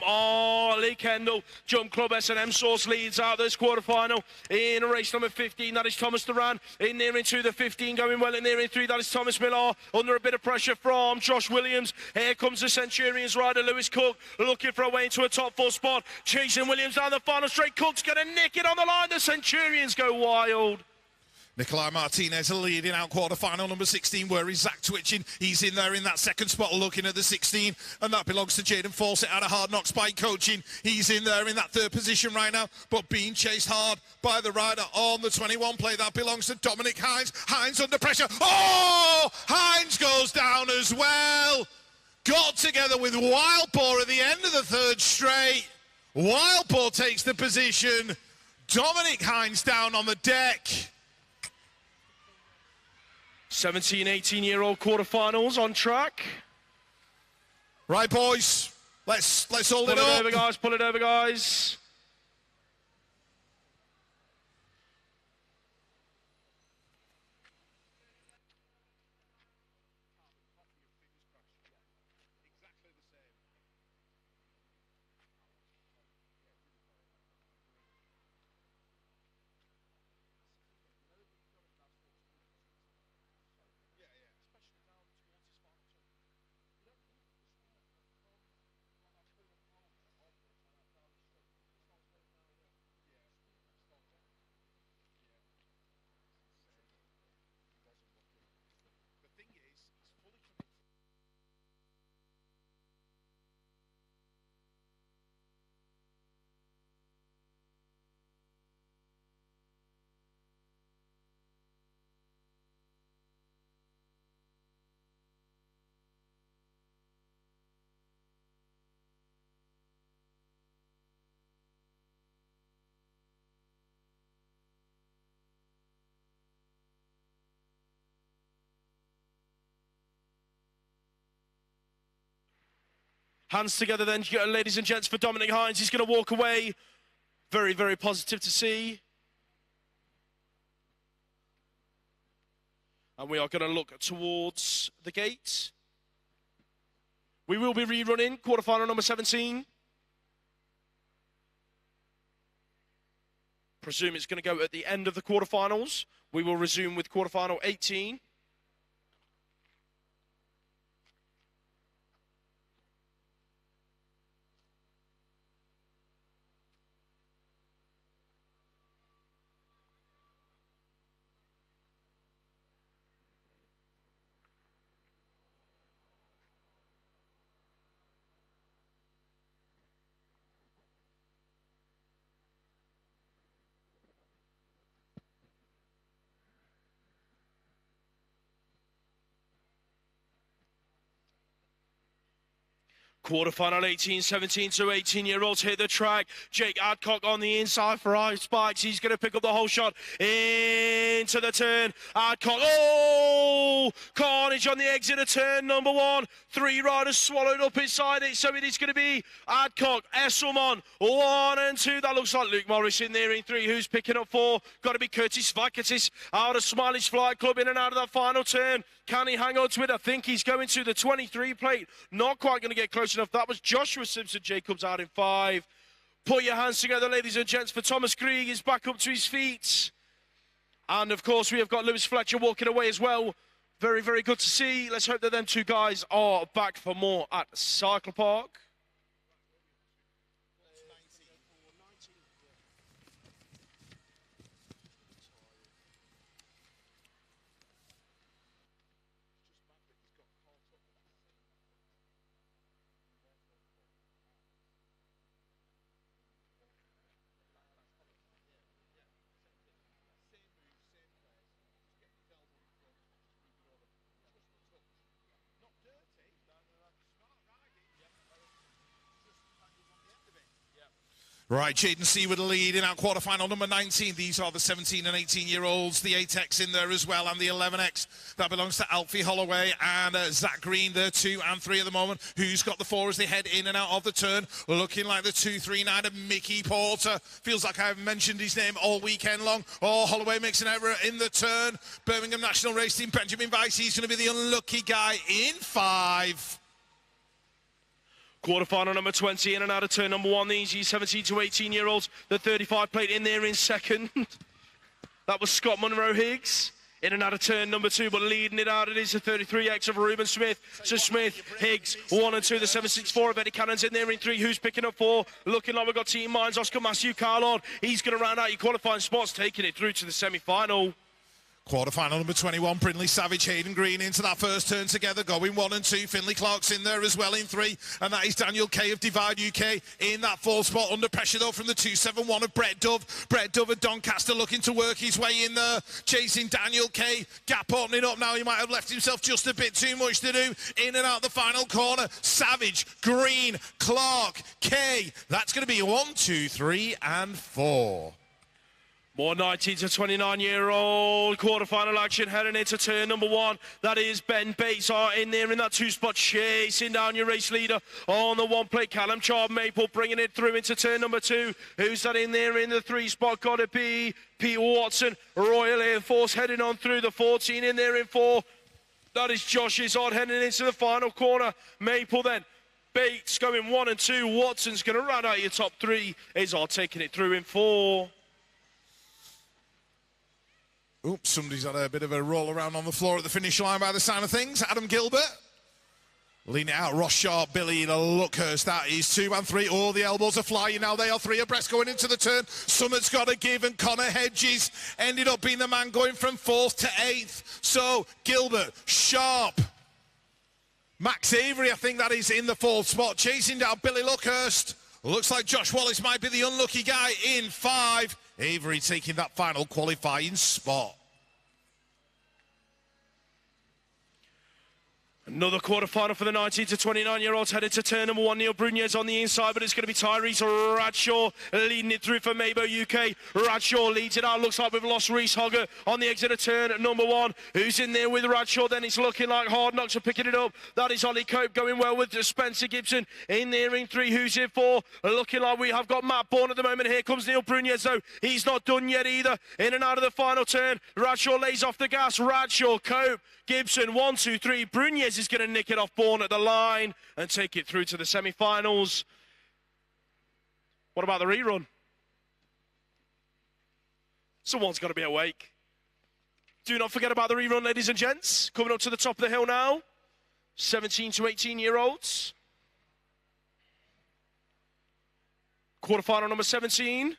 Lee Kendall. Jump Club S&M Source leads out this quarterfinal in race number 15. That is Thomas Duran in there into the 15, going well in there in 3. That is Thomas Millar under a bit of pressure from Josh Williams. Here comes the Centurions rider Lewis Cook looking for a way into a top 4 spot. Chasing Williams down the final straight. Cook's going to nick it on the line. The Centurions go wild. Nikolai Martinez leading out quarterfinal number 16. Where is Zach Twitching? He's in there in that 2nd spot looking at the 16, and that belongs to Jaden Fawcett out of Hard Knocks Bike Coaching. He's in there in that 3rd position right now, but being chased hard by the rider on the 21 plate. That belongs to Dominic Hines. Hines under pressure. Oh! Hines goes down as well. Got together with Wild Boar at the end of the 3rd straight. Wild Boar takes the position. Dominic Hines down on the deck. 17, 18-year-old quarterfinals on track. Right, boys, let's hold it up. Pull it over, guys. Pull it over, guys. Hands together then, ladies and gents, for Dominic Hines. He's going to walk away. Very, very positive to see. And we are going to look towards the gate. We will be rerunning quarterfinal number 17. Presume it's going to go at the end of the quarterfinals. We will resume with quarterfinal 18. Quarterfinal 18, 17 to 18-year-olds hit the track. Jake Adcock on the inside for Ice Bikes. He's going to pick up the whole shot into the turn. Adcock, oh! Carnage on the exit of turn number 1. 3 riders swallowed up inside it, so it is going to be Adcock, Esselman, 1 and 2. That looks like Luke Morris in there in 3. Who's picking up 4? Got to be Curtis Vakatis out of Smiley's Flight Club in and out of that final turn. Can he hang on to it? I think he's going to the 23 plate. Not quite going to get close enough. That was Joshua Simpson-Jacobs out in 5. Put your hands together, ladies and gents, for Thomas Krieg. He's back up to his feet. And, of course, we have got Lewis Fletcher walking away as well. Very, very good to see. Let's hope that them 2 guys are back for more at Cycle Park. Right, Jaden C with the lead in our quarterfinal number 19. These are the 17 and 18-year-olds, the 8X in there as well, and the 11X. That belongs to Alfie Holloway and Zach Green. They're 2 and 3 at the moment. Who's got the 4 as they head in and out of the turn? Looking like the 239 of Mickey Porter. Feels like I've mentioned his name all weekend long. Oh, Holloway makes an error in the turn. Birmingham National Race Team, Benjamin Weiss, he's going to be the unlucky guy in 5. Quarterfinal number 20 in and out of turn number 1. These 17 to 18-year-olds. The 35 plate in there in second. That was Scott Monroe-Higgs. In and out of turn number 2, but leading it out, it is the 33X of Ruben Smith. So Smith, Higgs, 1 and 2. The 764 of Eddie Cannon's in there in 3. Who's picking up 4? Looking like we've got Team Mines. Oscar Matthew Carlon. He's going to round out your qualifying spots, taking it through to the semi-final. Quarterfinal number 21, Brindley Savage, Hayden Green into that first turn together, going 1 and 2. Finley Clark's in there as well in 3, and that is Daniel Kay of Divide UK in that 4th spot. Under pressure though from the 271 of Brett Dove. Brett Dove of Doncaster looking to work his way in there, chasing Daniel Kay. Gap opening up now. He might have left himself just a bit too much to do. In and out the final corner. Savage, Green, Clark, Kay. That's going to be 1, 2, 3, and 4. More 19 to 29-year-old quarterfinal action heading into turn number 1. That is Ben Bates in there in that 2 spot, chasing down your race leader on the 1 plate. Callum Chard Maple bringing it through into turn number 2. Who's that in there in the 3 spot? Got to be Pete Watson, Royal Air Force heading on through the 14 in there in 4. That is Josh Izzard heading into the final corner. Maple then. Bates going 1 and 2. Watson's going to round out your top 3. Izzard taking it through in 4. Oops, somebody's had a bit of a roll around on the floor at the finish line by the sound of things. Adam Gilbert. Lean it out, Ross Sharp, Billy Luckhurst. That is 2 and 3. All the elbows are flying now. They are 3 abreast going into the turn. Summit's got to give, and Connor Hedges ended up being the man going from 4th to 8th. So Gilbert, Sharp, Max Avery, I think that is in the 4th spot, chasing down Billy Luckhurst. Looks like Josh Wallace might be the unlucky guy in 5. Avery taking that final qualifying spot. Another quarterfinal for the 19 to 29-year-olds headed to turn number 1. Neil Brunez on the inside, but it's going to be Tyrese Radshaw leading it through for Mabo UK. Radshaw leads it out. Looks like we've lost Reese Hogger on the exit of turn number 1. Who's in there with Radshaw? Then it's looking like Hard Knocks are picking it up. That is Ollie Cope going well with Spencer Gibson in there in 3. Who's in 4? Looking like we have got Matt Bourne at the moment. Here comes Neil Brunez though. He's not done yet either. In and out of the final turn. Radshaw lays off the gas. Radshaw, Cope, Gibson, 1, 2, 3. Brunez is going to nick it off Bourne at the line and take it through to the semi-finals. What about the rerun? Someone's got to be awake. Do not forget about the rerun, ladies and gents. Coming up to the top of the hill now. 17 to 18-year-olds. Quarterfinal number 17.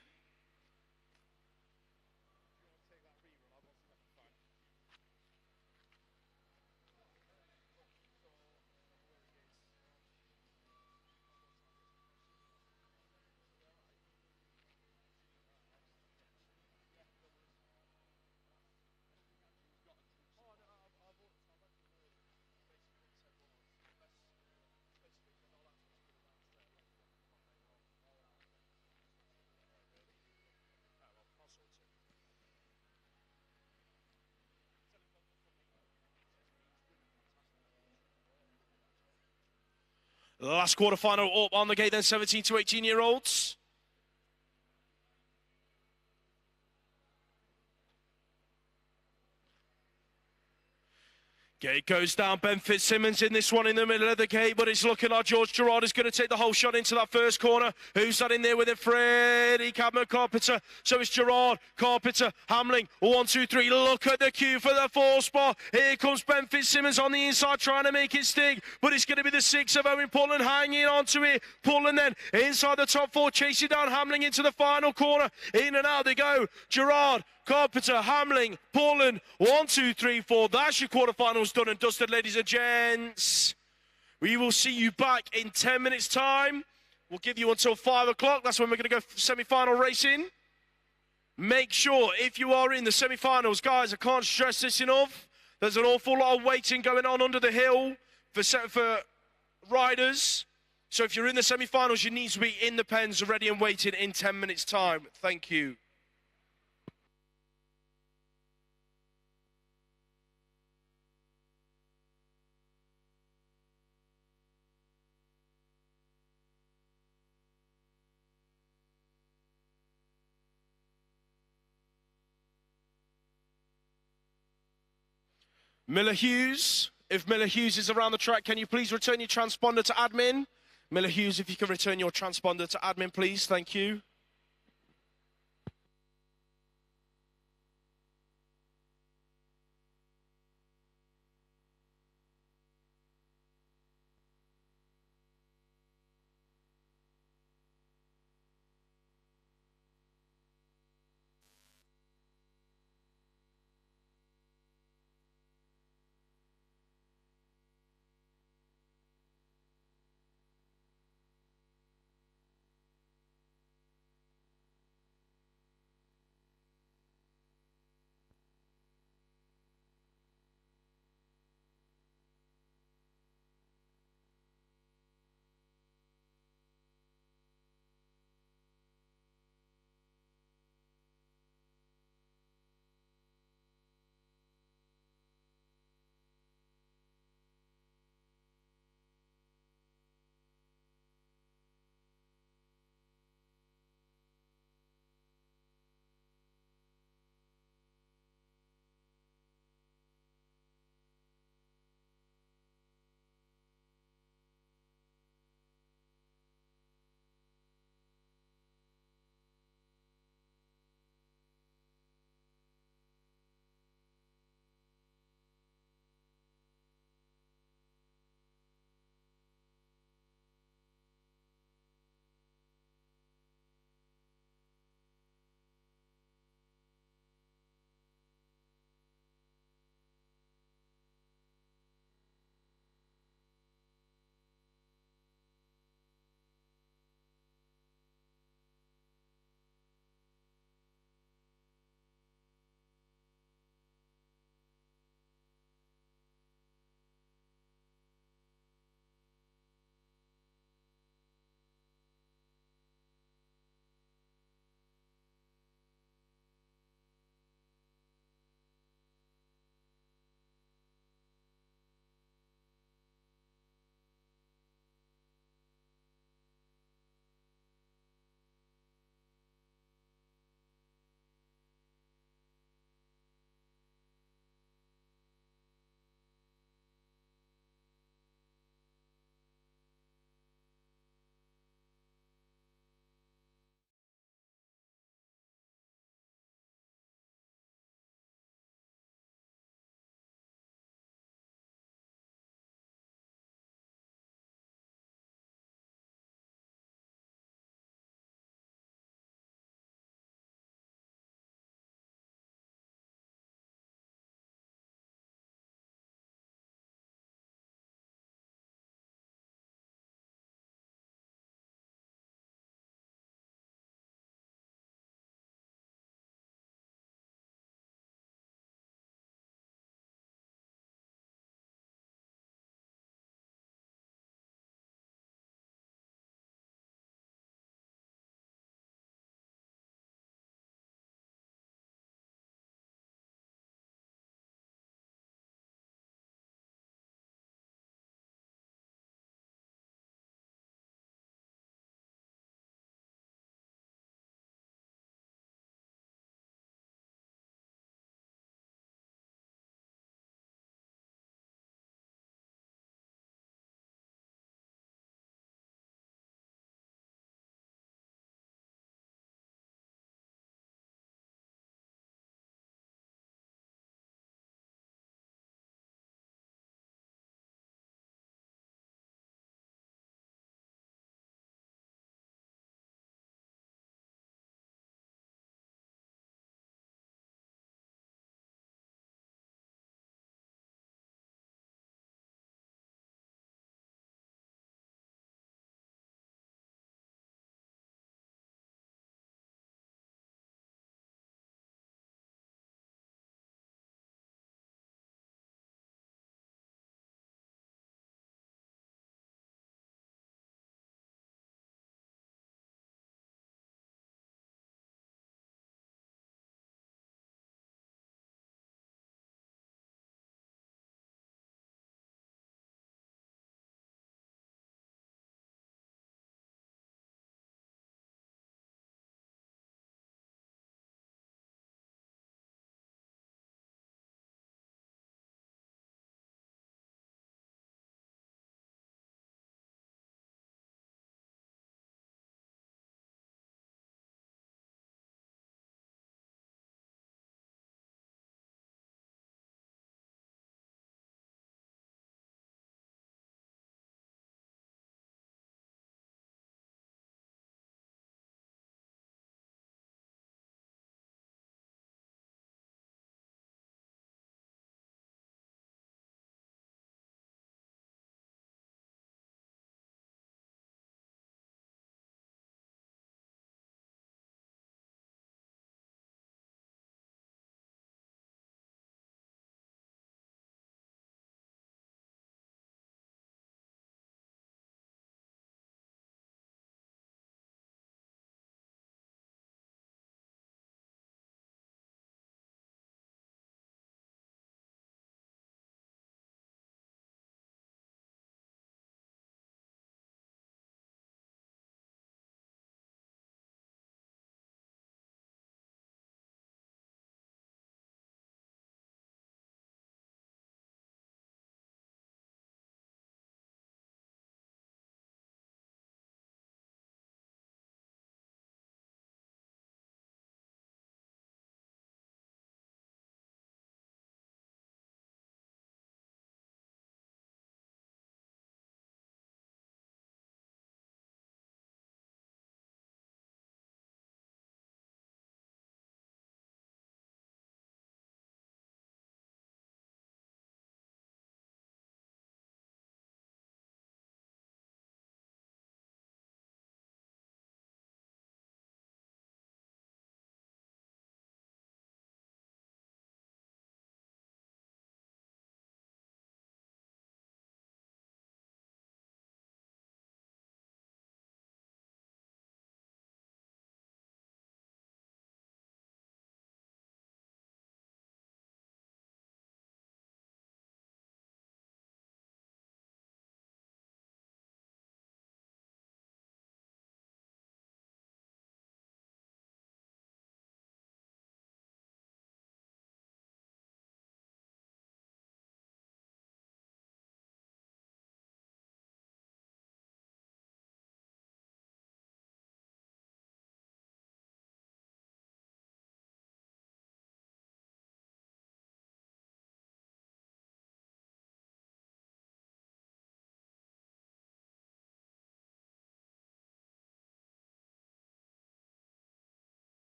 Last quarterfinal up on the gate then, 17 to 18-year-olds. Gate goes down, Ben Fitzsimmons in this one in the middle of the gate, but it's looking like George Gerard is going to take the whole shot into that first corner. Who's that in there with it? Freddie Cadman, Carpenter. So it's Gerard, Carpenter, Hamling. 1, 2, 3. Look at the queue for the 4 spot. Here comes Ben Fitzsimmons on the inside trying to make it stick, but it's going to be the 6 of Owen Pullen hanging onto it. Pullen then inside the top 4, chasing down Hamling into the final corner. In and out they go. Gerard, Carpenter, Hamling, Pullen, 1, 2, 3, 4. That's your quarterfinals done and dusted, ladies and gents. We will see you back in 10 minutes' time. We'll give you until 5 o'clock. That's when we're going to go semi-final racing. Make sure, if you are in the semi-finals, guys, I can't stress this enough. There's an awful lot of waiting going on under the hill for riders. So if you're in the semi-finals, you need to be in the pens, ready and waiting in 10 minutes' time. Thank you. Miller Hughes, if Miller Hughes is around the track, can you please return your transponder to admin? Miller Hughes, if you can return your transponder to admin, please. Thank you.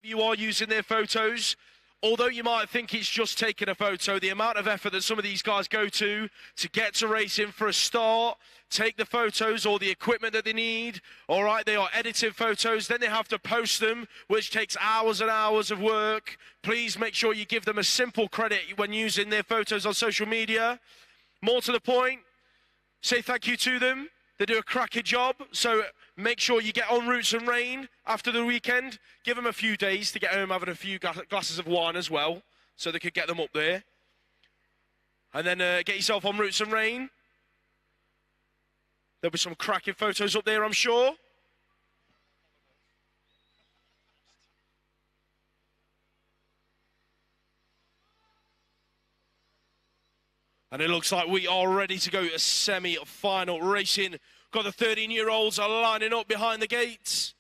you are using their photos. Although you might think it's just taking a photo, the amount of effort that some of these guys go to get to racing for a start, take the photos or the equipment that they need, all right, they are edited photos, then they have to post them, which takes hours and hours of work. Please make sure you give them a simple credit when using their photos on social media. More to the point, say thank you to them. They do a cracking job, so make sure you get on Roots and Rain after the weekend. Give them a few days to get home having a few glasses of wine as well, so they could get them up there. And then get yourself on Roots and Rain. There'll be some cracking photos up there, I'm sure. And it looks like we are ready to go to semi-final racing. Got the 13-year-olds are lining up behind the gates.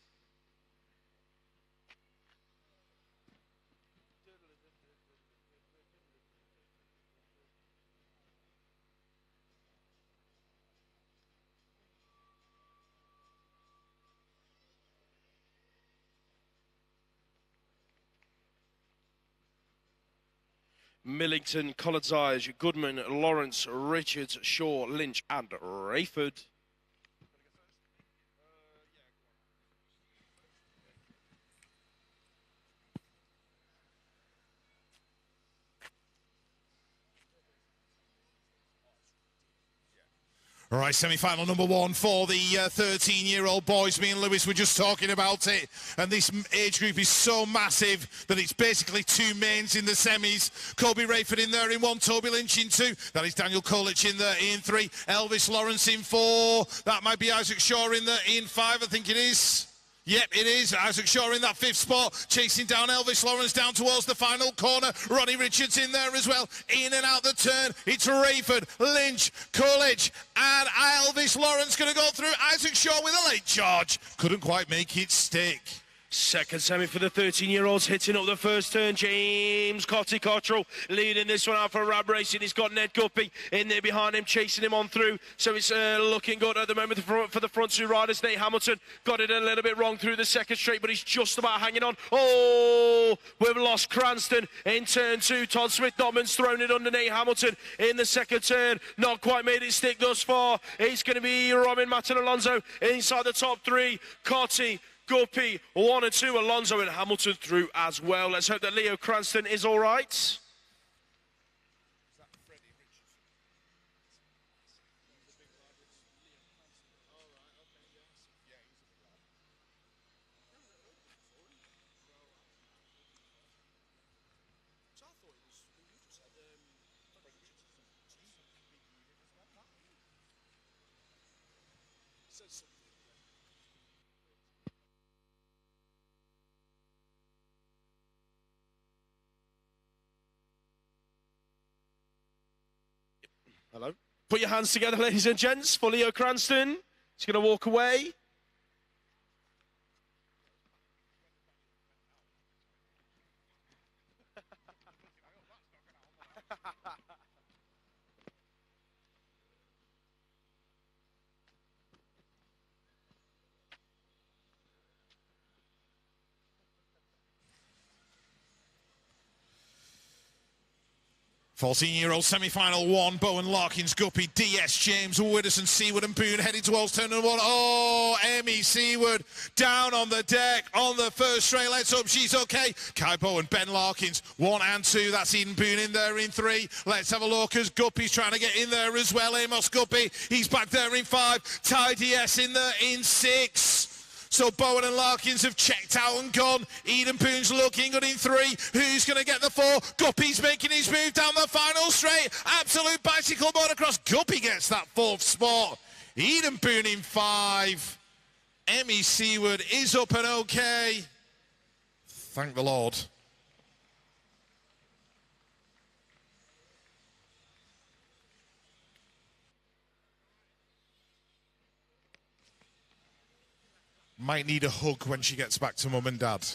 Millington, Collardseye, Goodman, Lawrence, Richards, Shaw, Lynch and Rayford. All right, semi-final number one for the 13-year-old boys. Me and Lewis were just talking about it, and this age group is so massive that it's basically two mains in the semis. Kobe Rayford in there in one, Toby Lynch in two. That is Daniel Kolich in there in three, Elvis Lawrence in four. That might be Isaac Shaw in there in five, I think it is. Yep, it is. Isaac Shaw in that fifth spot, chasing down Elvis Lawrence down towards the final corner. Ronnie Richards in there as well. In and out the turn. It's Rayford, Lynch, Coolidge, and Elvis Lawrence going to go through. Isaac Shaw with a late charge. Couldn't quite make it stick. Second semi for the 13-year-olds, hitting up the first turn. James Cottrell leading this one out for Rab Racing. He's got Ned Guppy in there behind him, chasing him on through. So it's looking good at the moment for the front two riders. Nate Hamilton got it a little bit wrong through the second straight, but he's just about hanging on. Oh, we've lost Cranston in turn two. Todd Smith-Notman's thrown it under Nate Hamilton in the second turn. Not quite made it stick thus far. It's going to be Robin Matt Alonso inside the top three. Cotty, Guppy, 1 and 2, Alonso and Hamilton through as well. Let's hope that Leo Cranston is all right. Hello. Put your hands together, ladies and gents, for Leo Cranston. He's going to walk away. Fourteen-year-old semi-final one, Bowen, Larkins, Guppy, DS, James, Widdowson, Seaward and Boone heading towards turn number one. Oh, Emmy Seaward down on the deck on the first straight. Let's hope she's okay. Kai Bowen, Ben Larkins, 1 and 2. That's Eden Boone in there in 3. Let's have a look as Guppy's trying to get in there as well. Amos Guppy, he's back there in 5. Ty DS in there in 6. So Bowen and Larkins have checked out and gone. Eden Boone's looking good in 3. Who's going to get the 4? Guppy's making his move down the final straight. Absolute bicycle motocross. Guppy gets that 4th spot. Eden Boone in 5. Emmy Seaward is up and okay. Thank the Lord. Might need a hug when she gets back to mum and dad.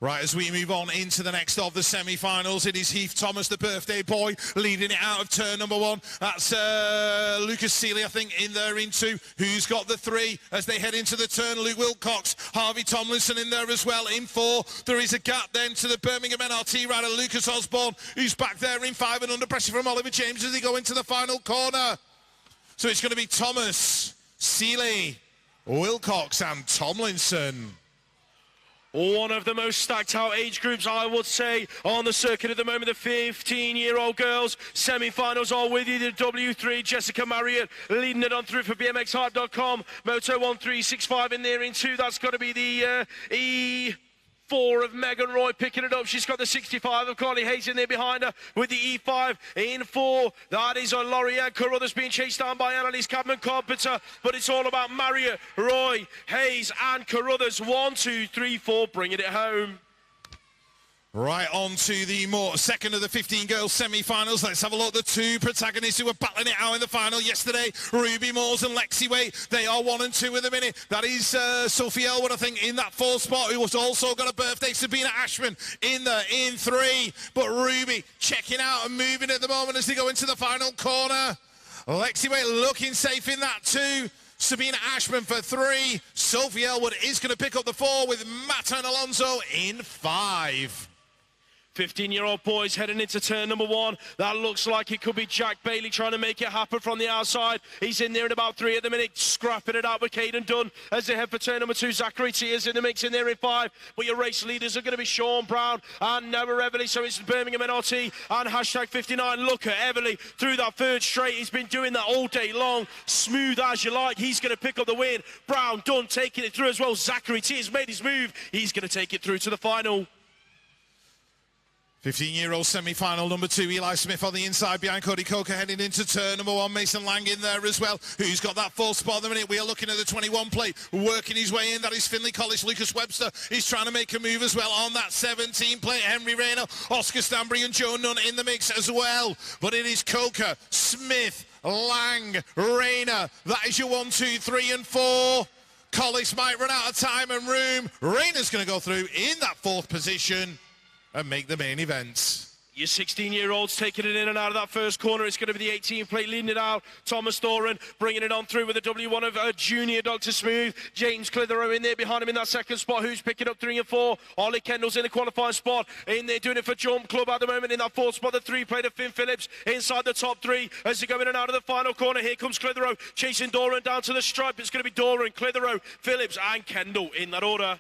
Right, as we move on into the next of the semi-finals, it is Heath Thomas, the birthday boy, leading it out of turn number 1. That's Lucas Seeley, I think, in there in 2. Who's got the 3 as they head into the turn? Luke Wilcox, Harvey Tomlinson in there as well in 4. There is a gap then to the Birmingham NRT rider, Lucas Osborne, who's back there in 5 and under pressure from Oliver James as they go into the final corner. So it's going to be Thomas, Seeley, Wilcox and Tomlinson. One of the most stacked out age groups, I would say, on the circuit at the moment. The 15-year-old girls semi-finals are with you. The W3, Jessica Marriott leading it on through for BMXHub.com. Moto 1365 in there in 2. That's got to be the E4 of Megan Roy picking it up. She's got the 65 of Carly Hayes in there behind her with the E5 in 4. That is on Laurianne Carruthers being chased down by Annalise Cadman-Carpenter, but it's all about Marriott, Roy, Hayes and Carruthers. 1, 2, 3, 4, bringing it home. Right, on to the second of the 15 girls semi-finals. Let's have a look at the 2 protagonists who were battling it out in the final yesterday. Ruby Moores and Lexi Waite. They are 1 and 2 in the minute. That is Sophie Elwood, I think, in that 4th spot, who has also got a birthday. Sabina Ashman in 3. But Ruby checking out and moving at the moment as they go into the final corner. Lexi Waite looking safe in that 2. Sabina Ashman for 3. Sophie Elwood is going to pick up the 4 with Matan Alonso in 5. 15-year-old boys heading into turn number 1. That looks like it could be Jack Bailey trying to make it happen from the outside. He's in there at about 3 at the minute, scrapping it out with Caden Dunn as they head for turn number 2. Zachary T is in the mix in there in 5. But your race leaders are going to be Sean Brown and Noah Everly. So it's Birmingham NRT and hashtag 59. Look at Everly through that 3rd straight. He's been doing that all day long. Smooth as you like. He's going to pick up the win. Brown, Dunn taking it through as well. Zachary T has made his move. He's going to take it through to the final. 15-year-old semi-final number 2, Eli Smith on the inside behind Cody Coker heading into turn number 1. Mason Lang in there as well, who's got that 4th spot at the minute. We are looking at the 21 plate, working his way in. That is Finley Collis. Lucas Webster is trying to make a move as well on that 17 plate. Henry Rayner, Oscar Stanbury and Joe Nunn in the mix as well. But it is Coker, Smith, Lang, Rayner. That is your 1, 2, 3 and 4. Collis might run out of time and room. Rayner's going to go through in that 4th position and make the main event. Your 16-year-olds taking it in and out of that 1st corner. It's going to be the 18 plate leading it out. Thomas Doran bringing it on through with the W1 of junior Dr. Smooth. James Clitheroe in there behind him in that 2nd spot. Who's picking up 3 and 4? Ollie Kendall's in the qualifying spot. In there doing it for Jump Club at the moment in that 4th spot. The 3 plate of Finn Phillips inside the top 3 as they go in and out of the final corner. Here comes Clitheroe chasing Doran down to the stripe. It's going to be Doran, Clitheroe, Phillips and Kendall in that order.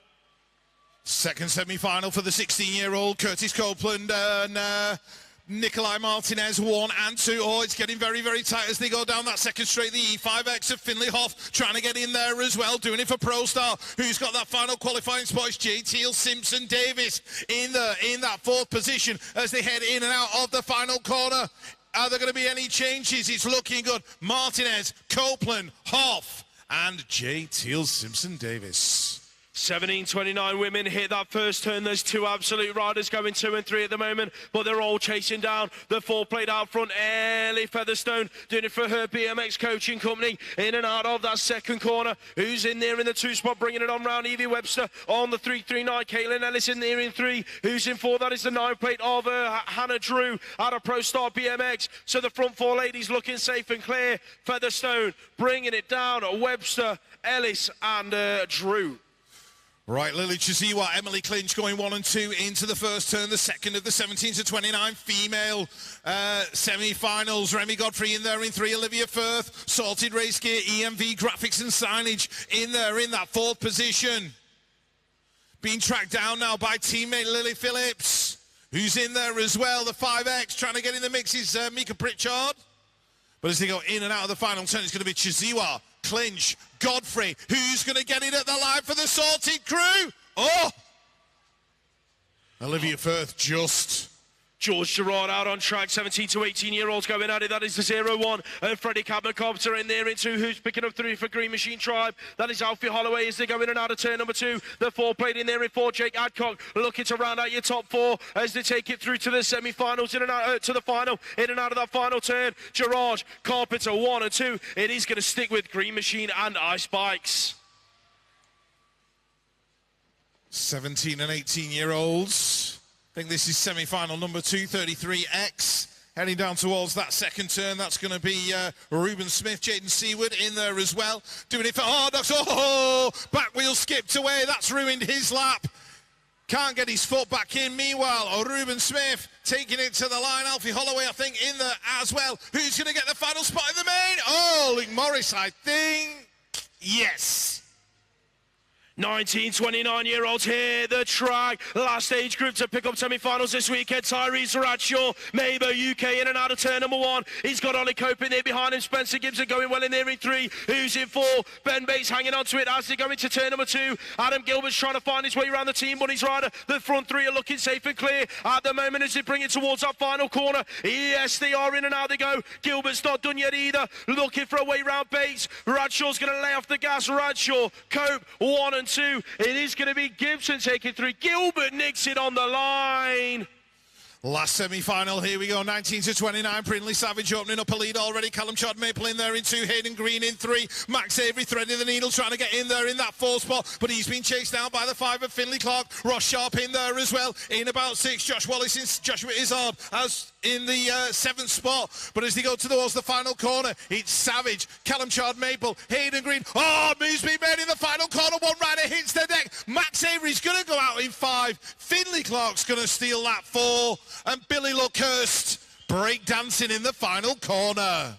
Second semi-final for the 16-year-old Curtis Copeland and Nikolai Martinez, 1 and 2. Oh, it's getting very, very tight as they go down that 2nd straight. The E5X of Finley Hoff trying to get in there as well, doing it for ProStar. Who's got that final qualifying spot? It's J. Teal Simpson Davis in that 4th position as they head in and out of the final corner. Are there going to be any changes? It's looking good. Martinez, Copeland, Hoff and J. Teal Simpson Davis. 17:29 women hit that 1st turn. There's 2 absolute riders going 2 and 3 at the moment, but they're all chasing down the 4 plate out front. Ellie Featherstone doing it for her BMX coaching company in and out of that 2nd corner. Who's in there in the 2 spot bringing it on round? Evie Webster on the 339. Caitlin Ellis in there in 3. Who's in 4? That is the 9 plate of Hannah Drew out of ProStar BMX. So the front 4 ladies looking safe and clear. Featherstone bringing it down. Webster, Ellis and Drew. Right, Lily Chiziwa, Emily Clinch going 1 and 2 into the 1st turn, the 2nd of the 17 to 29 female semi-finals. Remy Godfrey in there in 3, Olivia Firth, Sorted Race Gear, EMV Graphics and Signage in there in that 4th position. Being tracked down now by teammate Lily Phillips, who's in there as well. The 5X trying to get in the mix is Mika Pritchard. But as they go in and out of the final turn, it's going to be Chiziwa, Clinch, Godfrey. Who's going to get it at the line for the Sorted crew? Oh! Olivia Firth just. George Gerard out on track, 17 to 18-year-olds going at it. That is the 0-1. And Freddie Cadman-Carpenter in there in 2. Who's picking up 3 for Green Machine Tribe? That is Alfie Holloway as they go in and out of turn number 2. The 4 plate in there in 4. Jake Adcock looking to round out your top 4 as they take it through to the semi-finals, in and out to the final, in and out of that final turn. Gerard, Carpenter, 1 and 2. It is going to stick with Green Machine and Ice Bikes. 17 and 18-year-olds. I think this is semi-final number 2, 33X. Heading down towards that second turn, that's going to be Ruben Smith, Jaden Seward in there as well. Doing it for Hardox. Oh, back wheel skipped away. That's ruined his lap. Can't get his foot back in. Meanwhile, Ruben Smith taking it to the line. Alfie Holloway, I think, in there as well. Who's going to get the final spot in the main? Oh, Luke Morris, I think. Yes. 19, 29-year-olds here, the track. Last age group to pick up semi-finals this weekend. Tyrese Bradshaw, Mabel UK in and out of turn number 1. He's got Ollie Cope in there behind him. Spencer Gibson going well in there in 3. Who's in 4? Ben Bates hanging on to it as they go into turn number 2. Adam Gilbert's trying to find his way around the team Bunnies rider. The front 3 are looking safe and clear at the moment as they bring it towards that final corner. Yes, they are in and out they go. Gilbert's not done yet either. Looking for a way round Bates. Bradshaw's going to lay off the gas. Bradshaw, Cope, 1 and 2. It is going to be Gibson taking 3. Gilbert nicks it on the line. Last semi-final, here we go, 19 to 29. Brindley Savage opening up a lead already. Callum Chod Maple in there in 2. Hayden Green in 3. Max Avery threading the needle, trying to get in there in that 4 spot, but he's been chased down by the 5 of Finley Clark. Ross Sharp in there as well. In about 6. Josh Wallace and Joshua Izzard as in the 7th spot. But as they go towards the final corner, it's Savage, Callum Chod Maple, Hayden Green. Oh, moves being made in the final corner. One rider hits the deck. Max Avery's going to go out in 5. Finley Clark's going to steal that 4. And Billy Luckhurst breakdancing in the final corner.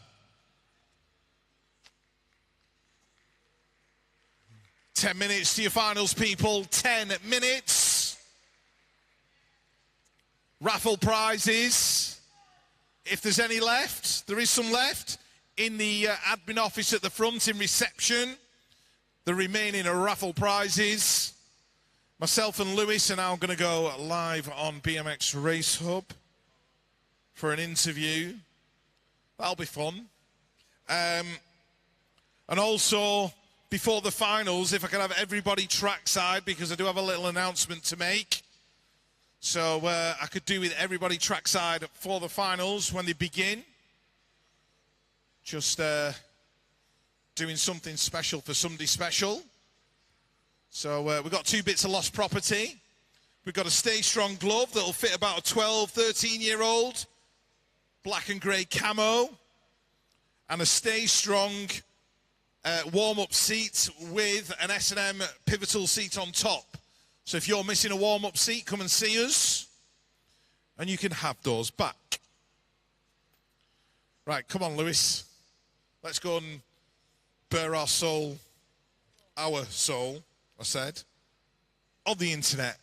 10 minutes to your finals, people. 10 minutes. Raffle prizes. If there's any left, there is some left. In the admin office at the front in reception. The remaining raffle prizes. Myself and Lewis are now going to go live on BMX Race Hub for an interview. That'll be fun. And also, before the finals, if I could have everybody trackside, because I do have a little announcement to make. So I could do with everybody trackside for the finals when they begin. Just doing something special for somebody special. So we've got 2 bits of lost property. We've got a Stay Strong glove that'll fit about a 12, 13-year-old. Black and grey camo. And a Stay Strong warm-up seat with an S&M pivotal seat on top. So if you're missing a warm-up seat, come and see us. And you can have those back. Right, come on, Lewis. Let's go and bare our soul, I said, on the internet.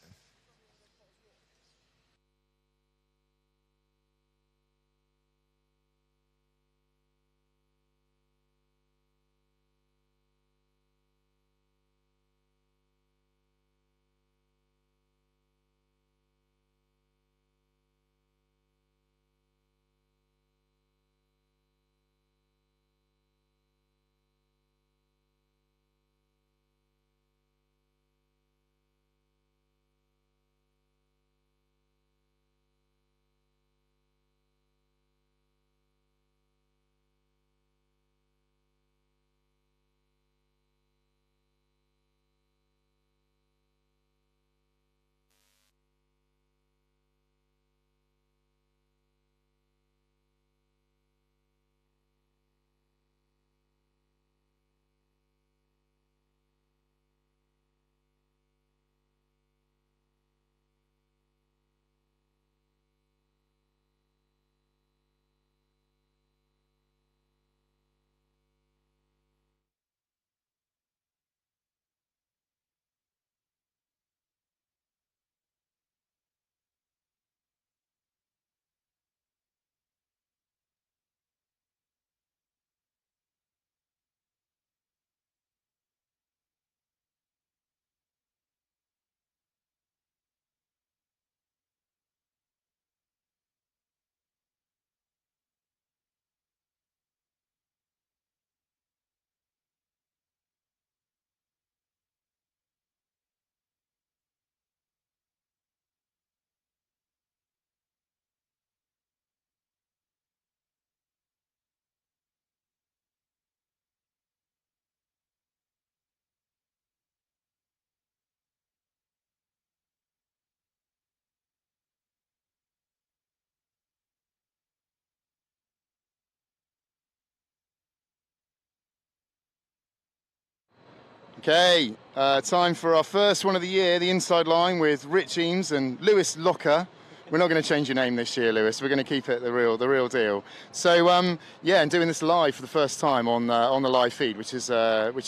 Okay, time for our first one of the year, the inside line with Rich Eames and Lewis Locker. We're not going to change your name this year, Lewis. We're going to keep it the real deal. So yeah, and doing this live for the first time on the live feed, which is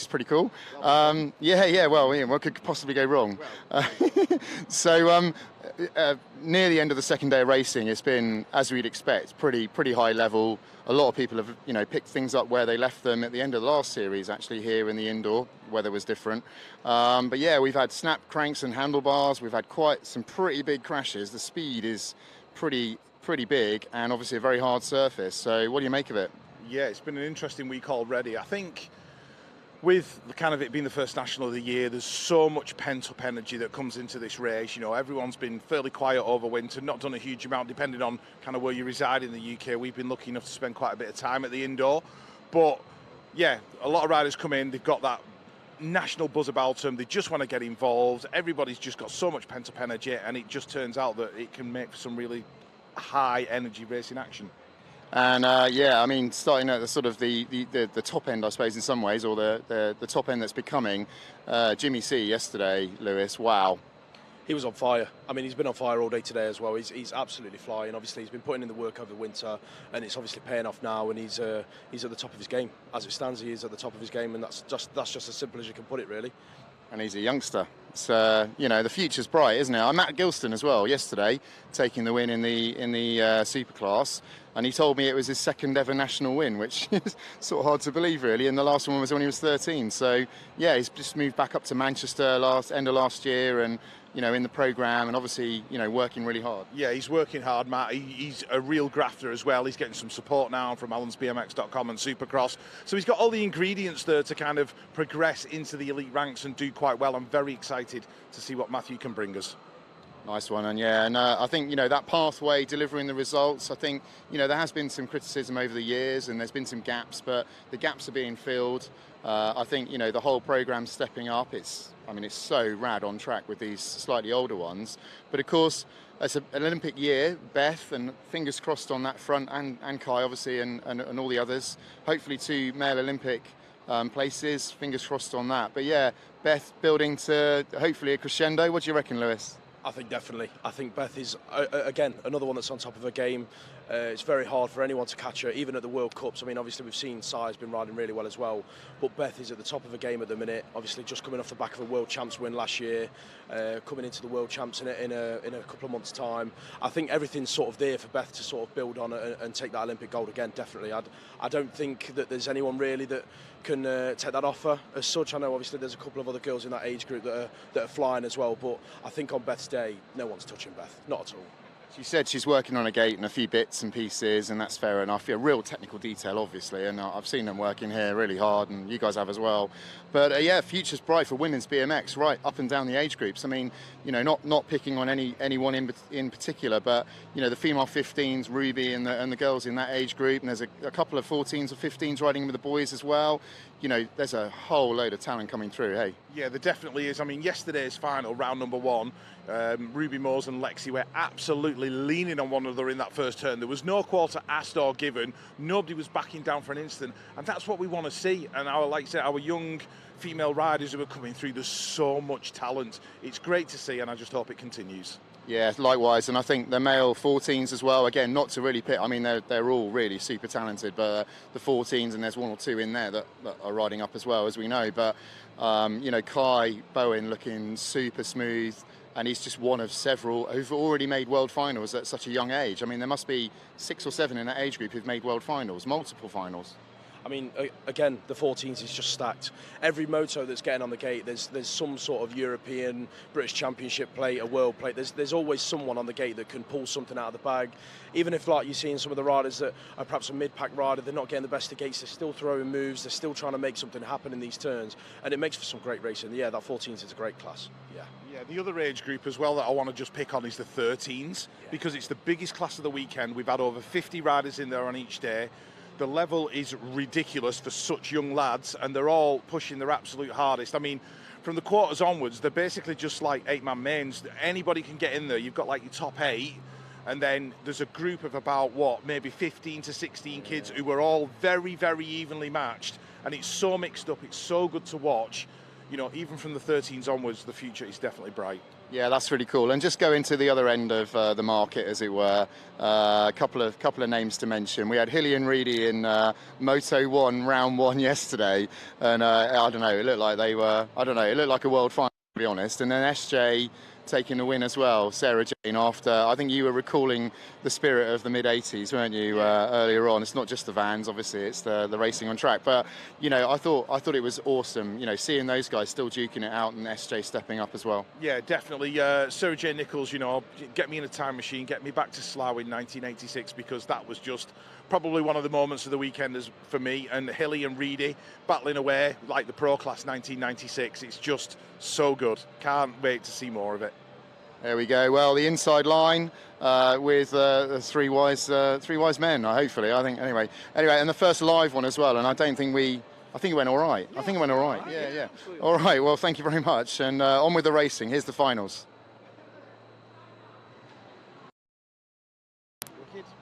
pretty cool. Yeah. Well, what could possibly go wrong? So near the end of the second day of racing, it's been, as we'd expect, pretty high level. A lot of people have picked things up where they left them at the end of the last series. Actually, here in the indoor, weather was different. But yeah, we've had snap cranks and handlebars. We've had quite some pretty big crashes. The speed is pretty big, and obviously a very hard surface. So what do you make of it? Yeah, it's been an interesting week already. I think with kind of it being the first national of the year, there's so much pent-up energy that comes into this race. You know, everyone's been fairly quiet over winter, not done a huge amount, depending on kind of where you reside in the UK. We've been lucky enough to spend quite a bit of time at the indoor. But yeah, a lot of riders come in, they've got that national buzz about them, they just want to get involved. Everybody's just got so much pent-up energy, and it just turns out that it can make for some really high energy racing action. And yeah, I mean, starting at the sort of the top end, I suppose, in some ways, or the top end that's becoming Jimmy C yesterday, Lewis. Wow. He was on fire. I mean, he's been on fire all day today as well. He's absolutely flying. Obviously, he's been putting in the work over the winter, and it's obviously paying off now. And he's at the top of his game. As it stands, he is at the top of his game, and that's just as simple as you can put it, really. And he's a youngster. So the future's bright, isn't it? I met Gilston as well yesterday, taking the win in the Superclass, and he told me it was his second ever national win, which is sort of hard to believe, really. And the last one was when he was 13. So yeah, he's just moved back up to Manchester end of last year, and in the programme, and obviously, working really hard. Yeah, he's working hard, Matt. He's a real grafter as well. He's getting some support now from allensbmx.com and Supercross. So he's got all the ingredients there to kind of progress into the elite ranks and do quite well. I'm very excited to see what Matthew can bring us. Nice one, and yeah, and I think, that pathway, delivering the results, I think, there has been some criticism over the years, and there's been some gaps, but the gaps are being filled. I think, the whole programme's stepping up. It's so rad on track with these slightly older ones. But of course, it's an Olympic year, Beth, and fingers crossed on that front, and Kai, obviously, and all the others. Hopefully 2 male Olympic places, fingers crossed on that. But yeah, Beth building to hopefully a crescendo. What do you reckon, Lewis? I think definitely. I think Beth is, again, another one that's on top of her game. It's very hard for anyone to catch her, even at the World Cups. I mean, obviously, we've seen Si's been riding really well as well. But Beth is at the top of her game at the minute. Obviously, just coming off the back of a World Champs win last year, coming into the World Champs in a couple of months' time. I think everything's sort of there for Beth to sort of build on and take that Olympic gold again, definitely. I don't think that there's anyone really that can take that off her as such. I know, obviously, there's a couple of other girls in that age group that are flying as well. But I think on Beth's day, no one's touching Beth. Not at all. She said she's working on a gate and a few bits and pieces, and that's fair enough. Yeah, real technical detail, obviously, and I've seen them working here really hard, and you guys have as well. But yeah, future's bright for women's BMX, right up and down the age groups. I mean, not picking on anyone in particular, but the female 15s, Ruby, and the girls in that age group, and there's a couple of 14s or 15s riding with the boys as well. There's a whole load of talent coming through. Hey. Yeah, there definitely is. I mean, yesterday's final, round number 1. Ruby Moores and Lexi were absolutely leaning on one another in that first turn. There was no quarter asked or given. Nobody was backing down for an instant, and that's what we want to see. And like I said, our young female riders who are coming through, there's so much talent. It's great to see, and I just hope it continues. Yeah, likewise, and I think the male 14s as well, again, not to really pick, I mean, they're all really super talented, but the 14s, and there's 1 or 2 in there that are riding up as well, as we know, but, Kai Bowen looking super smooth, and he's just one of several who've already made world finals at such a young age. I mean, there must be 6 or 7 in that age group who've made world finals, multiple finals. I mean, again, the 14s is just stacked. Every moto that's getting on the gate, there's some sort of European, British Championship plate, a world plate. There's always someone on the gate that can pull something out of the bag. Even if, like, you're seeing some of the riders that are perhaps a mid-pack rider, they're not getting the best of gates, they're still throwing moves, they're still trying to make something happen in these turns, and it makes for some great racing. Yeah, that 14s is a great class. Yeah, the other age group as well that I want to just pick on is the 13s, because it's the biggest class of the weekend. We've had over 50 riders in there on each day. The level is ridiculous for such young lads, and they're all pushing their absolute hardest. I mean, from the quarters onwards, they're basically just like 8-man mains. Anybody can get in there. You've got like your top 8, and then there's a group of about, maybe 15 to 16 kids who are all very, very evenly matched, and it's so mixed up. It's so good to watch. you know, even from the 13s onwards, the future is definitely bright. Yeah, that's really cool. And just going to the other end of the market, as it were, a couple of names to mention. We had Hilly and Reedy in Moto 1, round 1 yesterday, and I don't know, it looked like they were, I don't know, it looked like a world final, to be honest. And then SJ taking the win as well, Sarah Jane, after, I think you were recalling the spirit of the mid-80s, weren't you, earlier on. It's not just the vans, obviously, it's the racing on track. But, you know, I thought it was awesome, you know, seeing those guys still duking it out and SJ stepping up as well. Yeah, definitely. Sarah J. Nichols, you know, get me in a time machine, get me back to Slough in 1986, because that was just probably one of the moments of the weekend for me. And Hilly and Reedy battling away like the Pro Class 1996. It's just so good. Can't wait to see more of it. There we go. Well, the inside line with the three wise men. Hopefully, I think. Anyway, and the first live one as well. And I think it went all right. Yeah, I think it went all right. Yeah. Absolutely. All right. Well, thank you very much. And on with the racing. Here's the finals.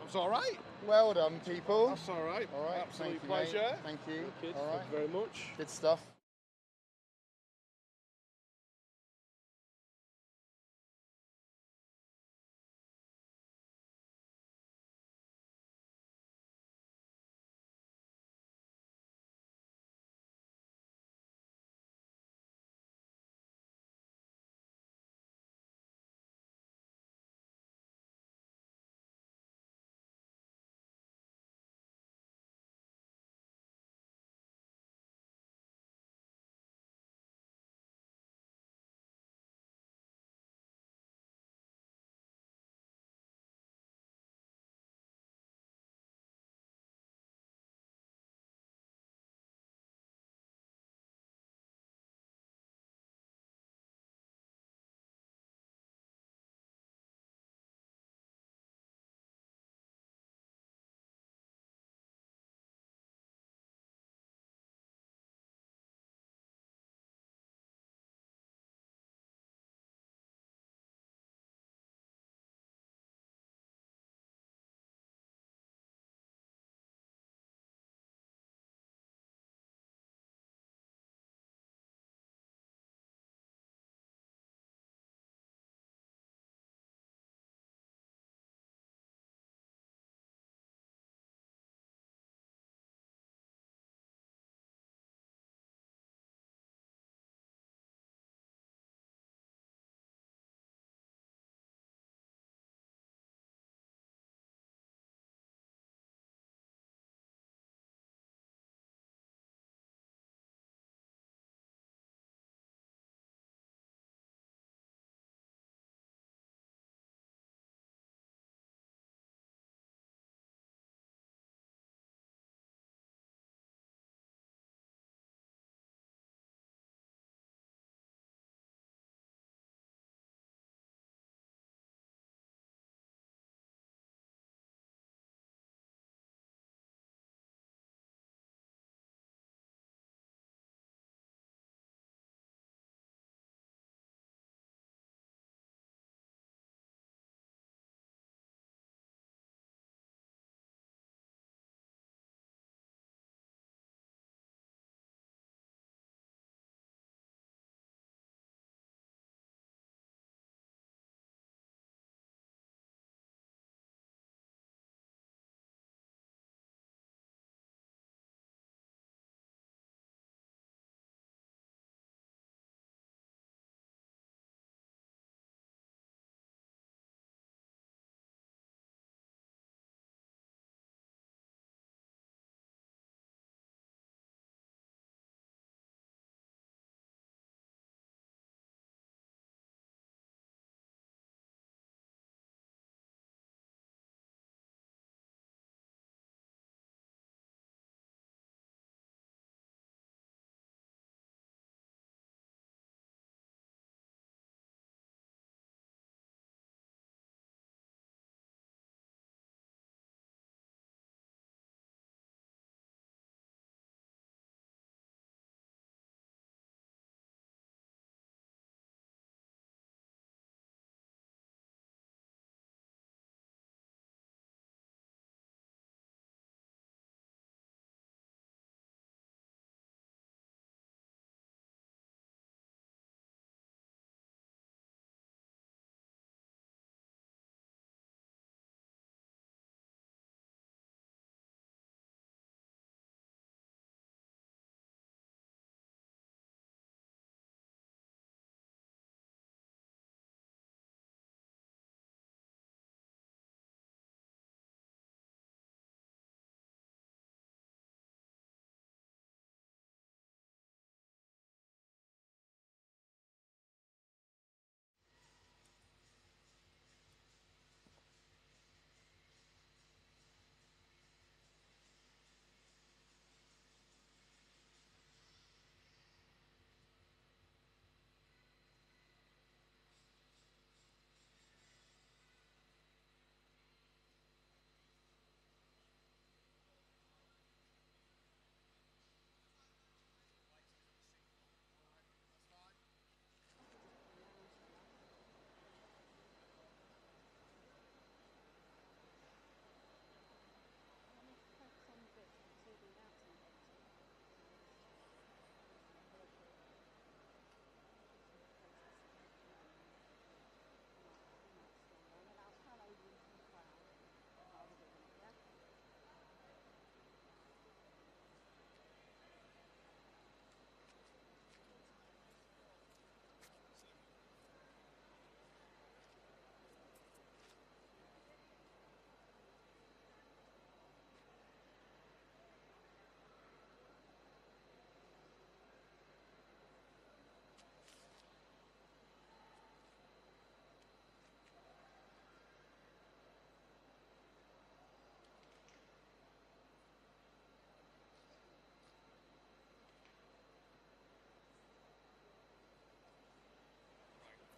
That's all right. Well done, people. That's all right. All right. Absolute Thank you, mate. pleasure. Thank you. Kids, All right. thank you very much. Good stuff.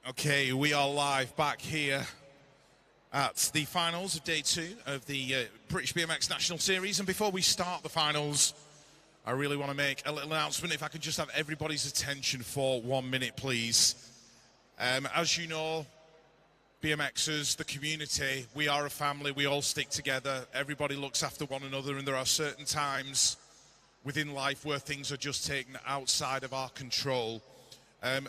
Okay, we are live back here at the finals of day 2 of the British BMX National Series. And before we start the finals, I really want to make a little announcement. If I could just have everybody's attention for 1 minute, please. As you know, BMXers, the community, we are a family, we all stick together, everybody looks after one another, and there are certain times within life where things are just taken outside of our control.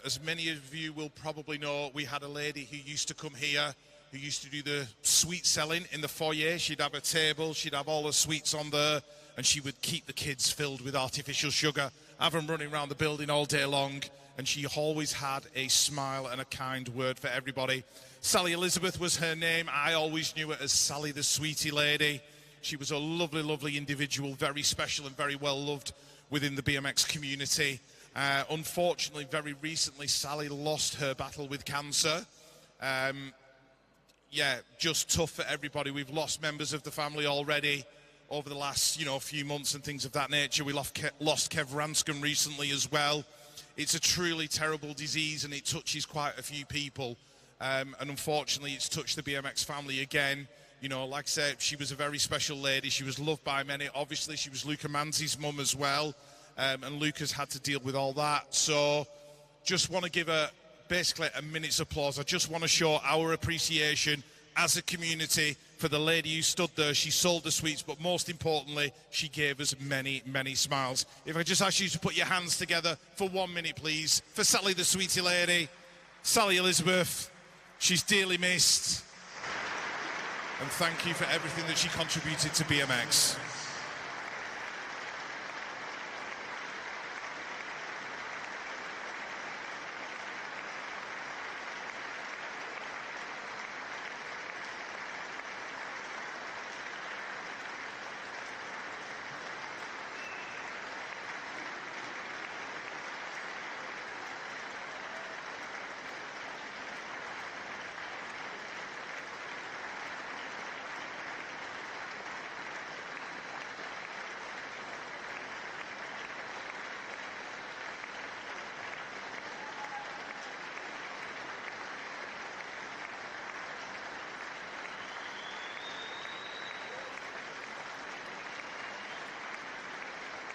As many of you will probably know, we had a lady who used to come here, who used to do the sweet selling in the foyer. She'd have a table, she'd have all the sweets on there, and she would keep the kids filled with artificial sugar, have them running around the building all day long, and she always had a smile and a kind word for everybody. Sally Elizabeth was her name. I always knew her as Sally the Sweetie Lady. She was a lovely, lovely individual, very special and very well loved within the BMX community. Unfortunately, very recently, Sally lost her battle with cancer. Yeah, just tough for everybody. We've lost members of the family already over the last, few months and things of that nature. We lost Kev Ranscombe recently as well. It's a truly terrible disease, and it touches quite a few people. And unfortunately, it's touched the BMX family again. Like I said, she was a very special lady. She was loved by many. Obviously, she was Luca Manzi's mum as well. And Luca's had to deal with all that. So just want to give her basically a minute's applause. I just want to show our appreciation as a community for the lady who stood there. She sold the sweets, but most importantly, she gave us many, many smiles. If I just ask you to put your hands together for 1 minute, please, for Sally the Sweetie Lady, Sally Elizabeth. She's dearly missed. And thank you for everything that she contributed to BMX.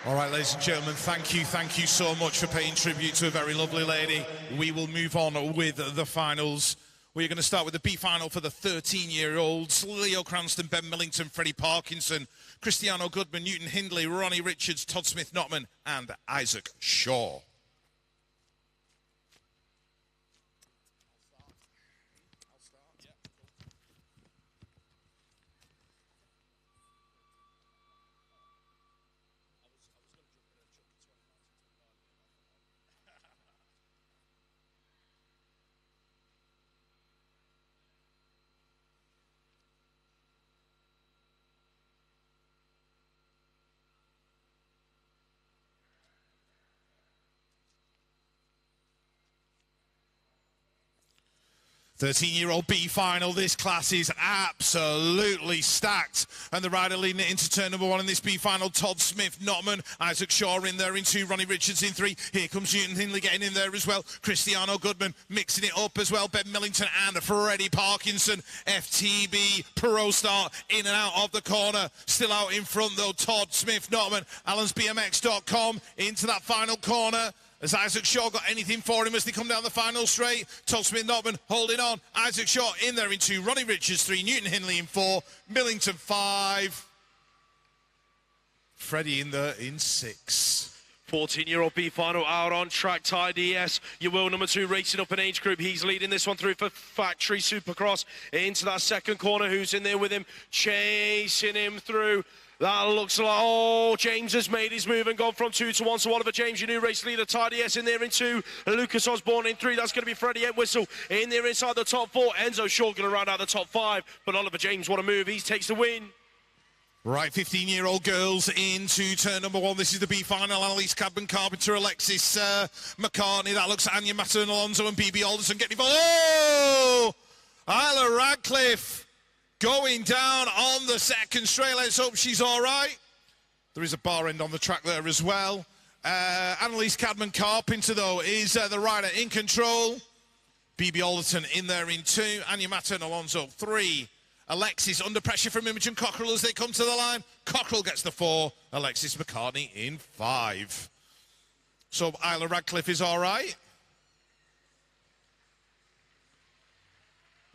All right, ladies and gentlemen, thank you so much for paying tribute to a very lovely lady. We will move on with the finals. We're going to start with the B final for the 13-year-olds. Leo Cranston, Ben Millington, Freddie Parkinson, Cristiano Goodman, Newton Hindley, Ronnie Richards, Todd Smith-Notman, and Isaac Shaw. Thirteen-year-old B final. This class is absolutely stacked. And the rider leading it into turn number 1 in this B final, Todd Smith-Notman. Isaac Shaw in there in 2, Ronnie Richards in 3. Here comes Newton Hindley getting in there as well. Cristiano Goodman mixing it up as well. Ben Millington and Freddie Parkinson. FTB Pro Start in and out of the corner. Still out in front though, Todd Smith-Notman. AlansBMX.com into that final corner. Has Isaac Shaw got anything for him as they come down the final straight? Todd Smith-Notman holding on. Isaac Shaw in there in 2. Ronnie Richards 3. Newton Hindley in 4. Millington 5. Freddie in there in 6. 14-year-old B final out on track. Ty DS, your will number 2, racing up an age group. He's leading this one through for Factory Supercross into that second corner. Who's in there with him? Chasing him through. That looks like, oh, James has made his move and gone from 2 to 1. So Oliver James, your new race leader, Ty DS in there in 2. Lucas Osborne in 3. That's going to be Freddie Entwistle in there inside the top 4. Enzo Shaw going to round out the top 5. But Oliver James, what a move. He takes the win. Right, 15-year-old girls into turn number 1. This is the B final. Annalise Cadman, Carpenter, Alexis McCartney. That looks Anya Matter and Alonso and BB Alderson getting involved. Oh! Isla Radcliffe going down on the second straight. Let's hope she's all right. There is a bar end on the track there as well. Annalise Cadman Carpenter, though, is the rider in control. BB Alderton in there in 2. Anya Mata and Alonso 3. Alexis under pressure from Imogen Cockrell as they come to the line. Cockrell gets the 4. Alexis McCartney in 5. So Isla Radcliffe is all right.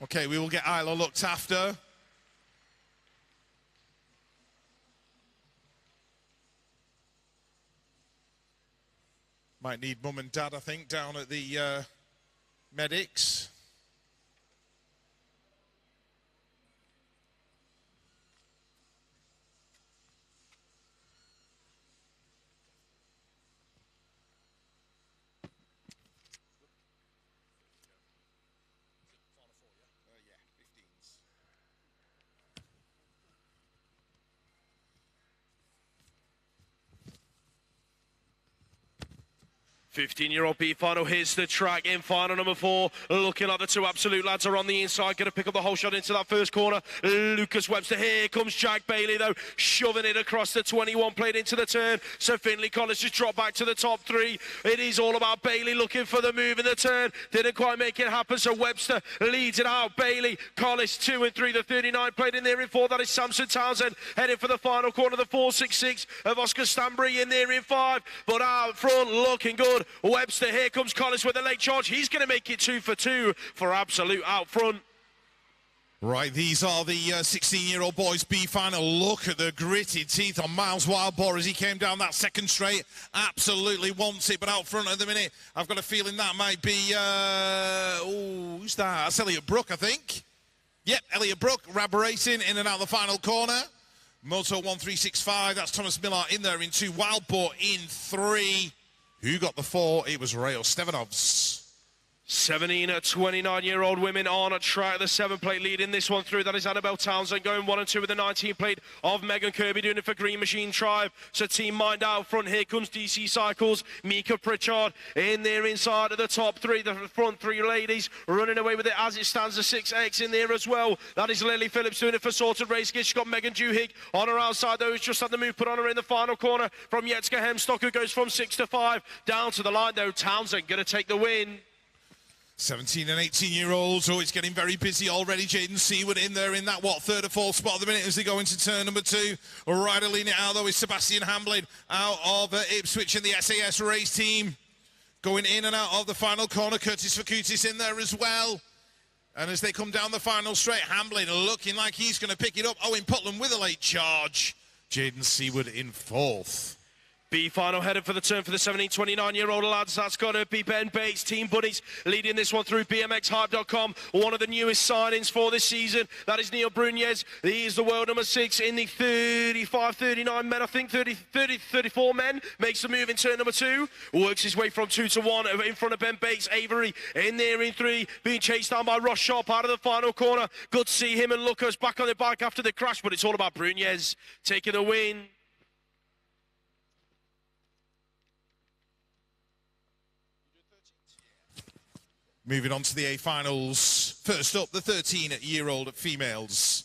Okay, we will get Isla looked after. Might need mum and dad, I think, down at the medics. Fifteen-year-old B final. Here's the track in final number 4. Looking like the 2 absolute lads are on the inside. Going to pick up the whole shot into that first corner. Lucas Webster. Here comes Jack Bailey, though, shoving it across the 21 plate into the turn. So Finley Collins just dropped back to the top 3. It is all about Bailey looking for the move in the turn. Didn't quite make it happen, so Webster leads it out. Bailey, Collis 2 and 3. The 39 plate in there in 4. That is Samson Townsend heading for the final corner. The 4.66 of Oscar Stanbury in there in 5. But out front, looking good. Webster, here comes Collins with a late charge. He's going to make it 2 for 2 for absolute out front. Right, these are the 16-year-old boys B final. Look at the gritted teeth on Miles Wildboar as he came down that second straight. Absolutely wants it, but out front at the minute, I've got a feeling that might be, who's that? That's Elliot Brook, I think. Yep, Elliot Brook, Rab Racing in and out the final corner. Moto 1365, that's Thomas Miller in there in 2. Wildboar in 3. Who got the 4? It was Rayo Stevanovs. 17 29-year-old women on a track. The 7 plate leading this one through. That is Annabelle Townsend going 1 and 2 with the 19 plate of Megan Kirby doing it for Green Machine Tribe. So Team Mind out front. Here comes DC Cycles. Mika Pritchard in there inside of the top 3. The front 3 ladies running away with it as it stands. The 6X in there as well. That is Lily Phillips doing it for Sorted Race Kit. She's got Megan Duhigg on her outside, though. Who's just had the move put on her in the final corner from Yetska Hemstock, who goes from 6 to 5. Down to the line, though. Townsend going to take the win. 17 and 18-year-olds, it's getting very busy already. Jaden Seaward in there in that, 3rd or 4th spot at the minute as they go into turn number 2. Ryder leading it out, though, is Sebastian Hamblin out of Ipswich in the SAS race team. Going in and out of the final corner, Curtis Fakutis in there as well. And as they come down the final straight, Hamblin looking like he's going to pick it up. Owen Putland with a late charge. Jaden Seaward in 4th. B final headed for the turn for the 17, 29-year-old lads. That's got to be Ben Bates, Team Buddies, leading this one through BMXHype.com. One of the newest signings for this season. That is Neil Brunez. He is the world number 6 in the 35, 39 men, I think 34 men. Makes the move in turn number 2. Works his way from 2 to 1 in front of Ben Bates. Avery in there in 3, being chased down by Ross Sharp out of the final corner. Good to see him and Lucas back on the bike after the crash, but it's all about Brunez taking the win. Moving on to the A finals. First up, the 13-year-old females.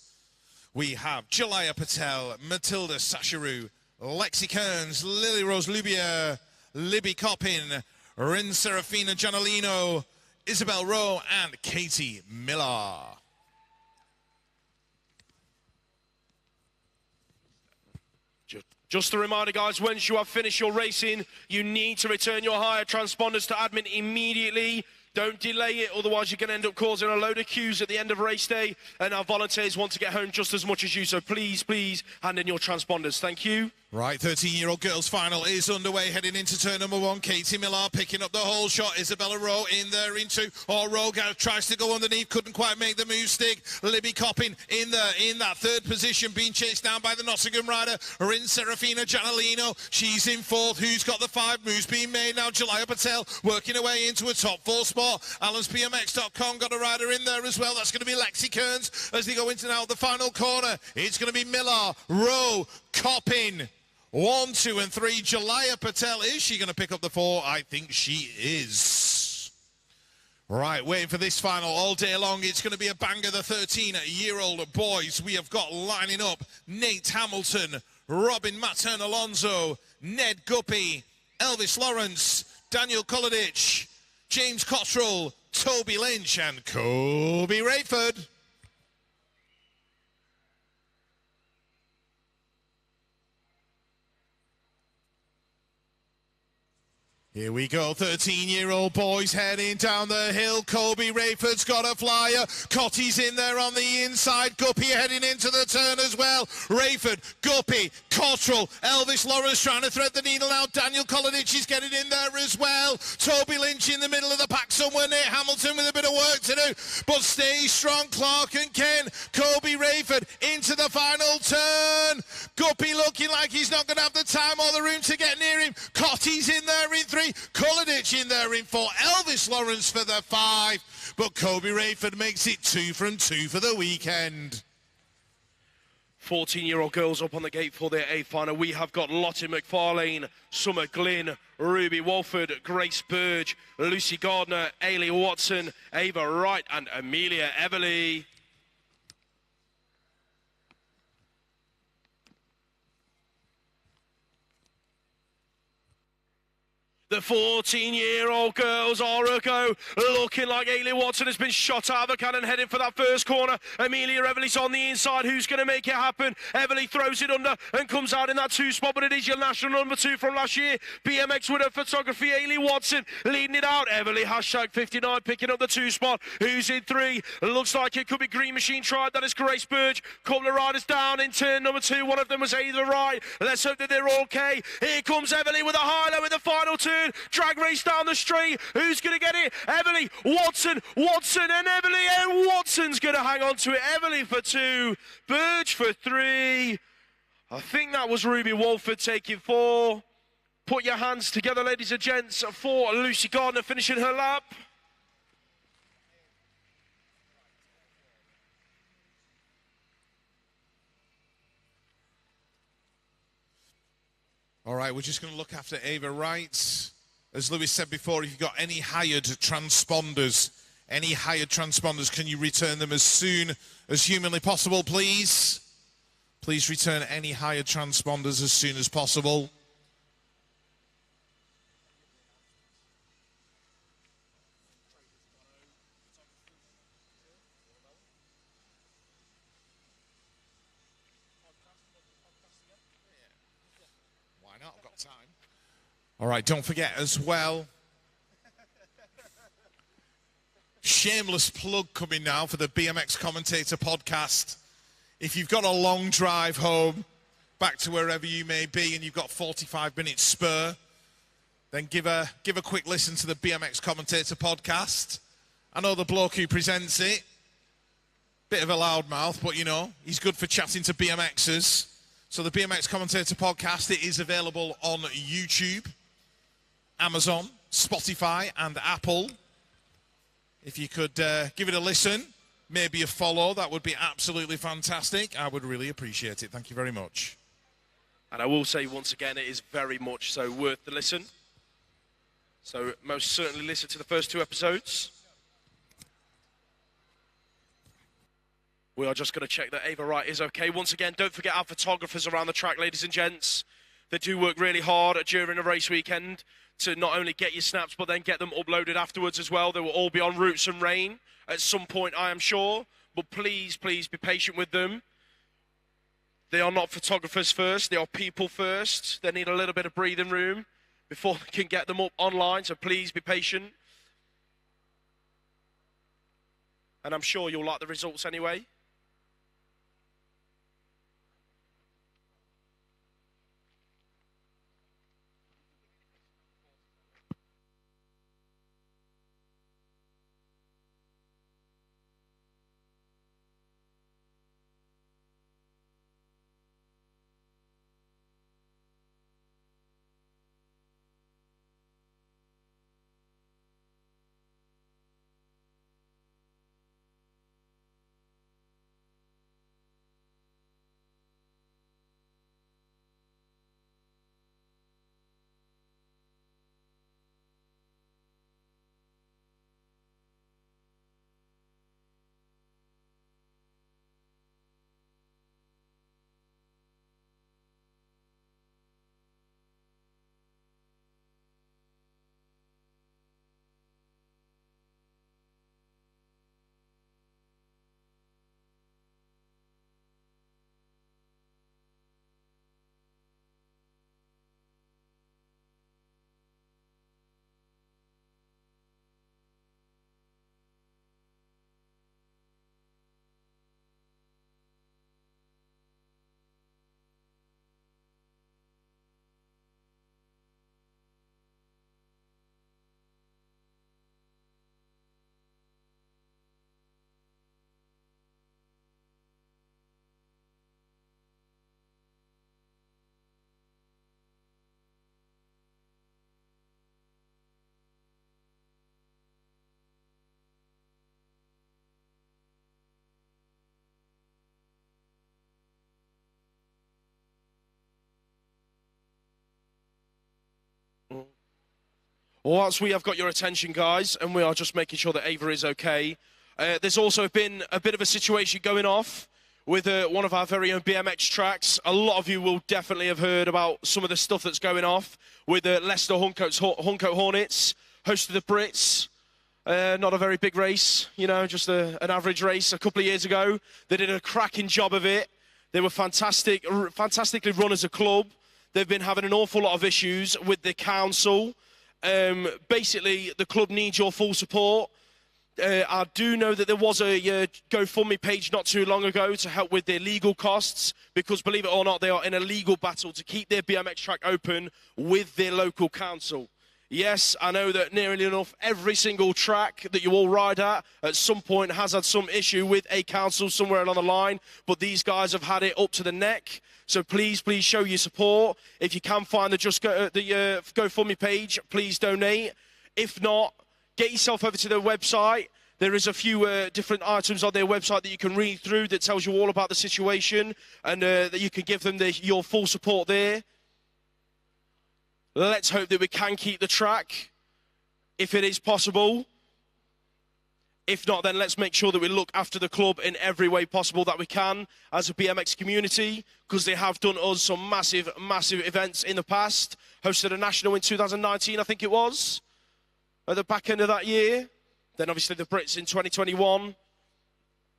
We have Jalaya Patel, Matilda Sacharu, Lexi Kearns, Lily Rose Lubier, Libby Coppin, Rin Serafina Gianolino, Isabel Rowe, and Katie Miller. Just a reminder, guys, once you have finished your racing, you need to return your hire transponders to admin immediately. Don't delay it, otherwise you're going to end up causing a load of queues at the end of race day, and our volunteers want to get home just as much as you, so please, please hand in your transponders. Thank you. Right, 13-year-old girls final is underway, heading into turn number 1. Katie Miller picking up the whole shot. Isabella Rowe in there in 2. Rowe tries to go underneath, couldn't quite make the move stick. Libby Coppin in there in that 3rd position, being chased down by the Nottingham rider, Rin Serafina Gianolino. She's in 4th. Who's got the 5 moves being made now? Jalaya Patel working her way into a top 4 spot. Allen'sBMX.com got a rider in there as well. That's going to be Lexi Kearns as they go into now the final corner. It's going to be Miller, Rowe, Coppin. 1, 2, and 3. Jalaya Patel, is she going to pick up the 4? I think she is. Right, waiting for this final all day long. It's going to be a banger. The 13-year-old boys we have got lining up. Nate Hamilton, Robin Mattern Alonso, Ned Guppy, Elvis Lawrence, Daniel Kolodich, James Cottrell, Toby Lynch and Kobe Rayford. Here we go, 13-year-old boys heading down the hill. Kobe Rayford's got a flyer. Cotty's in there on the inside. Guppy heading into the turn as well. Rayford, Guppy, Cottrell, Elvis Lawrence trying to thread the needle now. Daniel Kolodich is getting in there as well. Toby Lynch in the middle of the pack somewhere. Nate Hamilton with a bit of work to do, but stay strong. Clark and Ken. Kobe Rayford into the final turn. Guppy looking like he's not going to have the time or the room to get near him. Cotty's in there in 3. Kolodich in there in 4. Elvis Lawrence for the 5. But Kobe Rayford makes it 2 from 2 for the weekend. 14-year-old girls up on the gate for their 8th final. We have got Lottie McFarlane, Summer Glynn, Ruby Walford, Grace Burge, Lucy Gardner, Ailey Watson, Ava Wright and Amelia Everly. The 14-year-old girls are a go, looking like Ailey Watson has been shot out of a cannon, heading for that first corner. Amelia Everly's on the inside. Who's going to make it happen? Everly throws it under and comes out in that 2 spot, but it is your national number 2 from last year. BMX winner photography, Ailey Watson, leading it out. Everly, hashtag 59, picking up the 2 spot. Who's in 3? Looks like it could be Green Machine Tribe. That is Grace Burge. Couple of riders down in turn number 2. One of them was Ava Wright. Let's hope that they're okay. Here comes Everly with a high-low in the final turn. Drag race down the straight. Who's going to get it? Everly, Watson, and Everly. And Watson's going to hang on to it. Everly for 2, Burge for 3. I think that was Ruby Walford taking 4. Put your hands together, ladies and gents, for Lucy Gardner finishing her lap. All right, we're just going to look after Ava Wright. As Lewis said before, if you've got any hired transponders, can you return them as soon as humanly possible, please? Please return any hired transponders as soon as possible. Why not? I've got time. All right, don't forget as well, shameless plug coming now for the BMX Commentator podcast. If you've got a long drive home, back to wherever you may be, and you've got 45 minutes spare, then give a quick listen to the BMX Commentator podcast. I know the bloke who presents it, bit of a loudmouth, but you know, he's good for chatting to BMXers. So the BMX Commentator podcast, it is available on YouTube, Amazon, Spotify and Apple. If you could give it a listen, maybe a follow, that would be absolutely fantastic. I would really appreciate it. Thank you very much. And I will say once again, it is very much so worth the listen. So most certainly listen to the first 2 episodes. We are just going to check that Ava Wright is okay. Once again, don't forget our photographers around the track, ladies and gents. They do work really hard during a race weekend to not only get your snaps, but then get them uploaded afterwards as well. They will all be on Roots and Rain at some point, I am sure. But please, please be patient with them. They are not photographers first. They are people first. They need a little bit of breathing room before they can get them up online. So please be patient. And I'm sure you'll like the results anyway. Whilst we have got your attention, guys, and we are just making sure that Ava is okay, there's also been a bit of a situation going off with one of our very own BMX tracks. A lot of you will definitely have heard about some of the stuff that's going off with Leicester Huncoat Hornets, hosted the Brits. Not a very big race, you know, just an average race a couple of years ago. They did a cracking job of it. They were fantastically run as a club. They've been having an awful lot of issues with the council. Basically, the club needs your full support. I do know that there was a GoFundMe page not too long ago to help with their legal costs, because believe it or not, they are in a legal battle to keep their BMX track open with their local council. Yes, I know that nearly enough every single track that you all ride at some point has had some issue with a council somewhere along the line, but these guys have had it up to the neck. So please show your support. If you can find the GoFundMe page, please donate. If not, get yourself over to their website. There is a few different items on their website that you can read through that tells you all about the situation, and that you can give them your full support there. Let's hope that we can keep the track, if it is possible. If not, then let's make sure that we look after the club in every way possible that we can as a BMX community, because they have done us some massive events in the past. Hosted a national in 2019, I think it was, at the back end of that year. Then obviously the Brits in 2021,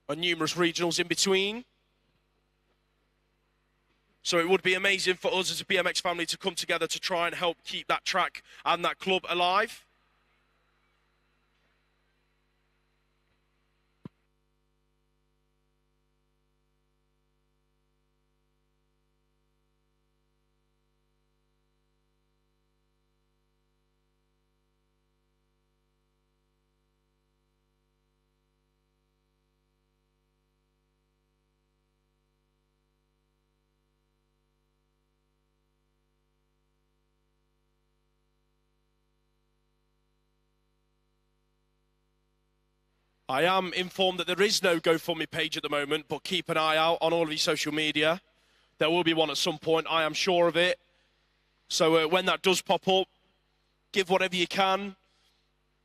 and numerous regionals in between. So it would be amazing for us as a BMX family to come together to try and help keep that track and that club alive. I am informed that there is no GoFundMe page at the moment, but keep an eye out on all of your social media. There will be one at some point, I am sure of it. So when that does pop up, give whatever you can.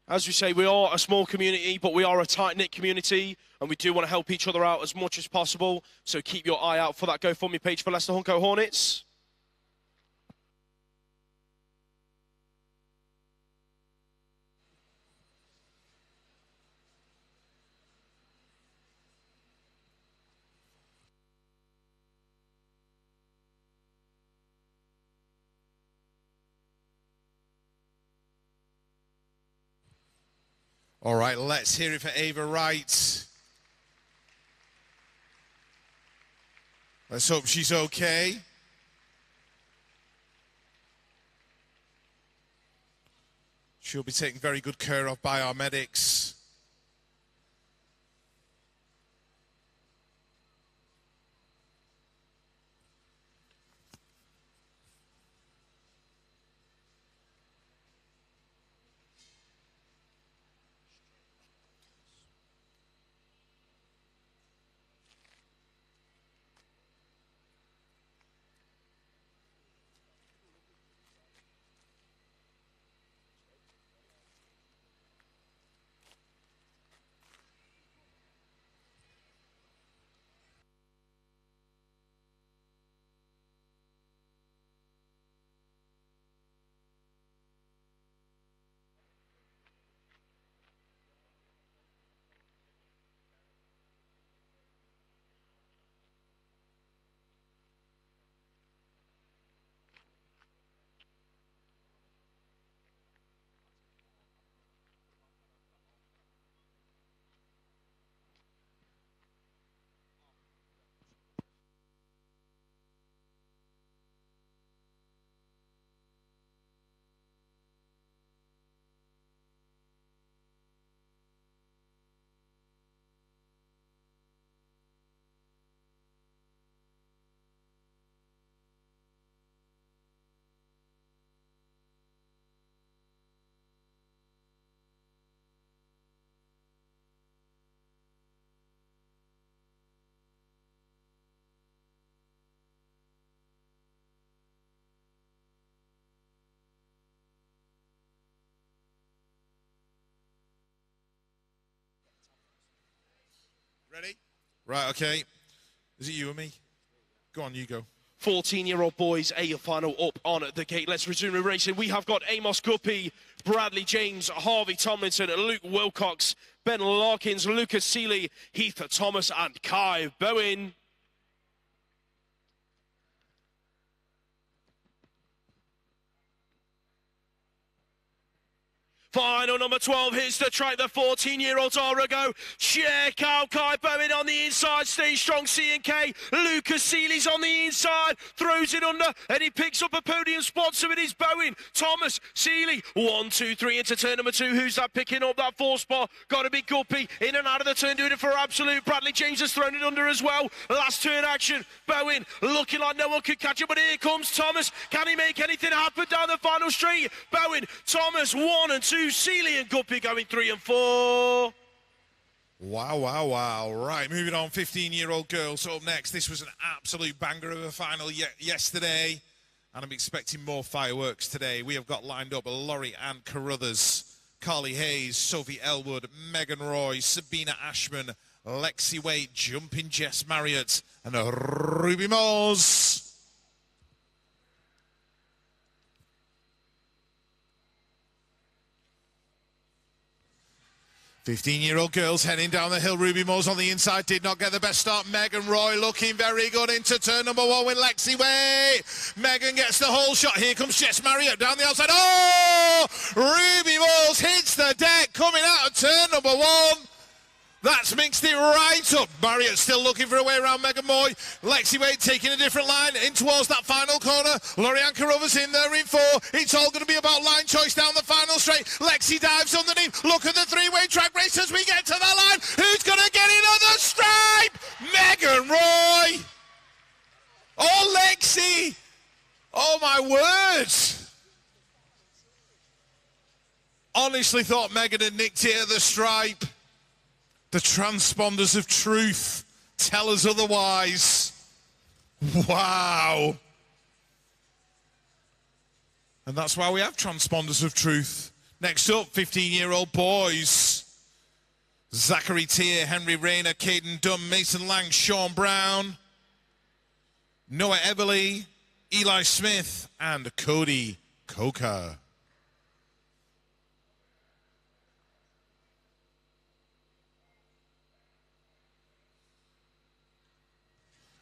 As we say, we are a small community, but we are a tight-knit community, and we do want to help each other out as much as possible. So keep your eye out for that GoFundMe page for Leicester Huncoat Hornets. All right, let's hear it for Ava Wright. Let's hope she's okay. She'll be taken very good care of by our medics. Ready? Right, okay. Is it you or me? Go on, you go. 14-year-old boys, a final up on the gate. Let's resume the racing. We have got Amos Guppy, Bradley James, Harvey Tomlinson, Luke Wilcox, Ben Larkins, Lucas Seeley, Heath Thomas, and Kai Bowen. Final number 12 hits the track. The 14-year-olds are a go. Check out Kai Bowen on the inside. Stay strong, C&K. Lucas Seeley's on the inside. Throws it under, and he picks up a podium spot. So it is Bowen, Thomas, Seeley. 1, 2, 3 into turn number 2. Who's that picking up that 4 spot? Got to be Guppy. In and out of the turn, doing it for absolute. Bradley James has thrown it under as well. Last turn action. Bowen looking like no one could catch him, but here comes Thomas. Can he make anything happen down the final straight? Bowen, Thomas, 1 and 2. Seeley and Guppy going 3 and 4. Wow, wow, wow. Right, moving on, 15-year-old girls up next. This was an absolute banger of a final yesterday, and I'm expecting more fireworks today. We have got lined up Laurie Ann Carruthers, Carly Hayes, Sophie Elwood, Megan Roy, Sabina Ashman, Lexi Waite, Jumping Jess Marriott, and Ruby Moores. 15-year-old girls heading down the hill. Ruby Moores on the inside, did not get the best start. Megan Roy looking very good into turn number 1 with Lexi Way. Megan gets the whole shot. Here comes Jess Marriott down the outside. Oh! Ruby Moores hits the deck coming out of turn number 1. That's mixed it right up. Marriott still looking for a way around Megan Moy. Lexi Waite taking a different line in towards that final corner. Lorianne Carruthers in there in 4. It's all going to be about line choice down the final straight. Lexi dives underneath. Look at the 3-way track race as we get to the line. Who's going to get it on the stripe? Megan Roy. Oh, Lexi. Oh, my words. Honestly thought Megan had nicked it at the stripe. The transponders of truth tell us otherwise. Wow. And that's why we have transponders of truth. Next up, 15-year-old boys. Zachary Tier, Henry Rayner, Caden Dunn, Mason Lang, Sean Brown, Noah Everly, Eli Smith, and Cody Coker.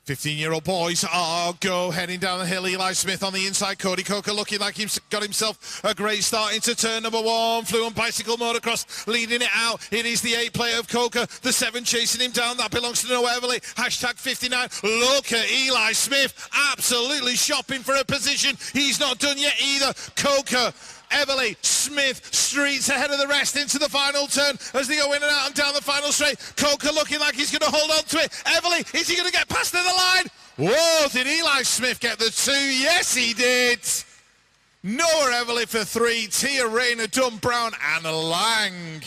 15-year-old boys are go heading down the hill. Eli Smith on the inside. Cody Coker looking like he's got himself a great start into turn number 1. Fluent Bicycle Motocross leading it out. It is the 8 player of Coker. The 7 chasing him down. That belongs to Noah Everly. Hashtag 59. Look at Eli Smith absolutely shopping for a position. He's not done yet either. Coker, Everly, Smith, streets ahead of the rest into the final turn as they go in and out and down the final straight. Coker looking like he's going to hold on to it. Everly, is he going to get past to the line? Whoa, did Eli Smith get the 2? Yes, he did. Noah Everly for 3. Tia Rayner, Dunn Brown, and Lang.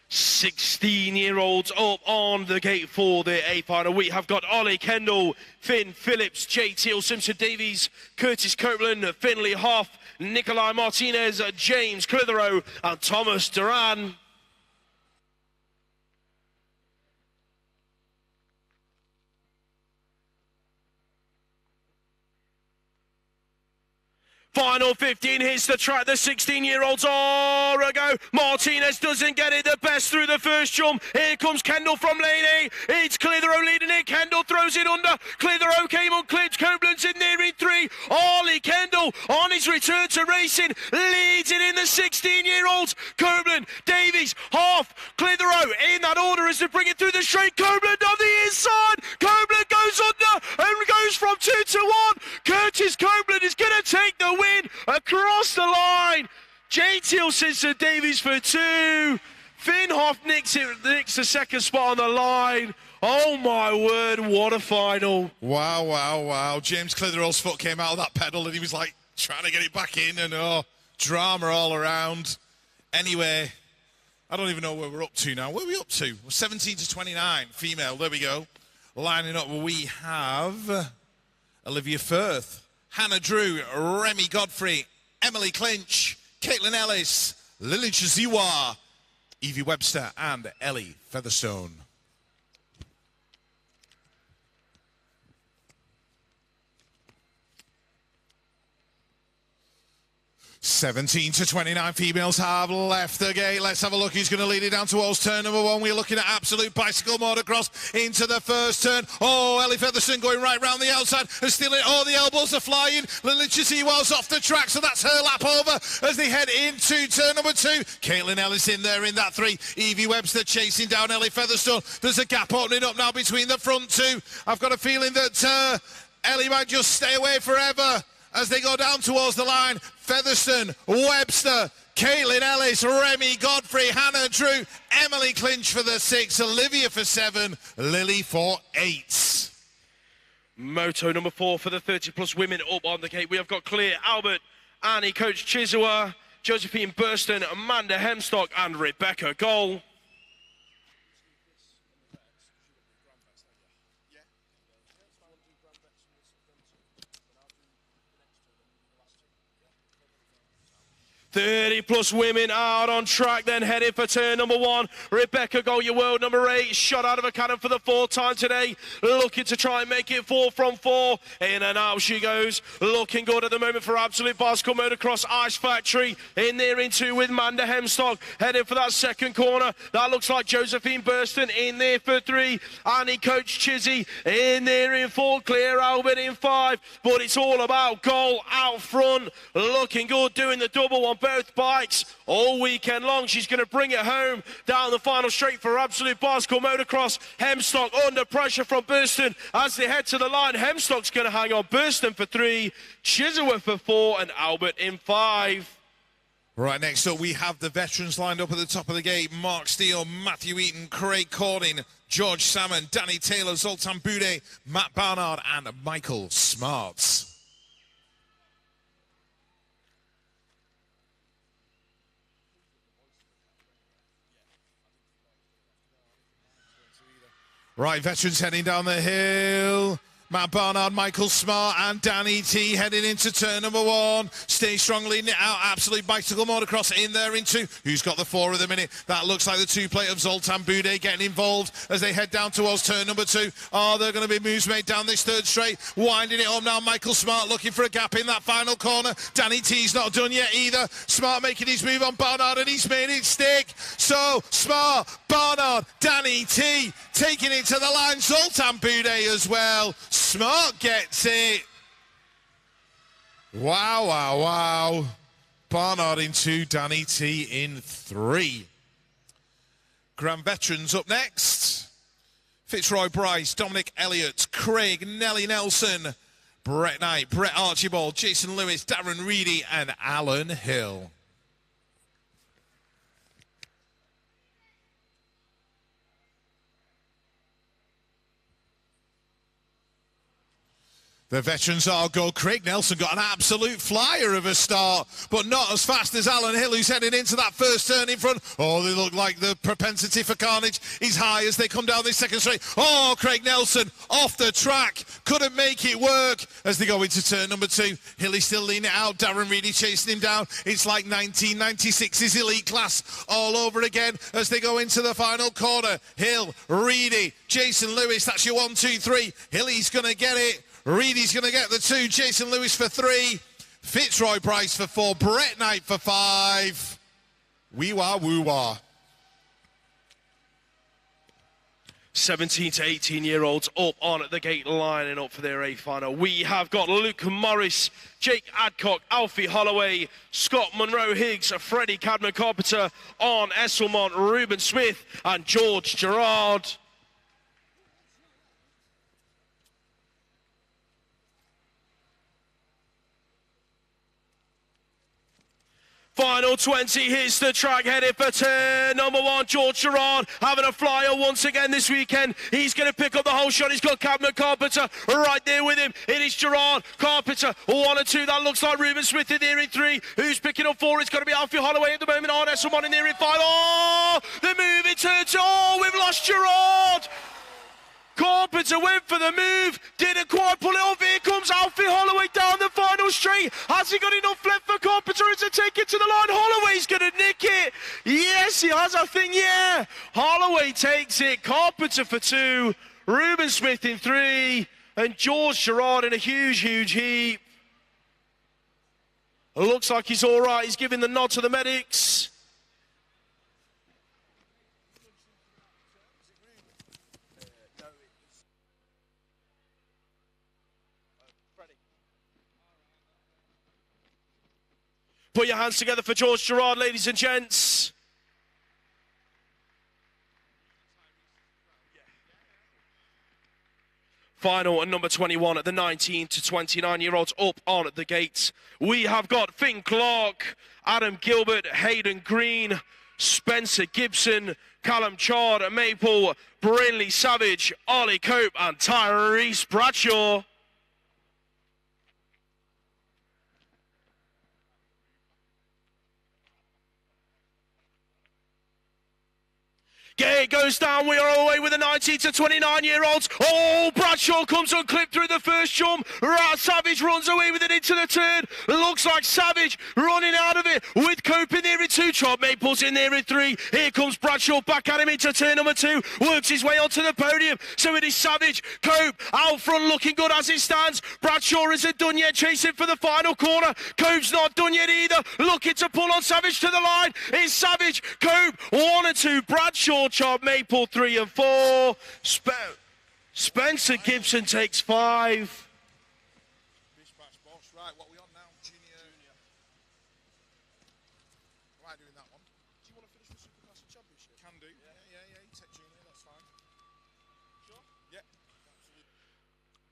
16-year-olds up on the gate for the A final. We have got Ollie Kendall, Finn Phillips, Jay Teal, Simpson Davies, Curtis Copeland, Finley Hoff, Nikolai Martinez, James Clitheroe, and Thomas Duran. Final 15 hits the track. The 16-year-olds are a go. Martinez doesn't get it the best through the first jump. Here comes Kendall from lane A. It's Clitheroe leading it. Kendall throws it under. Clitheroe came unclipped. Copeland's in there in 3. Ollie Kendall on his return to racing leads it in the 16-year-olds. Copeland, Davies, Hoff, Clitheroe in that order as they bring it through the straight. Copeland on the inside. Copeland goes under and goes from 2 to 1. Curtis Copeland is going to take the win across the line. Jay Teal Simpson Davies for 2. Finn Hoff nicks the second spot on the line. Oh my word, what a final. Wow, wow, wow. James Clitheroe's foot came out of that pedal and he was like trying to get it back in, and drama all around. Anyway, I don't even know where we're up to now. Where are we up to? We're 17 to 29, female, there we go. Lining up, we have Olivia Firth, Hannah Drew, Remy Godfrey, Emily Clinch, Caitlin Ellis, Lily Chiziwa, Evie Webster, and Ellie Featherstone. 17 to 29, females have left the gate. Let's have a look who's going to lead it down towards turn number 1. We're looking at absolute bicycle motocross into the first turn. Oh, Ellie Featherstone going right round the outside and stealing it. Oh, the elbows are flying. Lily Chizziwa's off the track, so that's her lap over as they head into turn number 2. Caitlin Ellis in there in that 3. Evie Webster chasing down Ellie Featherstone. There's a gap opening up now between the front 2. I've got a feeling that Ellie might just stay away forever as they go down towards the line. Featherstone, Webster, Caitlin Ellis, Remy Godfrey, Hannah Drew, Emily Clinch for the 6, Olivia for 7, Lily for 8. Moto number 4 for the 30-plus women up on the gate. We have got Claire Albert, Annie Coach Chisua, Josephine Burston, Amanda Hemstock, and Rebecca Goll. +30 women out on track, then headed for turn number 1. Rebecca Goll, your world number 8, shot out of a cannon for the 4th time today, looking to try and make it 4 from 4. In and out she goes, looking good at the moment for Absolute Bicycle Motocross Ice Factory. In there in 2 with Amanda Hemstock, headed for that second corner. That looks like Josephine Burston in there for 3. Annie Coach Chizzy in there in 4. Claire Albert in 5. But it's all about Goll out front, looking good, doing the double on both bikes all weekend long. She's going to bring it home down the final straight for Absolute Bicycle Motocross. Hemstock under pressure from Burston as they head to the line. Hemstock's going to hang on. Burston for 3, Chisholm for 4, and Albert in 5. Right, next up we have the veterans lined up at the top of the gate. Mark Steele, Matthew Eaton, Craig Cording, George Salmon, Danny Taylor, Zoltan Bude, Matt Barnard, and Michael Smarts. Right, veterans heading down the hill. Matt Barnard, Michael Smart, and Danny T heading into turn number 1. Stay strong, leading it out. Absolute Bicycle Motocross in there in 2. Who's got the 4 at the minute? That looks like the 2-plate of Zoltan Bude getting involved as they head down towards turn number 2. Oh, they're going to be moves made down this 3rd straight. Winding it up now. Michael Smart looking for a gap in that final corner. Danny T's not done yet either. Smart making his move on Barnard, and he's made it stick. So, Smart, Barnard, Danny T taking it to the line. Zoltan Bude as well. Smart gets it. Wow, wow, wow. Barnard in 2, Danny T in 3. Grand Veterans up next. Fitzroy Bryce, Dominic Elliott, Craig Nelly Nelson, Brett Knight, Brett Archibald, Jason Lewis, Darren Reedy, and Alan Hill. The veterans are go. Craig Nelson got an absolute flyer of a start, but not as fast as Alan Hill, who's heading into that first turn in front. Oh, they look like the propensity for carnage is high as they come down this second straight. Oh, Craig Nelson off the track. Couldn't make it work as they go into turn number 2. Hilly still leaning it out. Darren Reedy chasing him down. It's like 1996's elite class all over again as they go into the final corner. Hill, Reedy, Jason Lewis. That's your 1, 2, 3. Hilly's going to get it. Reedy's going to get the 2, Jason Lewis for 3, Fitzroy Bryce for 4, Brett Knight for 5. Wee-wah, woo-wah. 17 to 18-year-olds up on the gate lining up for their A final. We have got Luke Morris, Jake Adcock, Alfie Holloway, Scott Monroe Higgs, Freddie Cadman Carpenter, Arne Esselmont, Ruben Smith, and George Gerard. Final 20 hits the track, headed for turn number 1. George Gerard having a flyer once again this weekend. He's going to pick up the whole shot. He's got Cadman Carpenter right there with him. It is Gerard, Carpenter, 1 and 2. That looks like Ruben Smith in there in 3. Who's picking up 4? It's going to be Alfie Holloway at the moment. Arne Esselmont in there in 5. Oh, the move in turn 2. Oh, we've lost Gerard. Carpenter went for the move, didn't quite pull it off. Here comes Alfie Holloway down the final straight. Has he got enough left for Carpenter to take it to the line? Holloway's going to nick it. Yes, he has, I think, yeah. Holloway takes it. Carpenter for 2, Ruben Smith in 3, and George Gerard in a huge, huge heap. Looks like he's all right. He's giving the nod to the medics. Put your hands together for George Gerard, ladies and gents. Final and number 21 at the 19 to 29-year-olds up on the gates. We have got Finn Clark, Adam Gilbert, Hayden Green, Spencer Gibson, Callum Chard, Maple, Brindley Savage, Ollie Cope and Tyrese Bradshaw. Gate goes down, we are away with the 19 to 29-year-olds. Oh, Bradshaw comes unclipped through the first jump. Savage runs away with it into the turn. Looks like Savage running out of it with Cope in there in 2. Chop Maples in there in 3. Here comes Bradshaw back at him into turn number 2. Works his way onto the podium. So it is Savage. Cope out front looking good as it stands. Bradshaw isn't done yet, chasing for the final corner. Cope's not done yet either. Looking to pull on Savage to the line. It's Savage, Cope, 1 and 2. Bradshaw, Chop Maple 3 and 4. Spencer Gibson takes 5. Right, what are we on now? Junior. Why are you doing that one? Do you want to finish the Superclass Championship? Can do. Yeah. You take Junior, that's fine. Sure? Yeah. Absolutely.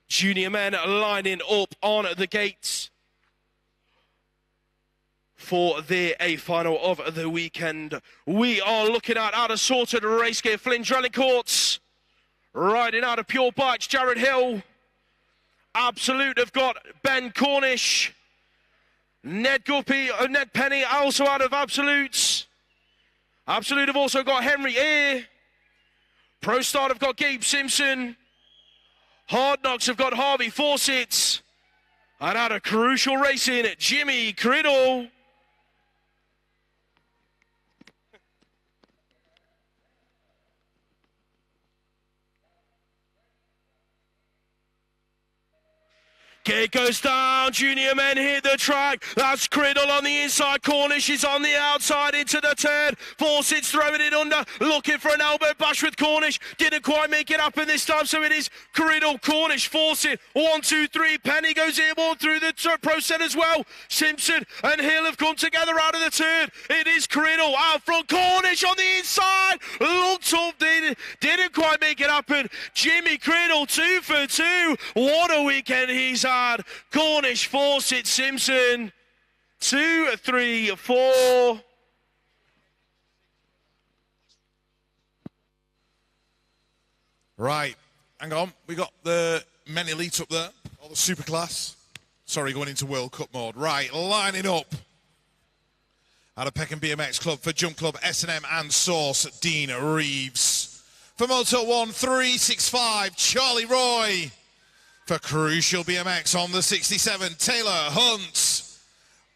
Junior men lining up on the gates for their A final of the weekend. We are looking at out of sorted race gear, Flynn Drellicourts. Riding out of Pure Bikes, Jared Hill. Absolute have got Ben Cornish. Ned Guppy, Ned Penny also out of Absolutes. Absolute have also got Henry Eyre. Pro Start have got Gabe Simpson. Hard Knocks have got Harvey Fawcett. And out of Crucial Racing, Jimmy Criddle. Gate goes down, junior men hit the track. That's Criddle on the inside, Cornish is on the outside into the turn. Fawcett's throwing it under, looking for an elbow bash with Cornish. Didn't quite make it happen this time, so it is Criddle, Cornish, Fawcett. 1, 2, 3, Penny goes airborne through the pro set as well. Simpson and Hill have come together out of the turn. It is Criddle out front, Cornish on the inside. Looked up, didn't quite make it happen. Jimmy Criddle, 2 for 2. What a weekend he's had. Cornish, Fawcett, Simpson, 2, 3, 4. Right, hang on. We got the men elite up there, or the Superclass. Sorry, going into World Cup mode. Right, lining up out of Peckham BMX Club for Jump Club, S&M and Source, Dean Reeves. For Moto 1, 365, Charlie Roy. For Crucial BMX on the 67, Taylor Hunt.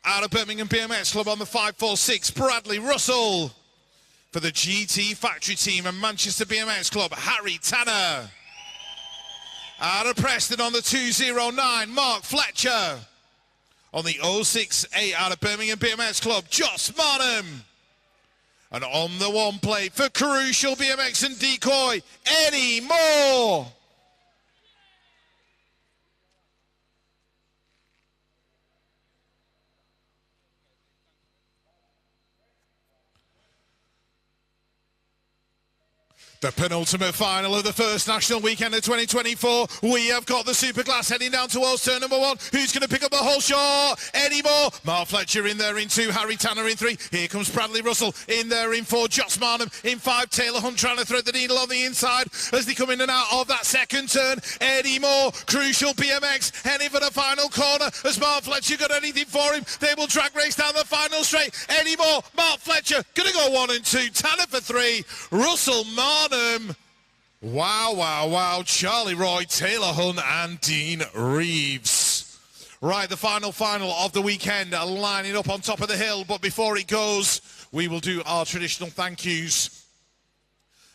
Out of Birmingham BMX Club on the 546, Bradley Russell. For the GT Factory Team and Manchester BMX Club, Harry Tanner. Out of Preston on the 209, Mark Fletcher. On the 068 out of Birmingham BMX Club, Joss Marnham. And on the 1 plate for Crucial BMX and Decoy, Eddie Moore. The penultimate final of the first national weekend of 2024. We have got the Superclass heading down towards turn number 1. Who's going to pick up the whole shot? Eddie Moore. Mark Fletcher in there in 2. Harry Tanner in 3. Here comes Bradley Russell in there in 4. Joss Marnham in 5. Taylor Hunt trying to thread the needle on the inside as they come in and out of that second turn. Eddie Moore, Crucial BMX, heading for the final corner. Has Mark Fletcher got anything for him? They will drag race down the final straight. Eddie Moore, Mark Fletcher, going to go 1 and 2. Tanner for 3. Russell Marnham. Wow. Charlie Roy, Taylor Hunt and Dean Reeves. Right, the final of the weekend, lining up on top of the hill. But before it goes, we will do our traditional thank yous.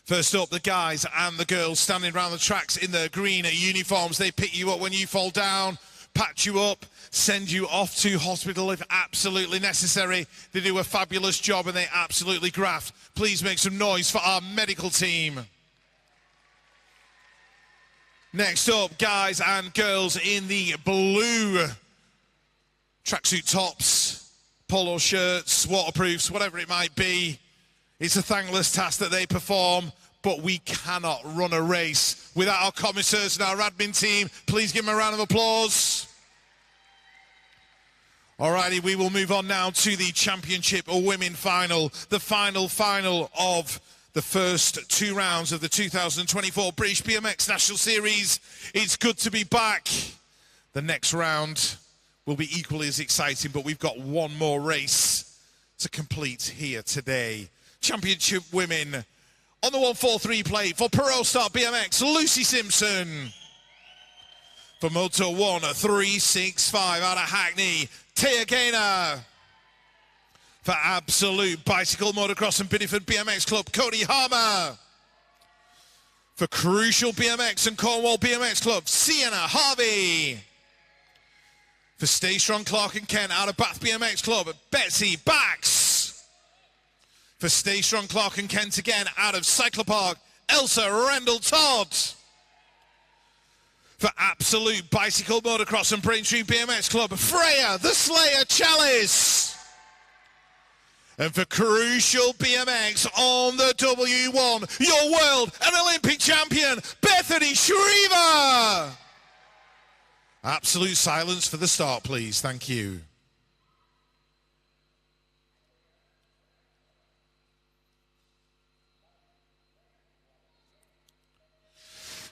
First up, the guys and the girls standing around the tracks in their green uniforms. They pick you up when you fall down. patch you up, send you off to hospital if absolutely necessary. They do a fabulous job and they absolutely graft. Please make some noise for our medical team. Next up, guys and girls in the blue tracksuit tops, polo shirts, waterproofs, whatever it might be. It's a thankless task that they perform, but we cannot run a race without our commissars and our admin team. Please give them a round of applause. Alrighty, we will move on now to the championship women final, the final of the first 2 rounds of the 2024 British BMX National Series. It's good to be back. The next round will be equally as exciting, but we've got one more race to complete here today. Championship women on the 143 plate for Pro Start BMX, Lucy Simpson. For Moto 1365 out of Hackney, Taya Gaynor. For Absolute Bicycle Motocross and Biddeford BMX Club, Cody Harmer. For Crucial BMX and Cornwall BMX Club, Sienna Harvey. For Stay Strong Clark and Kent out of Bath BMX Club, Betsy Bax. For Stay Strong Clark and Kent again out of Cyclopark, Elsa Rendell Todd. For Absolute Bicycle Motocross and Braintree BMX Club, Freya the Slayer Chalice. And for Crucial BMX on the W1, your world and Olympic champion, Bethany Shriver. Absolute silence for the start, please. Thank you.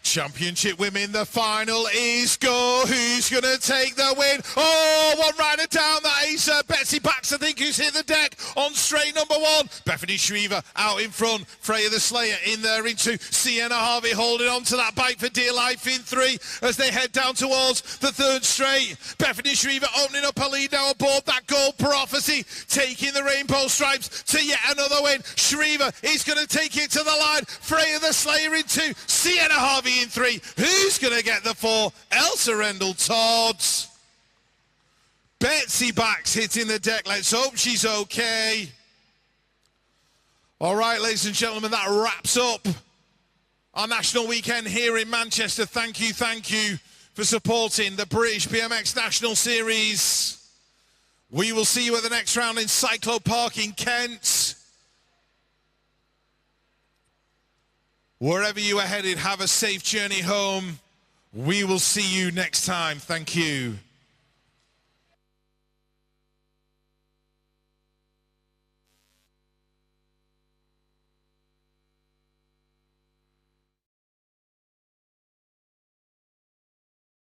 Championship women, the final is go. Who's going to take the win? Oh, one rider down. That is Betsy Bax, I think, who's hit the deck on straight number 1. Bethany Shriver out in front. Freya the Slayer in there into Sienna Harvey holding on to that bike for dear life in 3 as they head down towards the 3rd straight. Bethany Shriver opening up her lead now aboard that gold prophecy, taking the rainbow stripes to yet another win. Shriver is going to take it to the line. Freya the Slayer in 2. Sienna Harvey in 3. Who's going to get the 4? Elsa Rendell Todd. Betsy Bax hitting the deck. Let's hope she's okay. All right, ladies and gentlemen, that wraps up our national weekend here in Manchester. Thank you for supporting the British BMX National Series. We will see you at the next round in Cyclo Park in Kent. Wherever you are headed, have a safe journey home. We will see you next time. Thank you.